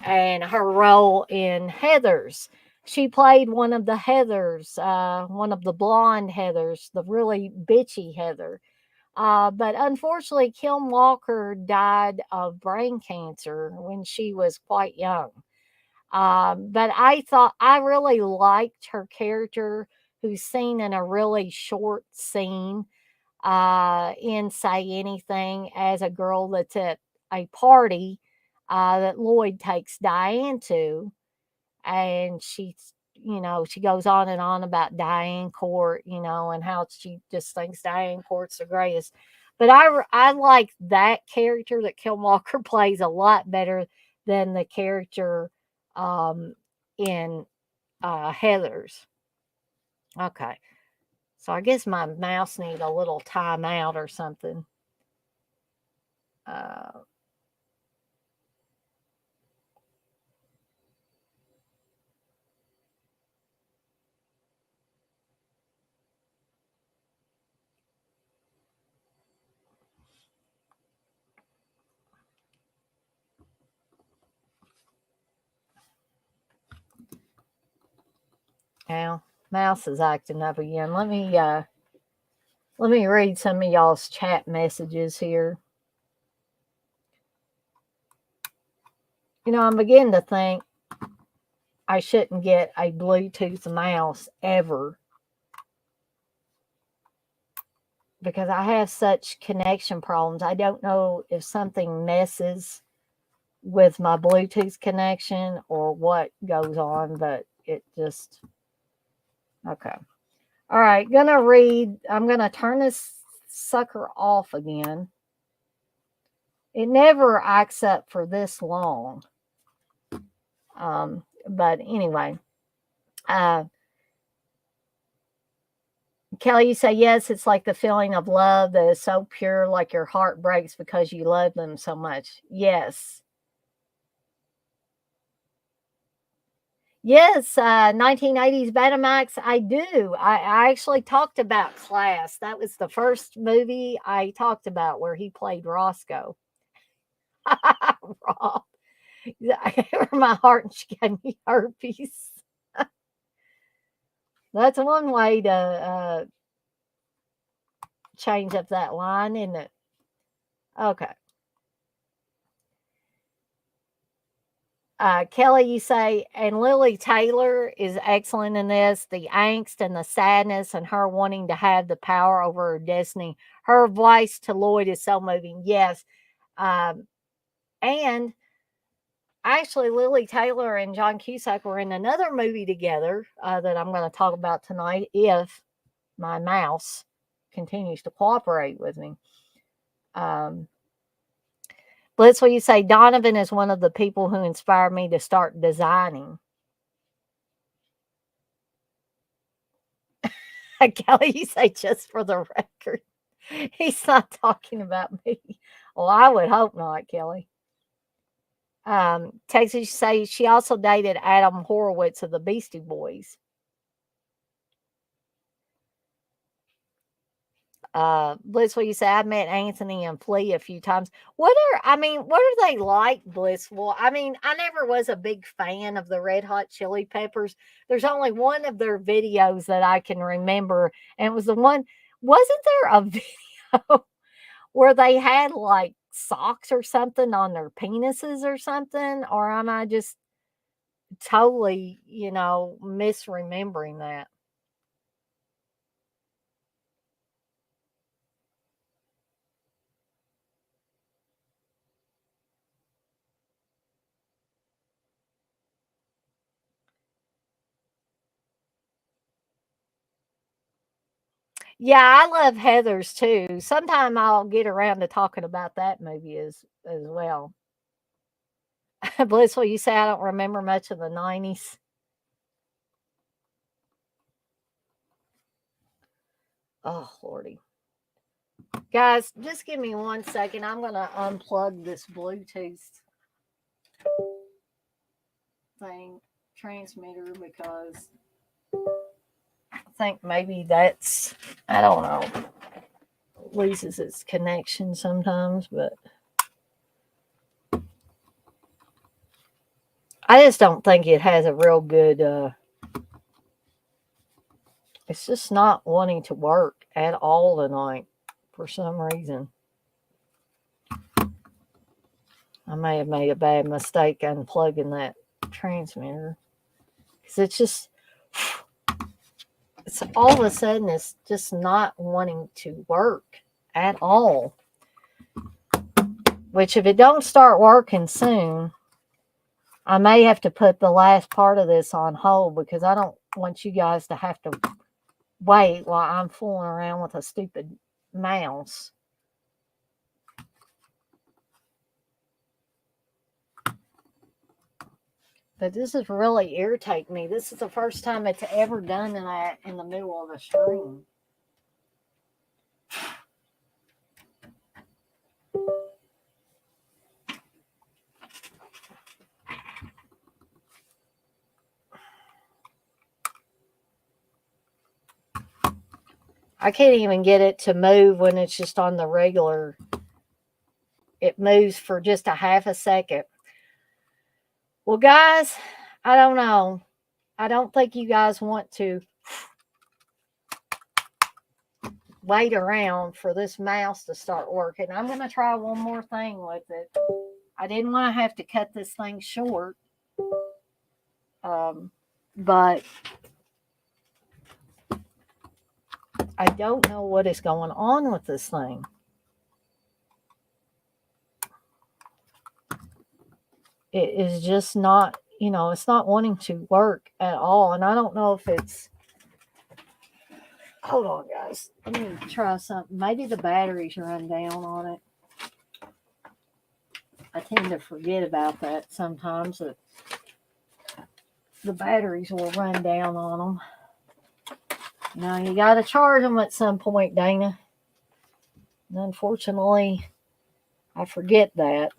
and her role in Heathers. She played one of the Heathers, one of the blonde Heathers, the really bitchy Heather. But unfortunately, Kim Walker died of brain cancer when she was quite young. But I really liked her character, who's seen in a really short scene in Say Anything, as a girl that's at a party that Lloyd takes Diane to. And she goes on and on about Diane Court, and how she just thinks Diane Court's the greatest. But I like that character that Kim Walker plays a lot better than the character in Heather's. Okay. So I guess my mouse need a little timeout or something. Uh, now, mouse is acting up again. Let me read some of y'all's chat messages here. I'm beginning to think I shouldn't get a Bluetooth mouse ever, because I have such connection problems. I don't know if something messes with my Bluetooth connection or what goes on, but it just, okay. All right, gonna read. I'm gonna turn this sucker off again. It never acts up for this long. But anyway, uh, Kelly, you say yes. It's like the feeling of love that is so pure, like your heart breaks because you love them so much. Yes. Yes, 1980s Betamax, I do. I actually talked about Class. That was the first movie I talked about where he played Roscoe. Rob. I gave her my heart and she gave me herpes. That's one way to change up that line, isn't it? Okay. Kelly, you say, and Lily Taylor is excellent in this. The angst and the sadness, and her wanting to have the power over her destiny. Her voice to Lloyd is so moving. Yes. Um, and actually, Lily Taylor and John Cusack were in another movie together that I'm going to talk about tonight if my mouse continues to cooperate with me. Blitz, will you say Donovan is one of the people who inspired me to start designing? Kelly, you say just for the record. He's not talking about me. Well, I would hope not, Kelly. Texas say she also dated Adam Horowitz of the Beastie Boys. Blissful, you say I've met Anthony and Flea a few times. What are they like, Blissful? I mean, I never was a big fan of the Red Hot Chili Peppers. There's only one of their videos that I can remember, and it was the one. Wasn't there a video where they had like socks or something on their penises or something? Or am I just totally, misremembering that? Yeah, I love Heathers too. Sometime I'll get around to talking about that movie as well. Blissful, you say I don't remember much of the 90s. Oh, Lordy. Guys, just give me 1 second. I'm going to unplug this Bluetooth thing, transmitter, because I think maybe that's, I don't know, loses its connection sometimes, but I just don't think it has a real good, it's just not wanting to work at all tonight for some reason. I may have made a bad mistake unplugging that transmitter because it's all of a sudden it's just not wanting to work at all. Which if it don't start working soon, I may have to put the last part of this on hold because I don't want you guys to have to wait while I'm fooling around with a stupid mouse. But this is really irritating me. This is the first time it's ever done that in the middle of a stream. I can't even get it to move when it's just on the regular. It moves for just a half a second. Well, guys, I don't know. I don't think you guys want to wait around for this mouse to start working. I'm going to try one more thing with it. I didn't want to have to cut this thing short. But I don't know what is going on with this thing. it is just not, it's not wanting to work at all. And I don't know if it's, hold on, guys. Let me try something. Maybe the batteries run down on it. I tend to forget about that sometimes, that the batteries will run down on them. Now, you got to charge them at some point, Dana. And unfortunately, I forget that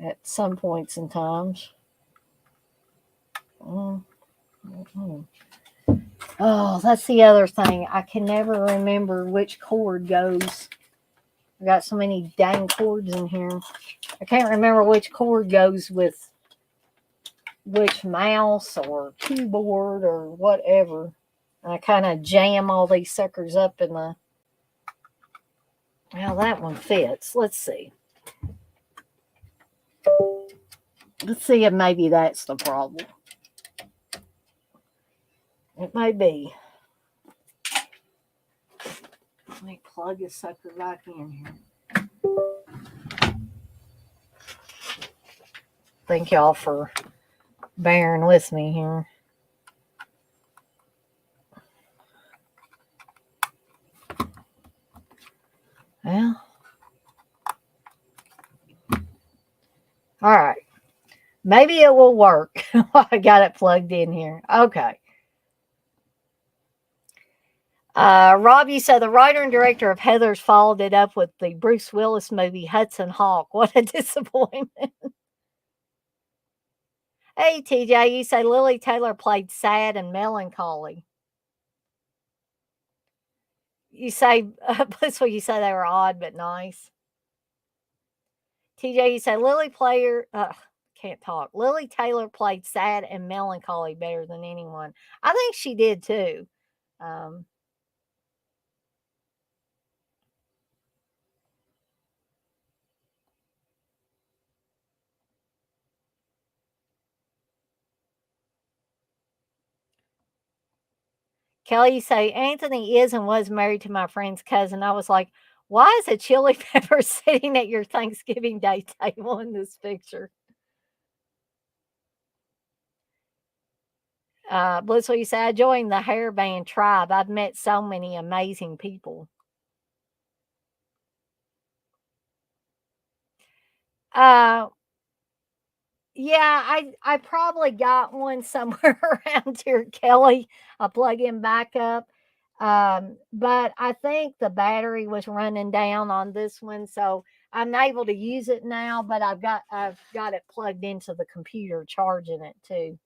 at some points in times. Mm-hmm. Oh, that's the other thing. I can never remember which cord goes. I got so many dang cords in here. I can't remember which cord goes with which mouse or keyboard or whatever. And I kind of jam all these suckers up in the... Well, that one fits. Let's see. Let's see if maybe that's the problem. It may be. Let me plug this sucker back in here. Thank y'all for bearing with me here. Well, all right. Maybe it will work. I got it plugged in here. Okay. Rob, you said the writer and director of Heathers followed it up with the Bruce Willis movie Hudson Hawk. What a disappointment. Hey, TJ, you say Lily Taylor played sad and melancholy. You say, that's what you say, they were odd but nice. TJ, you say can't talk. Lily Taylor played sad and melancholy better than anyone. I think she did too. Kelly, you say Anthony is and was married to my friend's cousin. I was like, why is a chili pepper sitting at your Thanksgiving Day table in this picture? Blissful, you say, I joined the hairband tribe. I've met so many amazing people. Yeah, I probably got one somewhere around here, Kelly. I'll plug him back up. But I think the battery was running down on this one, so I'm able to use it now, but I've got it plugged into the computer, charging it too.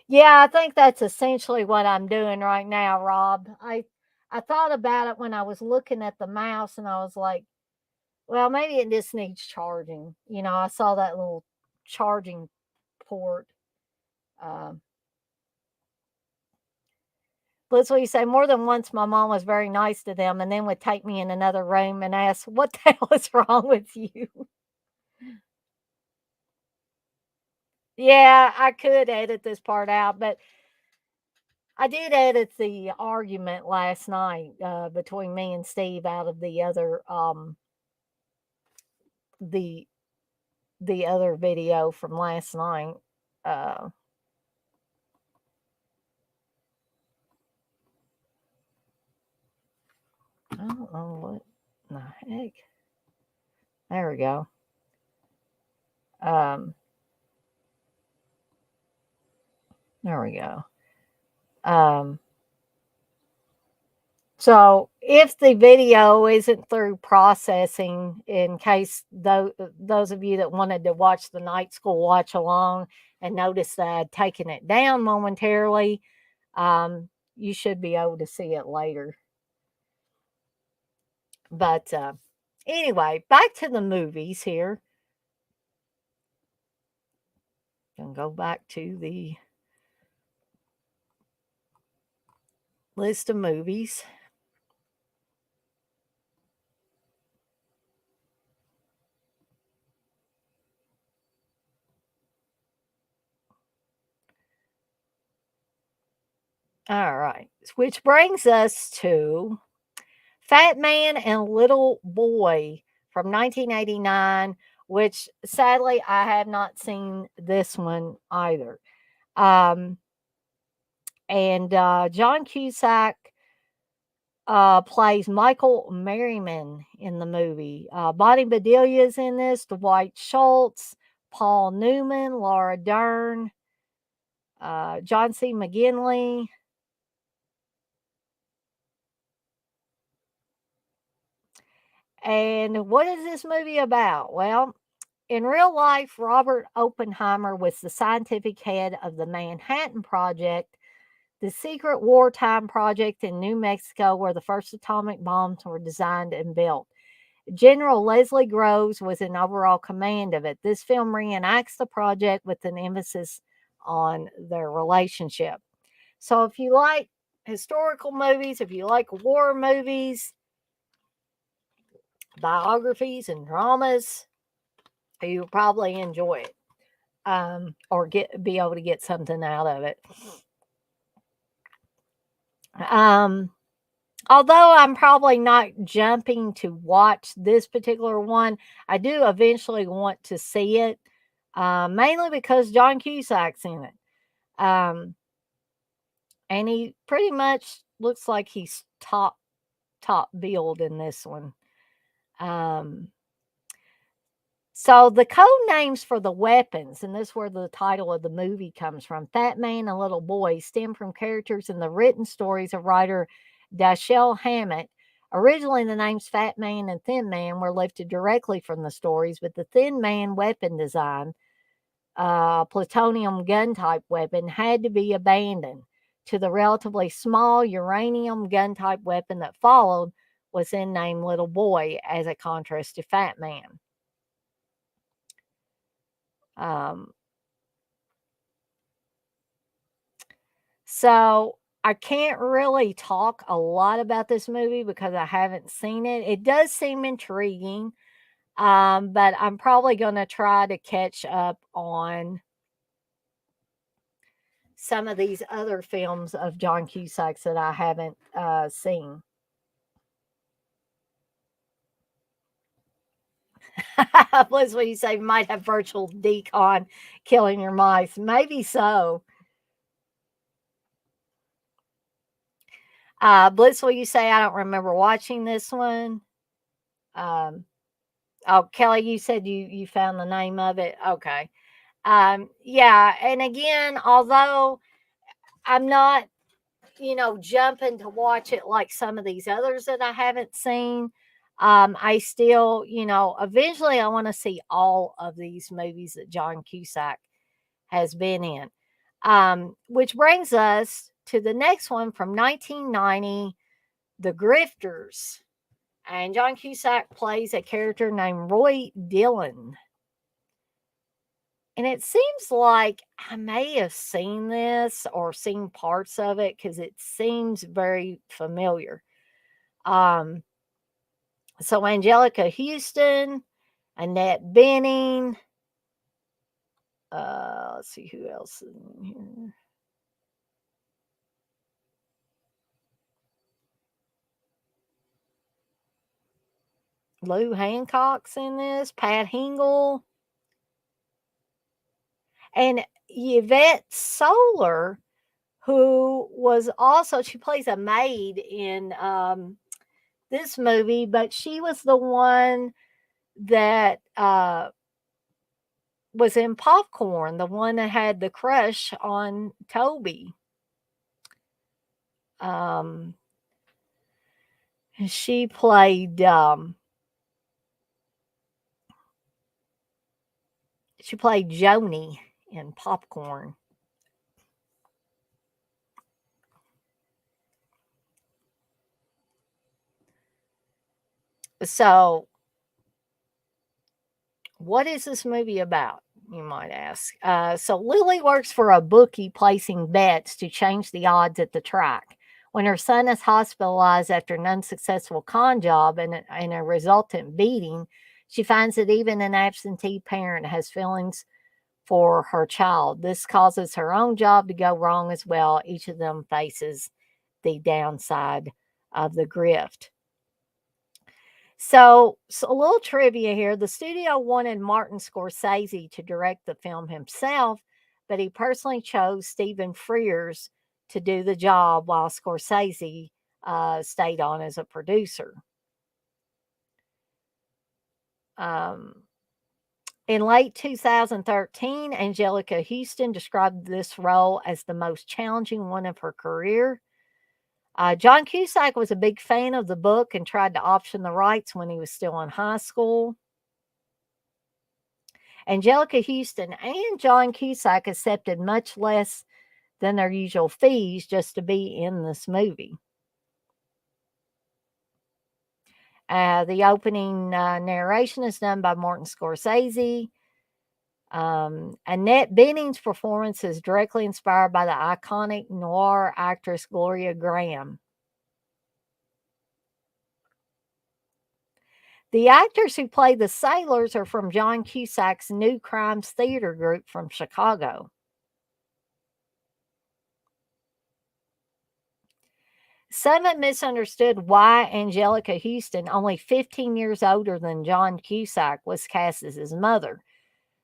Yeah, I think that's essentially what I'm doing right now, Rob. I thought about it when I was looking at the mouse, and I was like, well, maybe it just needs charging. I saw that little charging port. That's what you say. More than once, my mom was very nice to them and then would take me in another room and ask, what the hell is wrong with you? Yeah, I could edit this part out, but I did edit the argument last night between me and Steve out of the the other video from last night. Uh, I don't know what the heck. There we go. Um, there we go. Um, so if the video isn't through processing, in case those of you that wanted to watch the night school watch along and notice that I'd taken it down momentarily, you should be able to see it later. But anyway, back to the movies here. Gonna go back to the list of movies. All right, which brings us to Fat Man and Little Boy from 1989, which sadly I have not seen this one either. Um, and John Cusack plays Michael Merriman in the movie. Bonnie Bedelia's in this, Dwight Schultz, Paul Newman, Laura Dern, John C. McGinley. And what is this movie about? Well, in real life, Robert Oppenheimer was the scientific head of the Manhattan Project, the secret wartime project in New Mexico where the first atomic bombs were designed and built. General Leslie Groves was in overall command of it. This film reenacts the project with an emphasis on their relationship. So if you like historical movies, if you like war movies, biographies, and dramas, you'll probably enjoy it, or be able to get something out of it. Um, Although I'm probably not jumping to watch this particular one, I do eventually want to see it, mainly because John Cusack's in it. And he pretty much looks like he's top billed in this one. Um, so the code names for the weapons, and this is where the title of the movie comes from, Fat Man and Little Boy, stem from characters in the written stories of writer Dashiell Hammett. Originally, the names Fat Man and Thin Man were lifted directly from the stories, but the Thin Man weapon design, plutonium gun type weapon, had to be abandoned. To the relatively small uranium gun type weapon that followed was then named Little Boy as a contrast to Fat Man. Um, so I can't really talk a lot about this movie because I haven't seen it. It does seem intriguing, but I'm probably going to try to catch up on some of these other films of John Cusack's that I haven't seen. Plus, what you say might have virtual decon killing your mice. Maybe so. Bliss, will you say I don't remember watching this one? Um, oh, Kelly, you said you found the name of it. Okay. Yeah, and again, although I'm not, jumping to watch it like some of these others that I haven't seen, I still, eventually I want to see all of these movies that John Cusack has been in. Which brings us to the next one from 1990, The Grifters. And John Cusack plays a character named Roy Dillon. And it seems like I may have seen this or seen parts of it because it seems very familiar. Um, so Angelica Houston, Annette Bening, let's see who else is in here. Lou Hancock's in this, Pat Hingle, and Yvette Solar, who was also, she plays a maid in this movie, but she was the one that was in Popcorn, the one that had the crush on Toby. Um, she played Joni in Popcorn. So, what is this movie about? You might ask. So, Lily works for a bookie placing bets to change the odds at the track. When her son is hospitalized after an unsuccessful con job and a resultant beating, she finds that even an absentee parent has feelings for her child. This causes her own job to go wrong as well. Each of them faces the downside of the grift. So a little trivia here. The studio wanted Martin Scorsese to direct the film himself, but he personally chose Stephen Frears to do the job while Scorsese stayed on as a producer. Um, in late 2013, Angelica Houston described this role as the most challenging one of her career. John Cusack was a big fan of the book and tried to option the rights when he was still in high school. Angelica Houston and John Cusack accepted much less than their usual fees just to be in this movie. The opening narration is done by Martin Scorsese. Annette Bening's performance is directly inspired by the iconic noir actress Gloria Graham. The actors who play the sailors are from John Cusack's New Crimes Theater group from Chicago. Some have misunderstood why Angelica Houston, only 15 years older than John Cusack, was cast as his mother.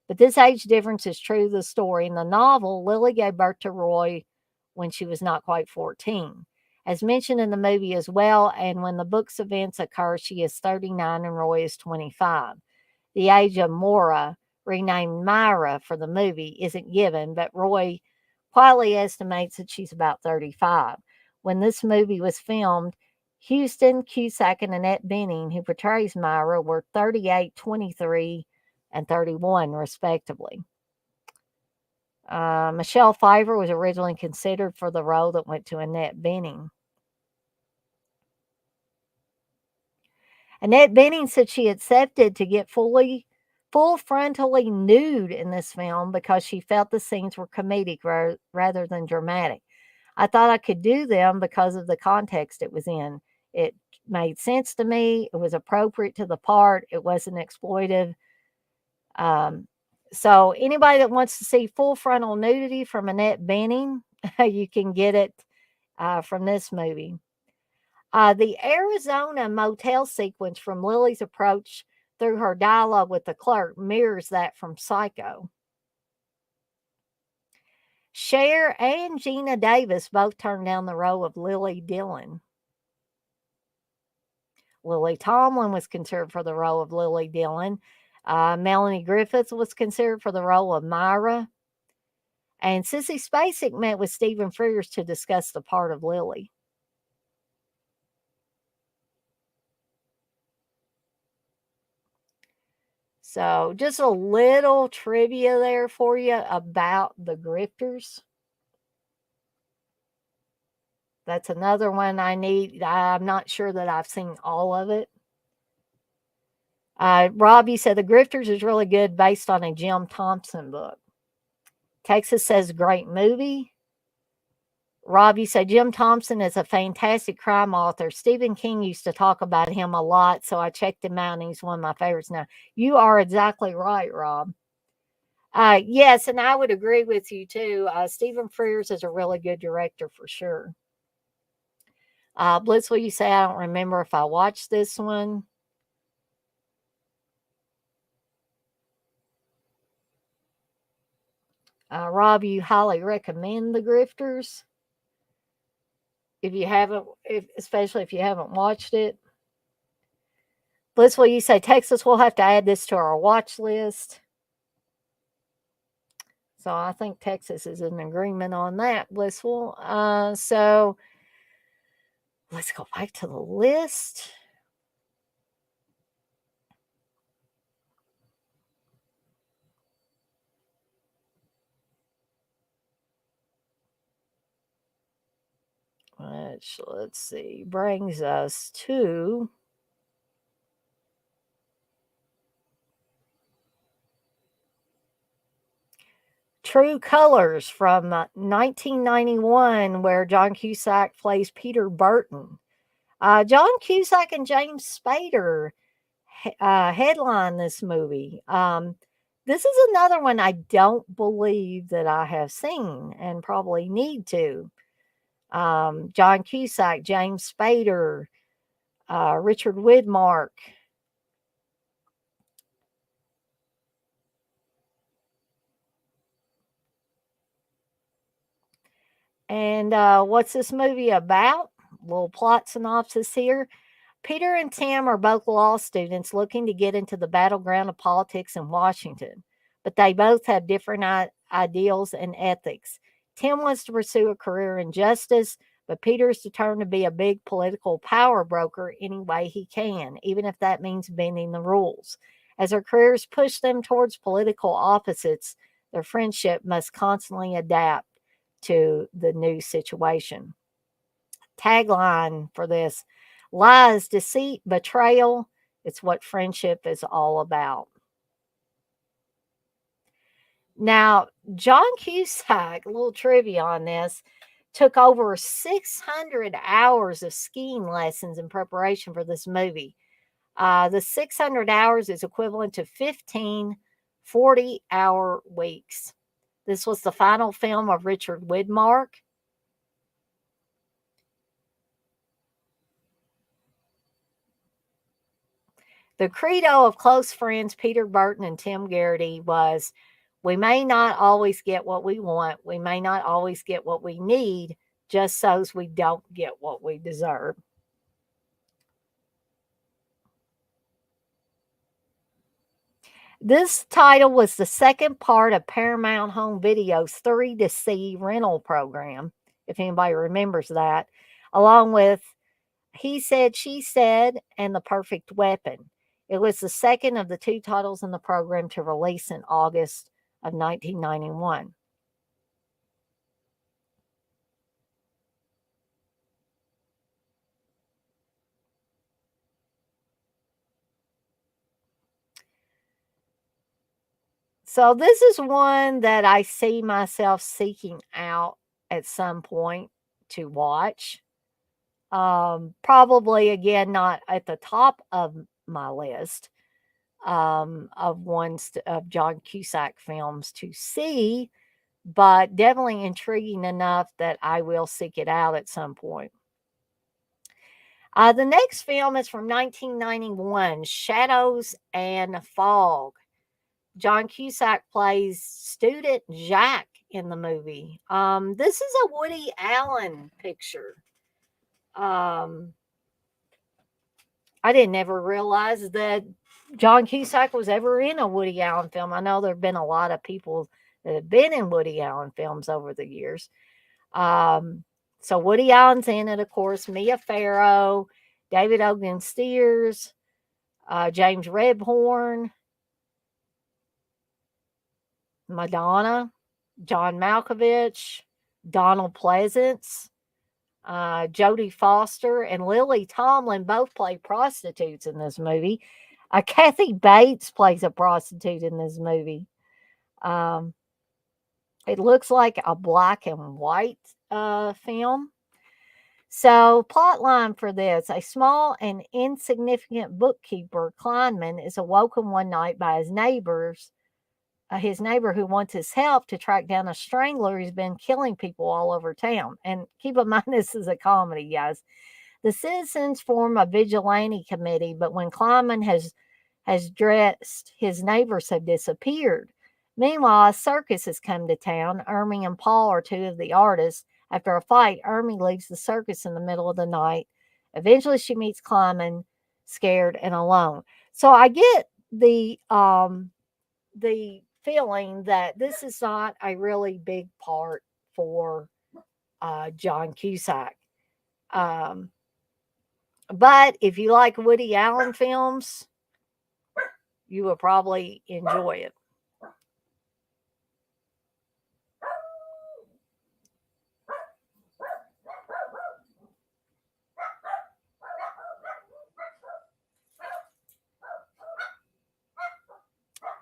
But this age difference is true to the story. In the novel, Lily gave birth to Roy when she was not quite 14. As mentioned in the movie as well, and when the book's events occur, she is 39 and Roy is 25. The age of Mora, renamed Myra for the movie, isn't given, but Roy quietly estimates that she's about 35. When this movie was filmed, Houston, Cusack, and Annette Bening, who portrays Myra, were 38, 23, and 31, respectively. Michelle Pfeiffer was originally considered for the role that went to Annette Bening. Annette Bening said she accepted to get full frontally nude in this film because she felt the scenes were comedic rather than dramatic. I thought I could do them because of the context it was in. It made sense to me. It was appropriate to the part. It wasn't exploitive. So anybody that wants to see full frontal nudity from Annette Bening, you can get it from this movie. The Arizona motel sequence from Lily's approach through her dialogue with the clerk mirrors that from Psycho. Cher and Gina Davis both turned down the role of Lily Dillon. Lily Tomlin was considered for the role of Lily Dillon. Melanie Griffith was considered for the role of Myra. And Sissy Spacek met with Stephen Frears to discuss the part of Lily. So, just a little trivia there for you about the Grifters. That's another one I need. I'm not sure that I've seen all of it. Robbie said The Grifters is really good based on a Jim Thompson book. Texas says great movie. Robbie said Jim Thompson is a fantastic crime author. Stephen King used to talk about him a lot, so I checked him out, and he's one of my favorites now. You are exactly right, Rob. Yes, and I would agree with you too. Stephen Frears is a really good director for sure. Blitzwell, you say I don't remember if I watched this one. Rob, you highly recommend The Grifters if you haven't, especially if you haven't watched it. Blissful, you say Texas, we'll have to add this to our watch list. So I think Texas is in agreement on that, Blissful. So let's go back to the list. Which, let's see, brings us to True Colors from 1991, where John Cusack plays Peter Burton. John Cusack and James Spader headline this movie. This is another one I don't believe that I have seen and probably need to. John Cusack, James Spader, Richard Widmark. And what's this movie about? Little plot synopsis here. Peter and Tim are both law students looking to get into the battleground of politics in Washington, but they both have different ideals and ethics. Tim wants to pursue a career in justice, but Peter is determined to be a big political power broker any way he can, even if that means bending the rules. As their careers push them towards political opposites, their friendship must constantly adapt to the new situation. Tagline for this: lies, deceit, betrayal. It's what friendship is all about. Now, John Cusack, a little trivia on this, took over 600 hours of skiing lessons in preparation for this movie. The 600 hours is equivalent to 15 40-hour weeks. This was the final film of Richard Widmark. The credo of close friends Peter Burton and Tim Garrity was, we may not always get what we want, we may not always get what we need, just so as we don't get what we deserve. This title was the second part of Paramount Home Video's 3 to See rental program, if anybody remembers that, along with He Said, She Said, and The Perfect Weapon. It was the second of the two titles in the program to release in August of 1991. So this is one that I see myself seeking out at some point to watch. Probably again not at the top of my list of of John Cusack films to see, but definitely intriguing enough that I will seek it out at some point. The next film is from 1991, Shadows and Fog. John Cusack plays student Jack in the movie. This is a Woody Allen picture. Um, I didn't ever realize that John Cusack was ever in a Woody Allen film. I know there have been a lot of people that have been in Woody Allen films over the years. Um, so Woody Allen's in it, of course. Mia Farrow, David Ogden Stiers, James Rebhorn, Madonna, John Malkovich, Donald Pleasance, Jodie Foster, and Lily Tomlin both play prostitutes in this movie. Kathy Bates plays a prostitute in this movie. Um, it looks like a black and white film. So, plot line for this: a small and insignificant bookkeeper, Kleinman, is awoken one night by his neighbor who wants his help to track down a strangler who's been killing people all over town. And keep in mind, this is a comedy, guys. The citizens form a vigilante committee, but when Kleinman has dressed, his neighbors have disappeared. Meanwhile, a circus has come to town. Ermy and Paul are two of the artists. After a fight, Ermy leaves the circus in the middle of the night. Eventually, she meets Kleinman, scared and alone. So I get the feeling that this is not a really big part for John Cusack. Um, but if you like Woody Allen films, you will probably enjoy it.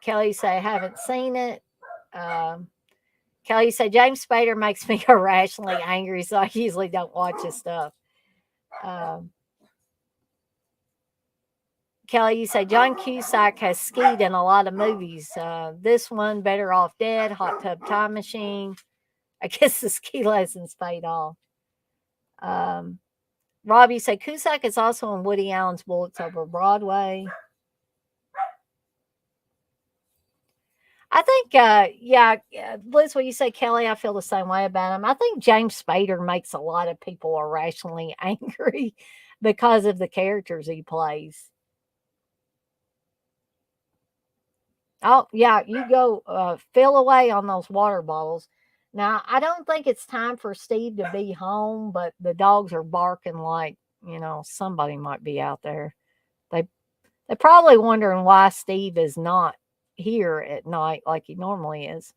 Kelly say, I haven't seen it. Um, Kelly say, James Spader makes me irrationally angry, so I usually don't watch his stuff. Um, Kelly, you say John Cusack has skied in a lot of movies. This one, Better Off Dead, Hot Tub Time Machine. I guess the ski lessons paid off. Rob, you say Cusack is also in Woody Allen's Bullets Over Broadway. I think, Liz, when you say Kelly, I feel the same way about him. I think James Spader makes a lot of people irrationally angry because of the characters he plays. Oh, yeah, you go fill away on those water bottles. Now, I don't think it's time for Steve to be home, but the dogs are barking like, somebody might be out there. They they're probably wondering why Steve is not here at night like he normally is.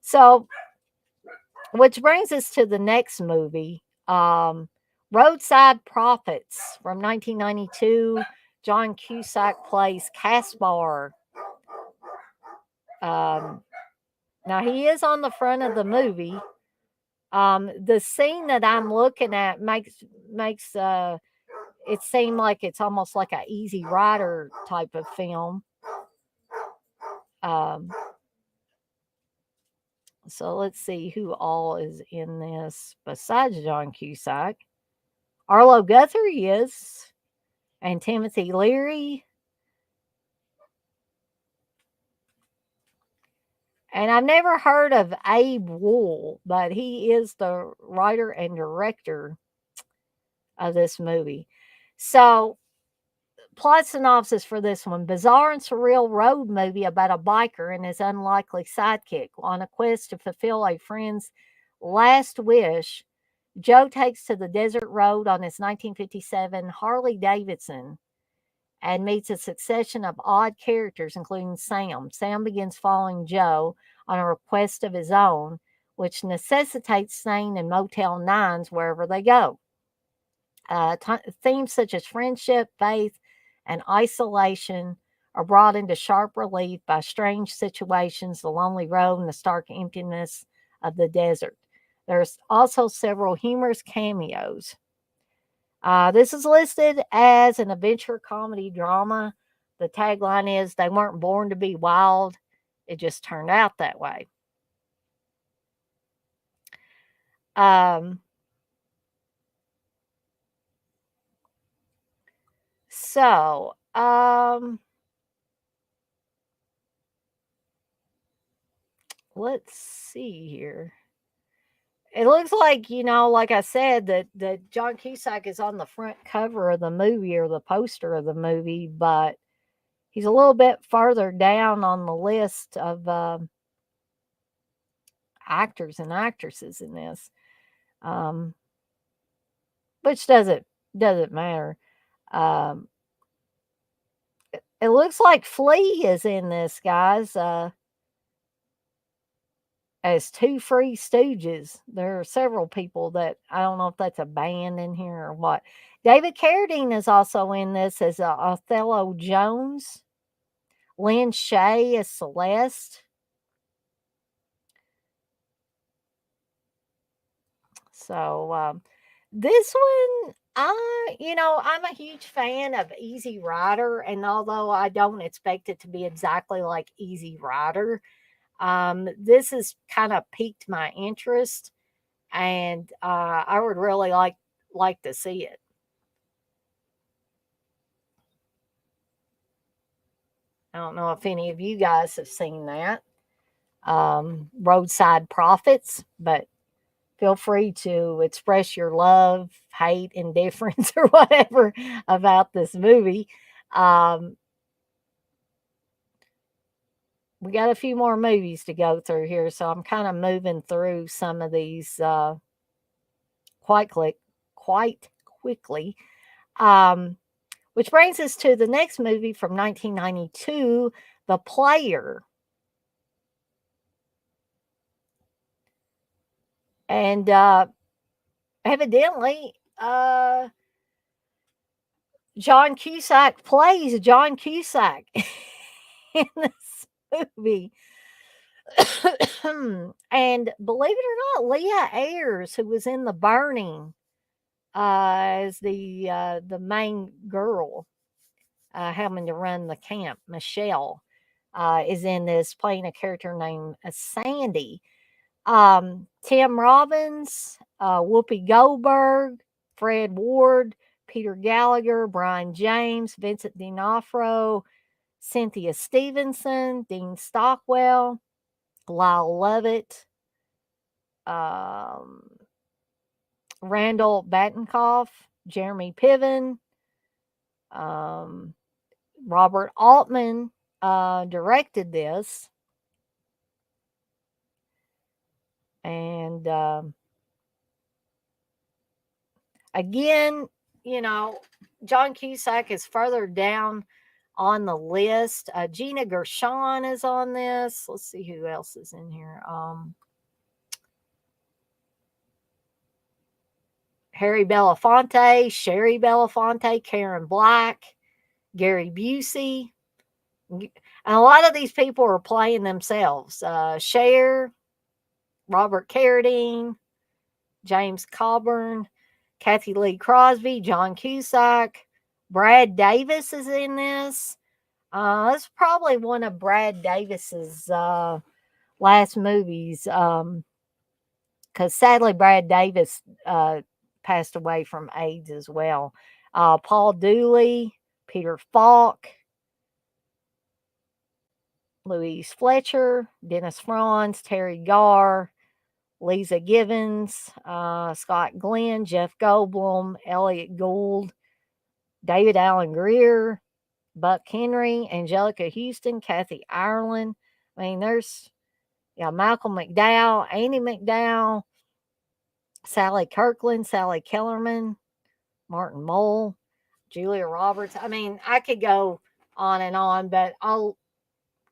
So, which brings us to the next movie, Roadside Prophets from 1992. John Cusack plays Caspar. Um, Now he is on the front of the movie. The scene that I'm looking at makes it seem like it's almost like a Easy Rider type of film. Um, so let's see who all is in this besides John Cusack. Arlo Guthrie is, and Timothy Leary. And I've never heard of Abe Wool, but he is the writer and director of this movie. So, plot synopsis for this one: bizarre and surreal road movie about a biker and his unlikely sidekick. On a quest to fulfill a friend's last wish, Joe takes to the desert road on his 1957 Harley Davidson and meets a succession of odd characters, including Sam. Sam begins following Joe on a request of his own, which necessitates staying in Motel 9s wherever they go. Themes such as friendship, faith, and isolation are brought into sharp relief by strange situations, the lonely road, and the stark emptiness of the desert. There's also several humorous cameos. This is listed as an adventure comedy drama. The tagline is "They weren't born to be wild, it just turned out that way." Um, so, let's see here. It looks like, like I said, that John Cusack is on the front cover of the movie or the poster of the movie, but he's a little bit further down on the list of actors and actresses in this, um, which doesn't matter. Um, it looks like Flea is in this, guys. As two Free Stooges. There are several people that I don't know if that's a band in here or what. David Carradine is also in this as Othello Jones. Lynn Shay as Celeste. So this one, I'm a huge fan of Easy Rider, and although I don't expect it to be exactly like Easy Rider, this has kind of piqued my interest, and I would really like to see it. I don't know if any of you guys have seen that, Roadside Prophets, but feel free to express your love, hate, indifference, or whatever about this movie. Um, we got a few more movies to go through here, so I'm kind of moving through some of these quite quite quickly. Um, which brings us to the next movie from 1992, The Player. And evidently, John Cusack plays John Cusack in this movie. And believe it or not, Leah Ayres, who was in The Burning, as the main girl having to run the camp, Michelle, is in this, playing a character named Sandy. Tim Robbins, Whoopi Goldberg, Fred Ward, Peter Gallagher, Brian James, Vincent D'Onofrio, Cynthia Stevenson, Dean Stockwell, Lyle Lovett, um, Randall Batinkoff, Jeremy Piven, um, Robert Altman directed this. And again, you know, John Cusack is further down on the list. Gina Gershon is on this. Let's see who else is in here. Harry Belafonte, Sherry Belafonte, Karen Black, Gary Busey. And a lot of these people are playing themselves. Cher, Robert Carradine, James Coburn, Kathy Lee Crosby, John Cusack, Brad Davis is in this. It's probably one of Brad Davis's last movies, because sadly Brad Davis passed away from AIDS as well. Paul Dooley, Peter Falk, Louise Fletcher, Dennis Franz, Terry Garr, Lisa Givens, Scott Glenn, Jeff Goldblum, Elliot Gould, David Allen Greer, Buck Henry, Angelica Houston, Kathy Ireland. I mean, there's Malcolm McDowell, Andy McDowell, Sally Kirkland, Sally Kellerman, Martin Mull, Julia Roberts. I mean, I could go on, but I'll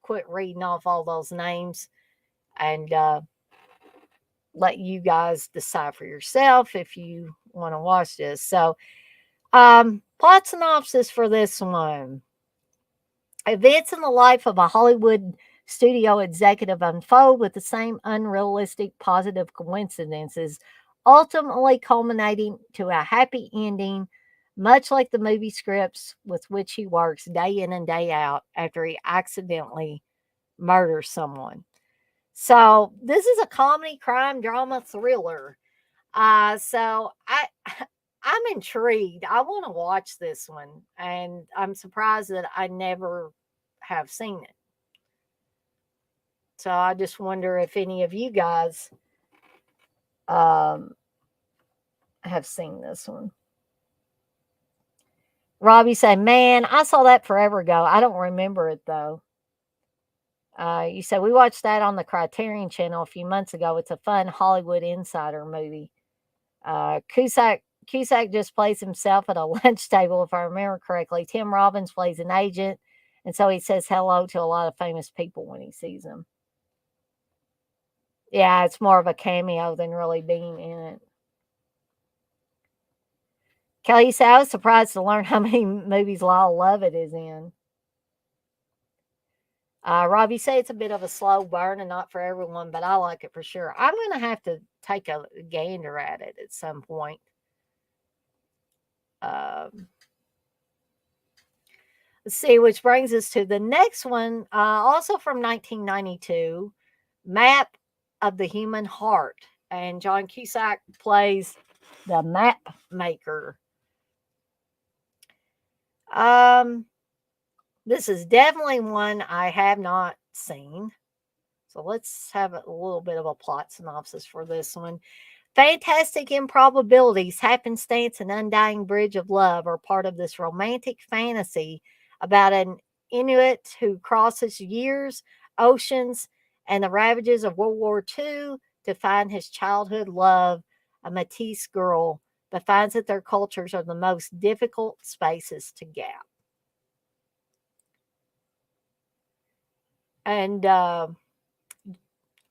quit reading off all those names and let you guys decide for yourself if you want to watch this. So, plot synopsis for this one. Events in the life of a Hollywood studio executive unfold with the same unrealistic positive coincidences, ultimately culminating to a happy ending, much like the movie scripts with which he works day in and day out after he accidentally murders someone. So this is a comedy, crime, drama, thriller. So I'm intrigued. I want to watch this one, and I'm surprised that I never have seen it. So I just wonder if any of you guys um, have seen this one. Robbie said, "Man, I saw that forever ago. I don't remember it though." You said we watched that on the Criterion Channel a few months ago. It's a fun Hollywood insider movie. Cusack just plays himself at a lunch table, if I remember correctly. Tim Robbins plays an agent, and so he says hello to a lot of famous people when he sees them. Yeah, it's more of a cameo than really being in it. Kelly said, I was surprised to learn how many movies Lyle Lovett is in. Robbie said it's a bit of a slow burn and not for everyone, but I like it for sure. I'm going to have to take a gander at it at some point. Let's see, which brings us to the next one, also from 1992, Map of the Human Heart. And John Cusack plays the map maker. This is definitely one I have not seen. So let's have a little bit of a plot synopsis for this one. Fantastic improbabilities, happenstance, and undying bridge of love are part of this romantic fantasy about an Inuit who crosses years, oceans, and the ravages of World War II to find his childhood love, a Métis girl, but finds that their cultures are the most difficult spaces to gap. And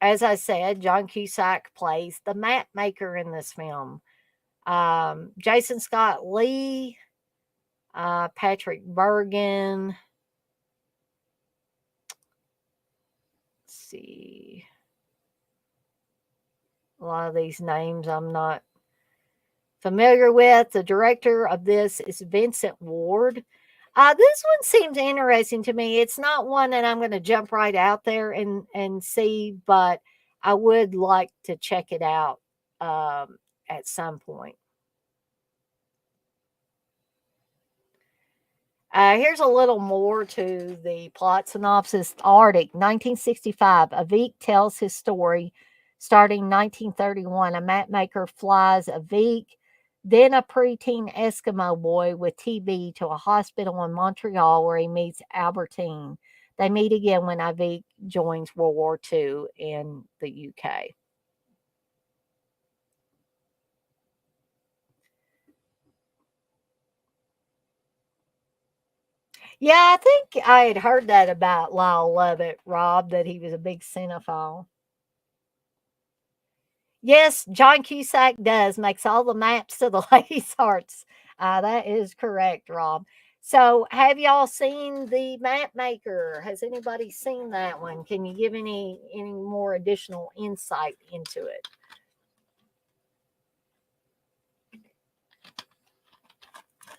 as I said, John Cusack plays the map maker in this film. Jason Scott Lee, Patrick Bergen. Let's see. A lot of these names I'm not familiar with. The director of this is Vincent Ward. This one seems interesting to me. It's not one that I'm going to jump right out there and see, but I would like to check it out at some point. Here's a little more to the plot synopsis. Arctic, 1965. Avik tells his story. Starting 1931, a mapmaker flies Avik, then a preteen Eskimo boy with TB, to a hospital in Montreal where he meets Albertine. They meet again when Avik joins World War II in the UK. Yeah, I think I had heard that about Lyle Lovett, Rob, that he was a big cinephile. Yes, John Cusack does, makes all the maps to the Ladies' Hearts. That is correct, Rob. So, have y'all seen the Map Maker? Has anybody seen that one? Can you give any more additional insight into it?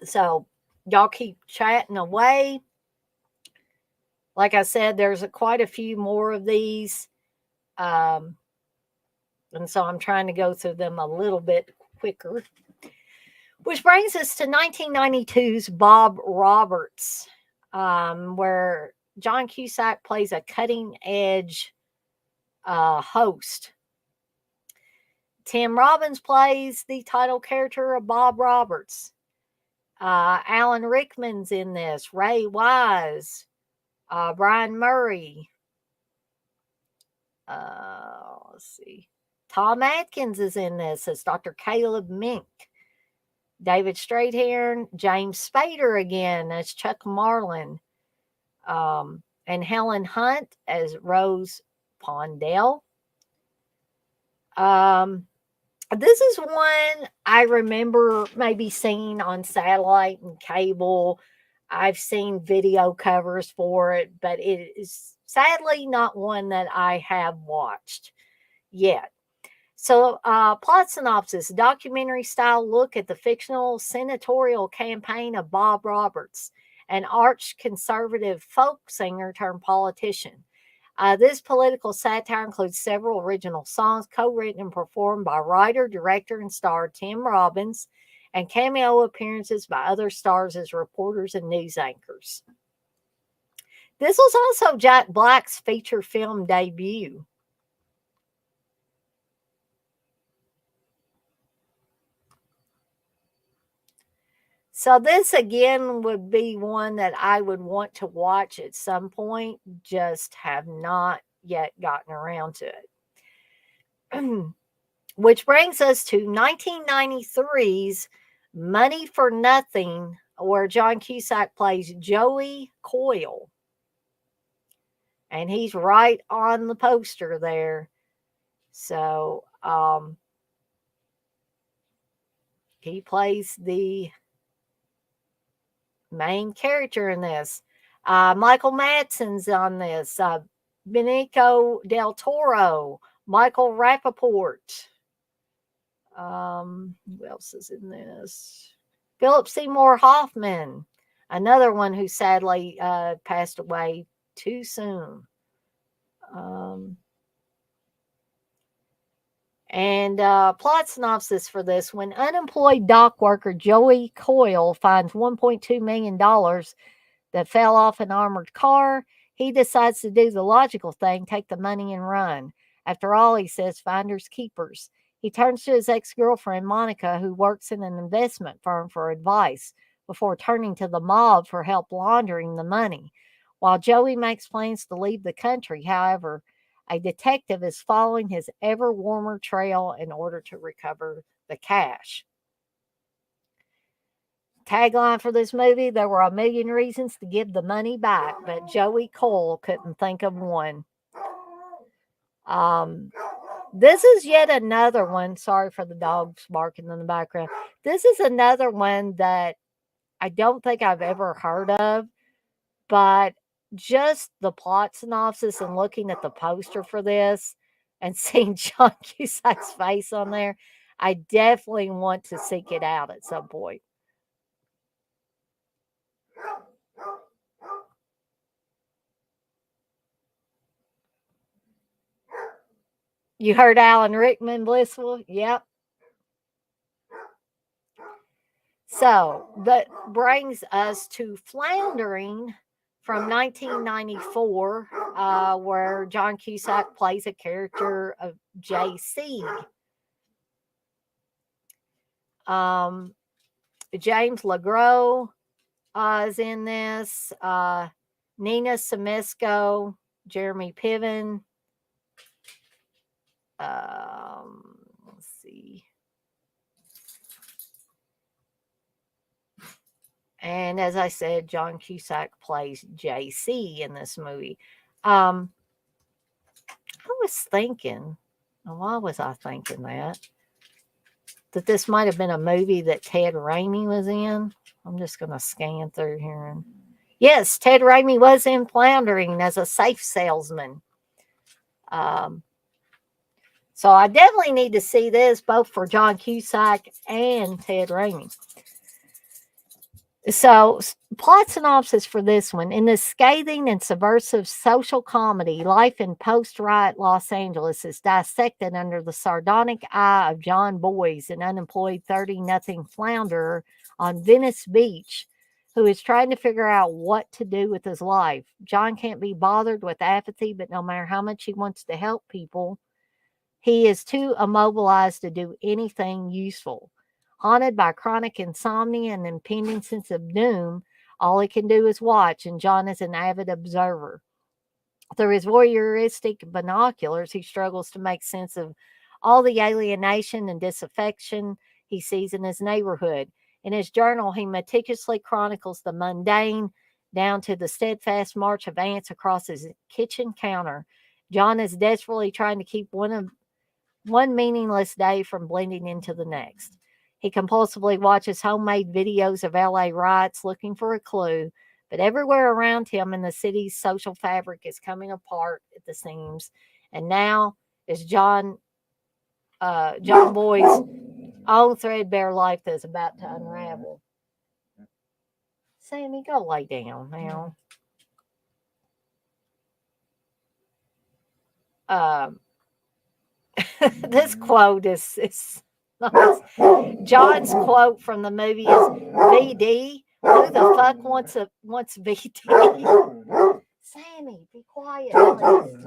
So, y'all keep chatting away. Like I said, there's quite a few more of these. Um, and so I'm trying to go through them a little bit quicker. Which brings us to 1992's Bob Roberts, where John Cusack plays a cutting edge host. Tim Robbins plays the title character of Bob Roberts. Alan Rickman's in this, Ray Wise, Brian Murray. Let's see. Tom Atkins is in this as Dr. Caleb Mink. David Strathairn, James Spader again as Chuck Marlin, and Helen Hunt as Rose Pondell. This is one I remember maybe seeing on satellite and cable. I've seen video covers for it, but it is sadly not one that I have watched yet. So, plot synopsis, documentary style look at the fictional senatorial campaign of Bob Roberts, an arch conservative folk singer turned politician. This political satire includes several original songs co written and performed by writer, director, and star Tim Robbins, and cameo appearances by other stars as reporters and news anchors. This was also Jack Black's feature film debut. So this again would be one that I would want to watch at some point, just have not yet gotten around to it. Which brings us to 1993's Money for Nothing, where John Cusack plays Joey Coyle. And he's right on the poster there. So he plays the main character in this. Michael Madsen's on this. Benicio del Toro, Michael Rappaport. Who else is in this? Philip Seymour Hoffman, another one who sadly passed away too soon. And plot synopsis for this: when unemployed dock worker Joey Coyle finds $1.2 million that fell off an armored car, he decides to do the logical thing, take the money and run. After all, he says, finders keepers. He turns to his ex girlfriend, Monica, who works in an investment firm, for advice before turning to the mob for help laundering the money. While Joey makes plans to leave the country, however, a detective is following his ever warmer trail in order to recover the cash. Tagline for this movie: there were a million reasons to give the money back, but Joey Cole couldn't think of one. Um, this is yet another one. Sorry for the dogs barking in the background. This is another one that I don't think I've ever heard of, but just the plot synopsis and looking at the poster for this and seeing John Cusack's face on there, I definitely want to seek it out at some point. You heard Alan Rickman, Blissful? Yep. So that brings us to Floundering from 1994, where John Cusack plays a character of J.C. Um, James LeGros is in this. Nina Semisco, Jeremy Piven. Let's see. And as I said, John Cusack plays JC in this movie. I was thinking, why was I thinking that? That this might have been a movie that Ted Raimi was in. I'm just going to scan through here. And yes, Ted Raimi was in Floundering as a safe salesman. Um, so I definitely need to see this both for John Cusack and Ted Raimi. So, plot synopsis for this one. In this scathing and subversive social comedy, life in post riot Los Angeles is dissected under the sardonic eye of John Boyes, an unemployed 30 nothing flounderer on Venice Beach who is trying to figure out what to do with his life. John can't be bothered with apathy, but no matter how much he wants to help people, he is too immobilized to do anything useful. Haunted by chronic insomnia and impending sense of doom, all he can do is watch, and John is an avid observer. Through his voyeuristic binoculars, he struggles to make sense of all the alienation and disaffection he sees in his neighborhood. In his journal, he meticulously chronicles the mundane down to the steadfast march of ants across his kitchen counter. John is desperately trying to keep one meaningless day from blending into the next. He compulsively watches homemade videos of LA riots looking for a clue, but everywhere around him in the city's social fabric is coming apart at the seams. And now is John Boy's own threadbare life that's about to unravel. Sammy, go lay down now. Um, this quote is nice. John's quote from the movie is VD. Who the fuck wants VD? Sammy, be quiet, please.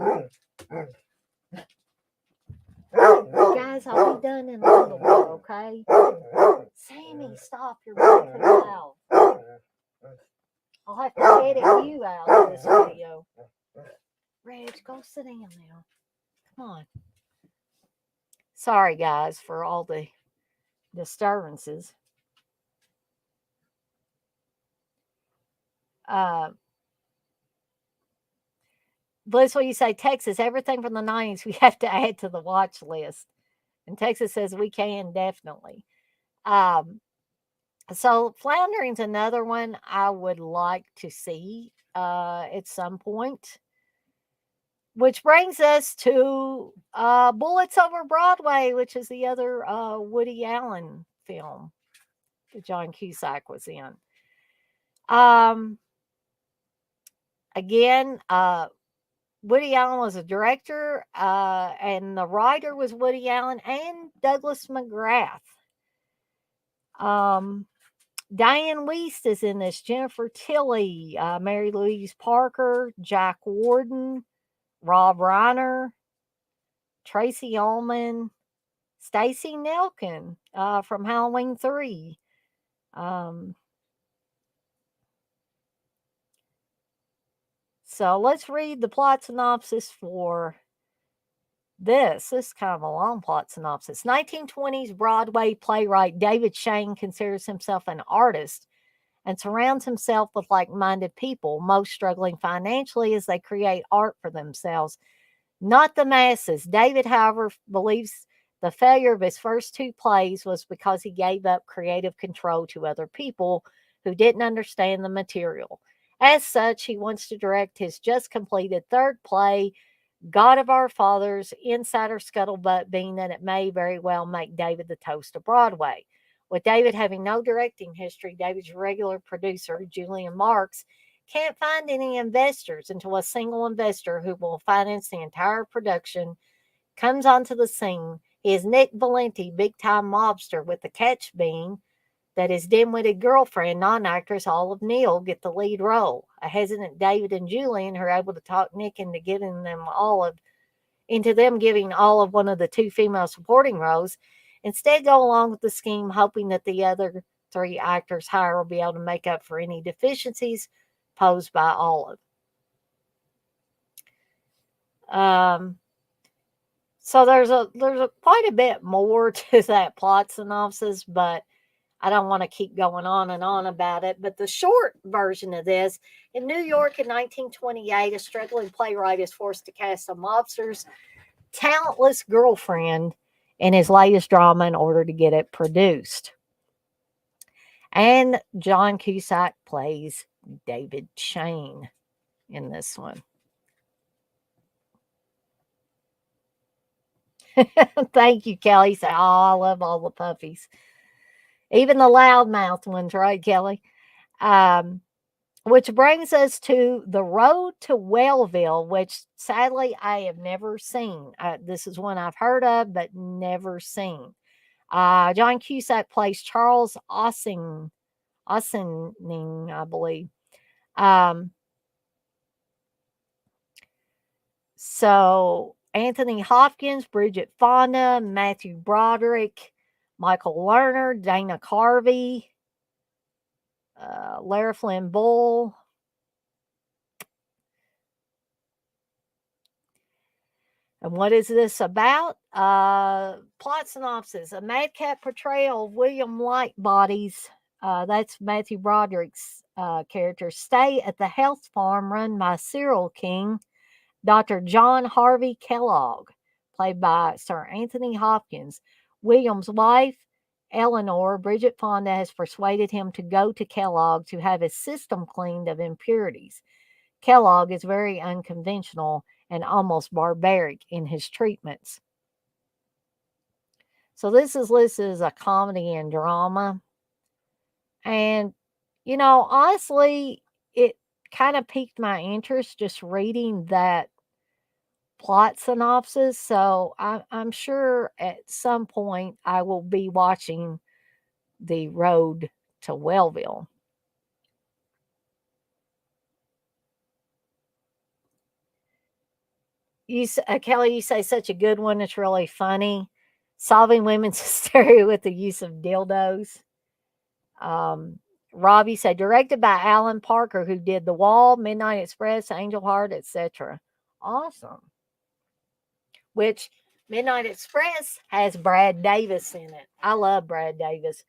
Guys, I'll be done in a little bit, okay? Sammy, stop. You're being too loud. I'll have to edit you out of this video. Reg, go sit down now. Come on. Sorry, guys, for all the disturbances. Bliss, what you say, Texas, everything from the 90s we have to add to the watch list. And Texas says we can, definitely. So Floundering's another one I would like to see at some point. Which brings us to Bullets Over Broadway, which is the other Woody Allen film that John Cusack was in. Again, Woody Allen was a director, and the writer was Woody Allen and Douglas McGrath. Diane Wiest is in this. Jennifer Tilly, Mary Louise Parker, Jack Warden, Rob Reiner, Tracy Ullman, Stacey Nelkin from Halloween 3. So let's read the plot synopsis for this. This is kind of a long plot synopsis. 1920s Broadway playwright David Shane considers himself an artist and surrounds himself with like-minded people, most struggling financially as they create art for themselves, not the masses. David, however, believes the failure of his first two plays was because he gave up creative control to other people who didn't understand the material. As such, he wants to direct his just completed third play, God of Our Fathers, insider scuttlebutt being that it may very well make David the toast of Broadway. With David having no directing history, David's regular producer, Julian Marks, can't find any investors until a single investor who will finance the entire production comes onto the scene. He is Nick Valenti, big-time mobster, with the catch being that his dim-witted girlfriend, non-actress Olive Neal, get the lead role. A hesitant David and Julian, who are able to talk Nick into them giving Olive one of the two female supporting roles, instead go along with the scheme, hoping that the other three actors hired will be able to make up for any deficiencies posed by Olive. So there's a quite a bit more to that plot synopsis, but I don't want to keep going on and on about it. But the short version of this, in New York in 1928, a struggling playwright is forced to cast a mobster's talentless girlfriend in his latest drama in order to get it produced. And John Cusack plays David Shane in this one. Thank you, Kelly. Say, oh, I love all the puppies. Even the loudmouth ones, right, Kelly? Which brings us to The Road to Wellville, which sadly I have never seen. This is one I've heard of, but never seen. John Cusack plays Charles Ossining, I believe. So Anthony Hopkins, Bridget Fonda, Matthew Broderick, Michael Lerner, Dana Carvey, Lara Flynn Boyle. And what is this about? Plot synopsis. A madcap portrayal of William Lightbody's, that's Matthew Broderick's character, stay at the health farm run by serial king Dr. John Harvey Kellogg, played by Sir Anthony Hopkins. William's wife, Eleanor, Bridget Fonda, has persuaded him to go to Kellogg to have his system cleaned of impurities. Kellogg is very unconventional and almost barbaric in his treatments. So this is listed as a comedy and drama. And, honestly, it kind of piqued my interest just reading that plot synopsis. So I'm sure at some point I will be watching The Road to Wellville. Kelly, you say such a good one. It's really funny. Solving women's hysteria with the use of dildos. Robbie said directed by Alan Parker, who did The Wall, Midnight Express, Angel Heart, etc. Awesome. Which Midnight Express has Brad Davis in it. I love Brad Davis.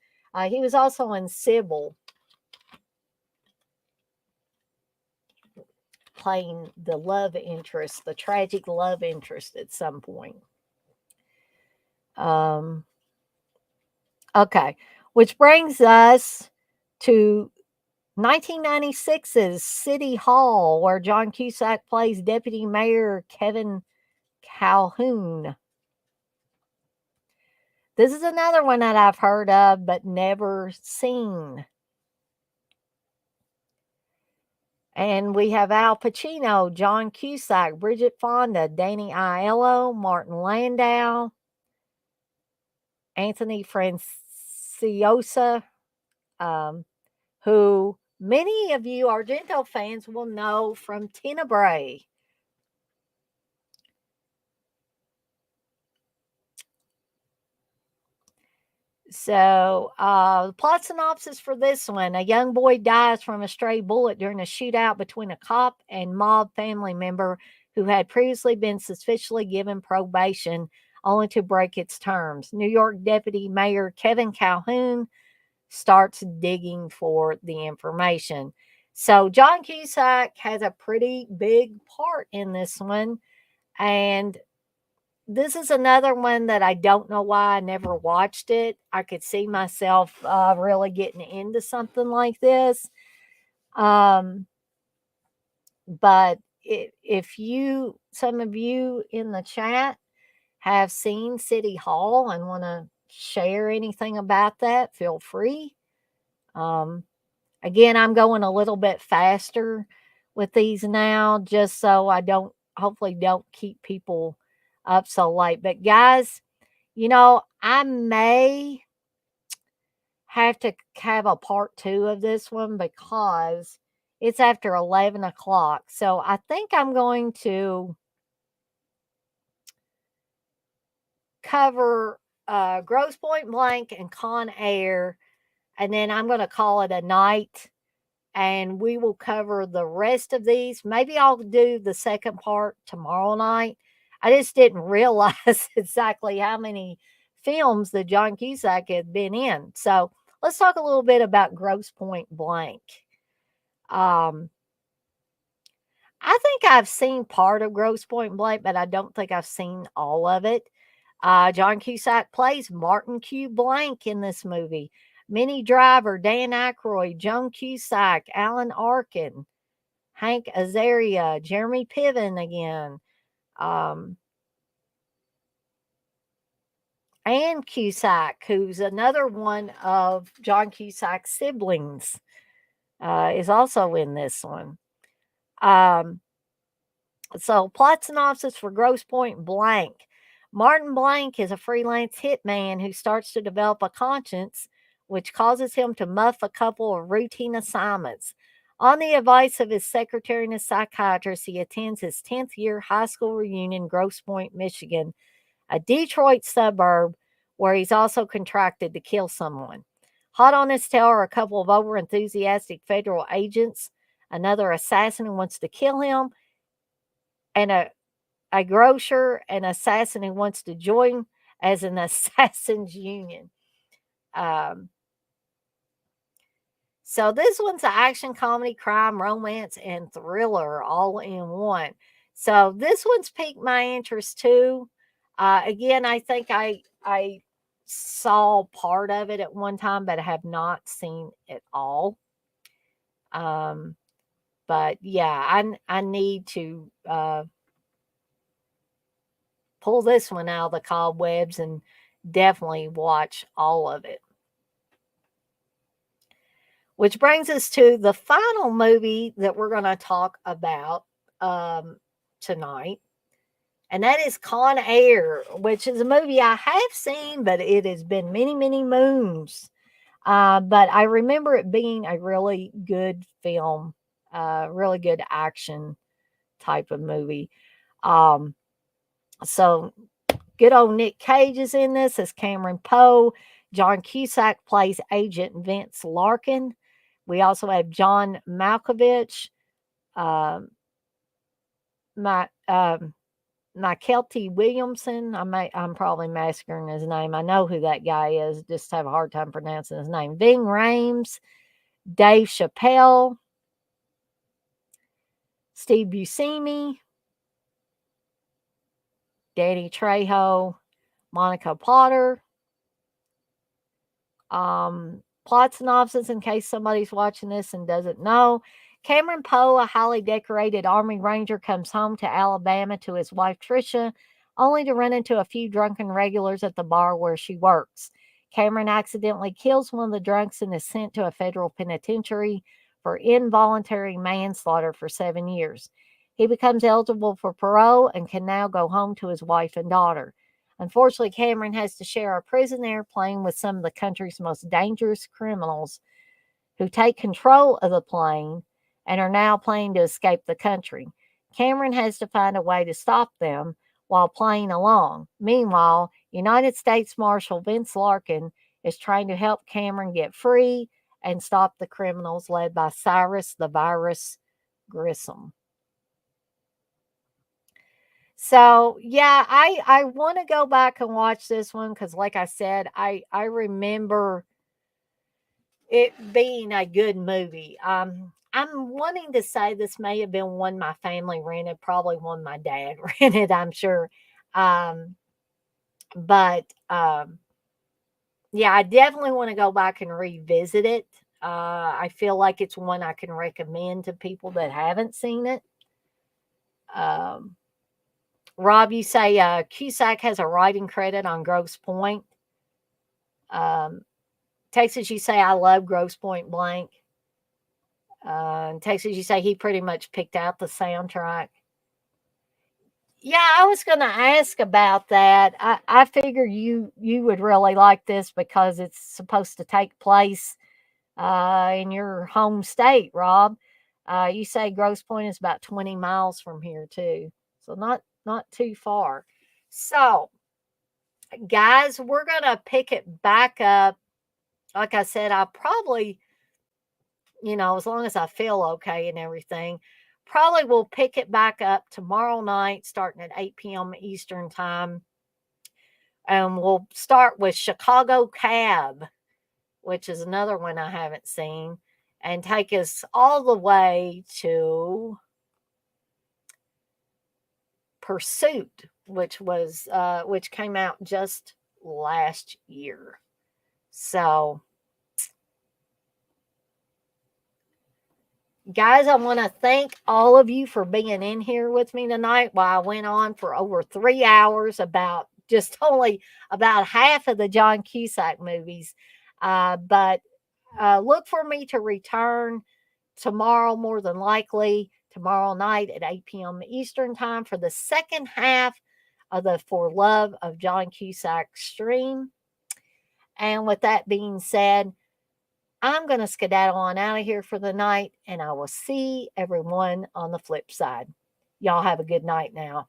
He was also in Sybil, playing the love interest, the tragic love interest at some point. Okay, which brings us to 1996's City Hall, where John Cusack plays Deputy Mayor Kevin Calhoun. This is another one that I've heard of but never seen. And we have Al Pacino, John Cusack, Bridget Fonda, Danny Aiello, Martin Landau, Anthony Franciosa, who many of you Argento fans will know from Tenebrae. So, the plot synopsis for this one: a young boy dies from a stray bullet during a shootout between a cop and mob family member who had previously been suspiciously given probation, only to break its terms. New York Deputy Mayor Kevin Calhoun starts digging for the information. So, John Cusack has a pretty big part in this one, and this is another one that I don't know why I never watched it. I could see myself really getting into something like this. But if some of you in the chat have seen City Hall and want to share anything about that, feel free. Again, I'm going a little bit faster with these now, just so I hopefully don't keep people up so late. But guys, I may have to have a part 2 of this one because it's after 11 o'clock. So I think I'm going to cover Grosse Point Blank and Con Air, and then I'm going to call it a night. And we will cover the rest of these. Maybe I'll do the second part tomorrow night. I just didn't realize exactly how many films that John Cusack had been in. So let's talk a little bit about Grosse Point Blank. Um, I think I've seen part of Grosse Point Blank, but I don't think I've seen all of it. John Cusack plays Martin Q. Blank in this movie. Minnie Driver, Dan Aykroyd, Joan Cusack, Alan Arkin, Hank Azaria, Jeremy Piven again, um, and Cusack, who's another one of John Cusack's siblings, is also in this one. So, plot synopsis for Grosse Point Blank. Martin Blank is a freelance hitman who starts to develop a conscience, which causes him to muff a couple of routine assignments. On the advice of his secretary and his psychiatrist, he attends his 10th year high school reunion in Grosse Point, Michigan, a Detroit suburb where he's also contracted to kill someone. Hot on his tail are a couple of overenthusiastic federal agents, another assassin who wants to kill him, and a grocer, an assassin who wants to join as an assassins union. Um, so this one's an action, comedy, crime, romance, and thriller all in one. So this one's piqued my interest too. Again, I think I saw part of it at one time, but I have not seen it all. Um, but yeah, I need to pull this one out of the cobwebs and definitely watch all of it. Which brings us to the final movie that we're going to talk about tonight. And that is Con Air, which is a movie I have seen, but it has been many, many moons. But I remember it being a really good film, really good action type of movie. So good old Nick Cage is in this as Cameron Poe. John Cusack plays Agent Vince Larkin. We also have John Malkovich, um, my Kelty Williamson. I'm probably massacring his name. I know who that guy is. Just have a hard time pronouncing his name. Ving Rhames, Dave Chappelle, Steve Buscemi, Danny Trejo, Monica Potter. Plot synopsis in case somebody's watching this and doesn't know. Cameron Poe, a highly decorated Army Ranger, comes home to Alabama to his wife Tricia, only to run into a few drunken regulars at the bar where she works. Cameron accidentally kills one of the drunks and is sent to a federal penitentiary for involuntary manslaughter for 7 years. He becomes eligible for parole and can now go home to his wife and daughter. Unfortunately, Cameron has to share a prison airplane with some of the country's most dangerous criminals who take control of the plane and are now planning to escape the country. Cameron has to find a way to stop them while playing along. Meanwhile, United States Marshal Vince Larkin is trying to help Cameron get free and stop the criminals led by Cyrus the Virus Grissom. So yeah, I want to go back and watch this one because, like I said, I remember it being a good movie. I'm wanting to say this may have been one my family rented, probably one my dad rented, I'm sure. Um, but yeah, I definitely want to go back and revisit it. I feel like it's one I can recommend to people that haven't seen it. Um, Rob, you say Cusack has a writing credit on Grosse Point. Texas, you say I love Grosse Point Blank. Texas, you say he pretty much picked out the soundtrack. Yeah, I was going to ask about that. I figure you would really like this because it's supposed to take place in your home state, Rob. You say Grosse Point is about 20 miles from here too, so not too far. So, guys, we're gonna pick it back up. Like I said, I probably, as long as I feel okay and everything, probably will pick it back up tomorrow night, starting at 8 p.m. Eastern time, and we'll start with Chicago Cab, which is another one I haven't seen, and take us all the way to Pursuit, which came out just last year. So, guys, I want to thank all of you for being in here with me tonight while I went on for over 3 hours about just only about half of the John Cusack movies. But look for me to return tomorrow, more than likely, tomorrow night at 8 p.m. Eastern Time for the second half of the For Love of John Cusack stream. And with that being said, I'm going to skedaddle on out of here for the night, and I will see everyone on the flip side. Y'all have a good night now.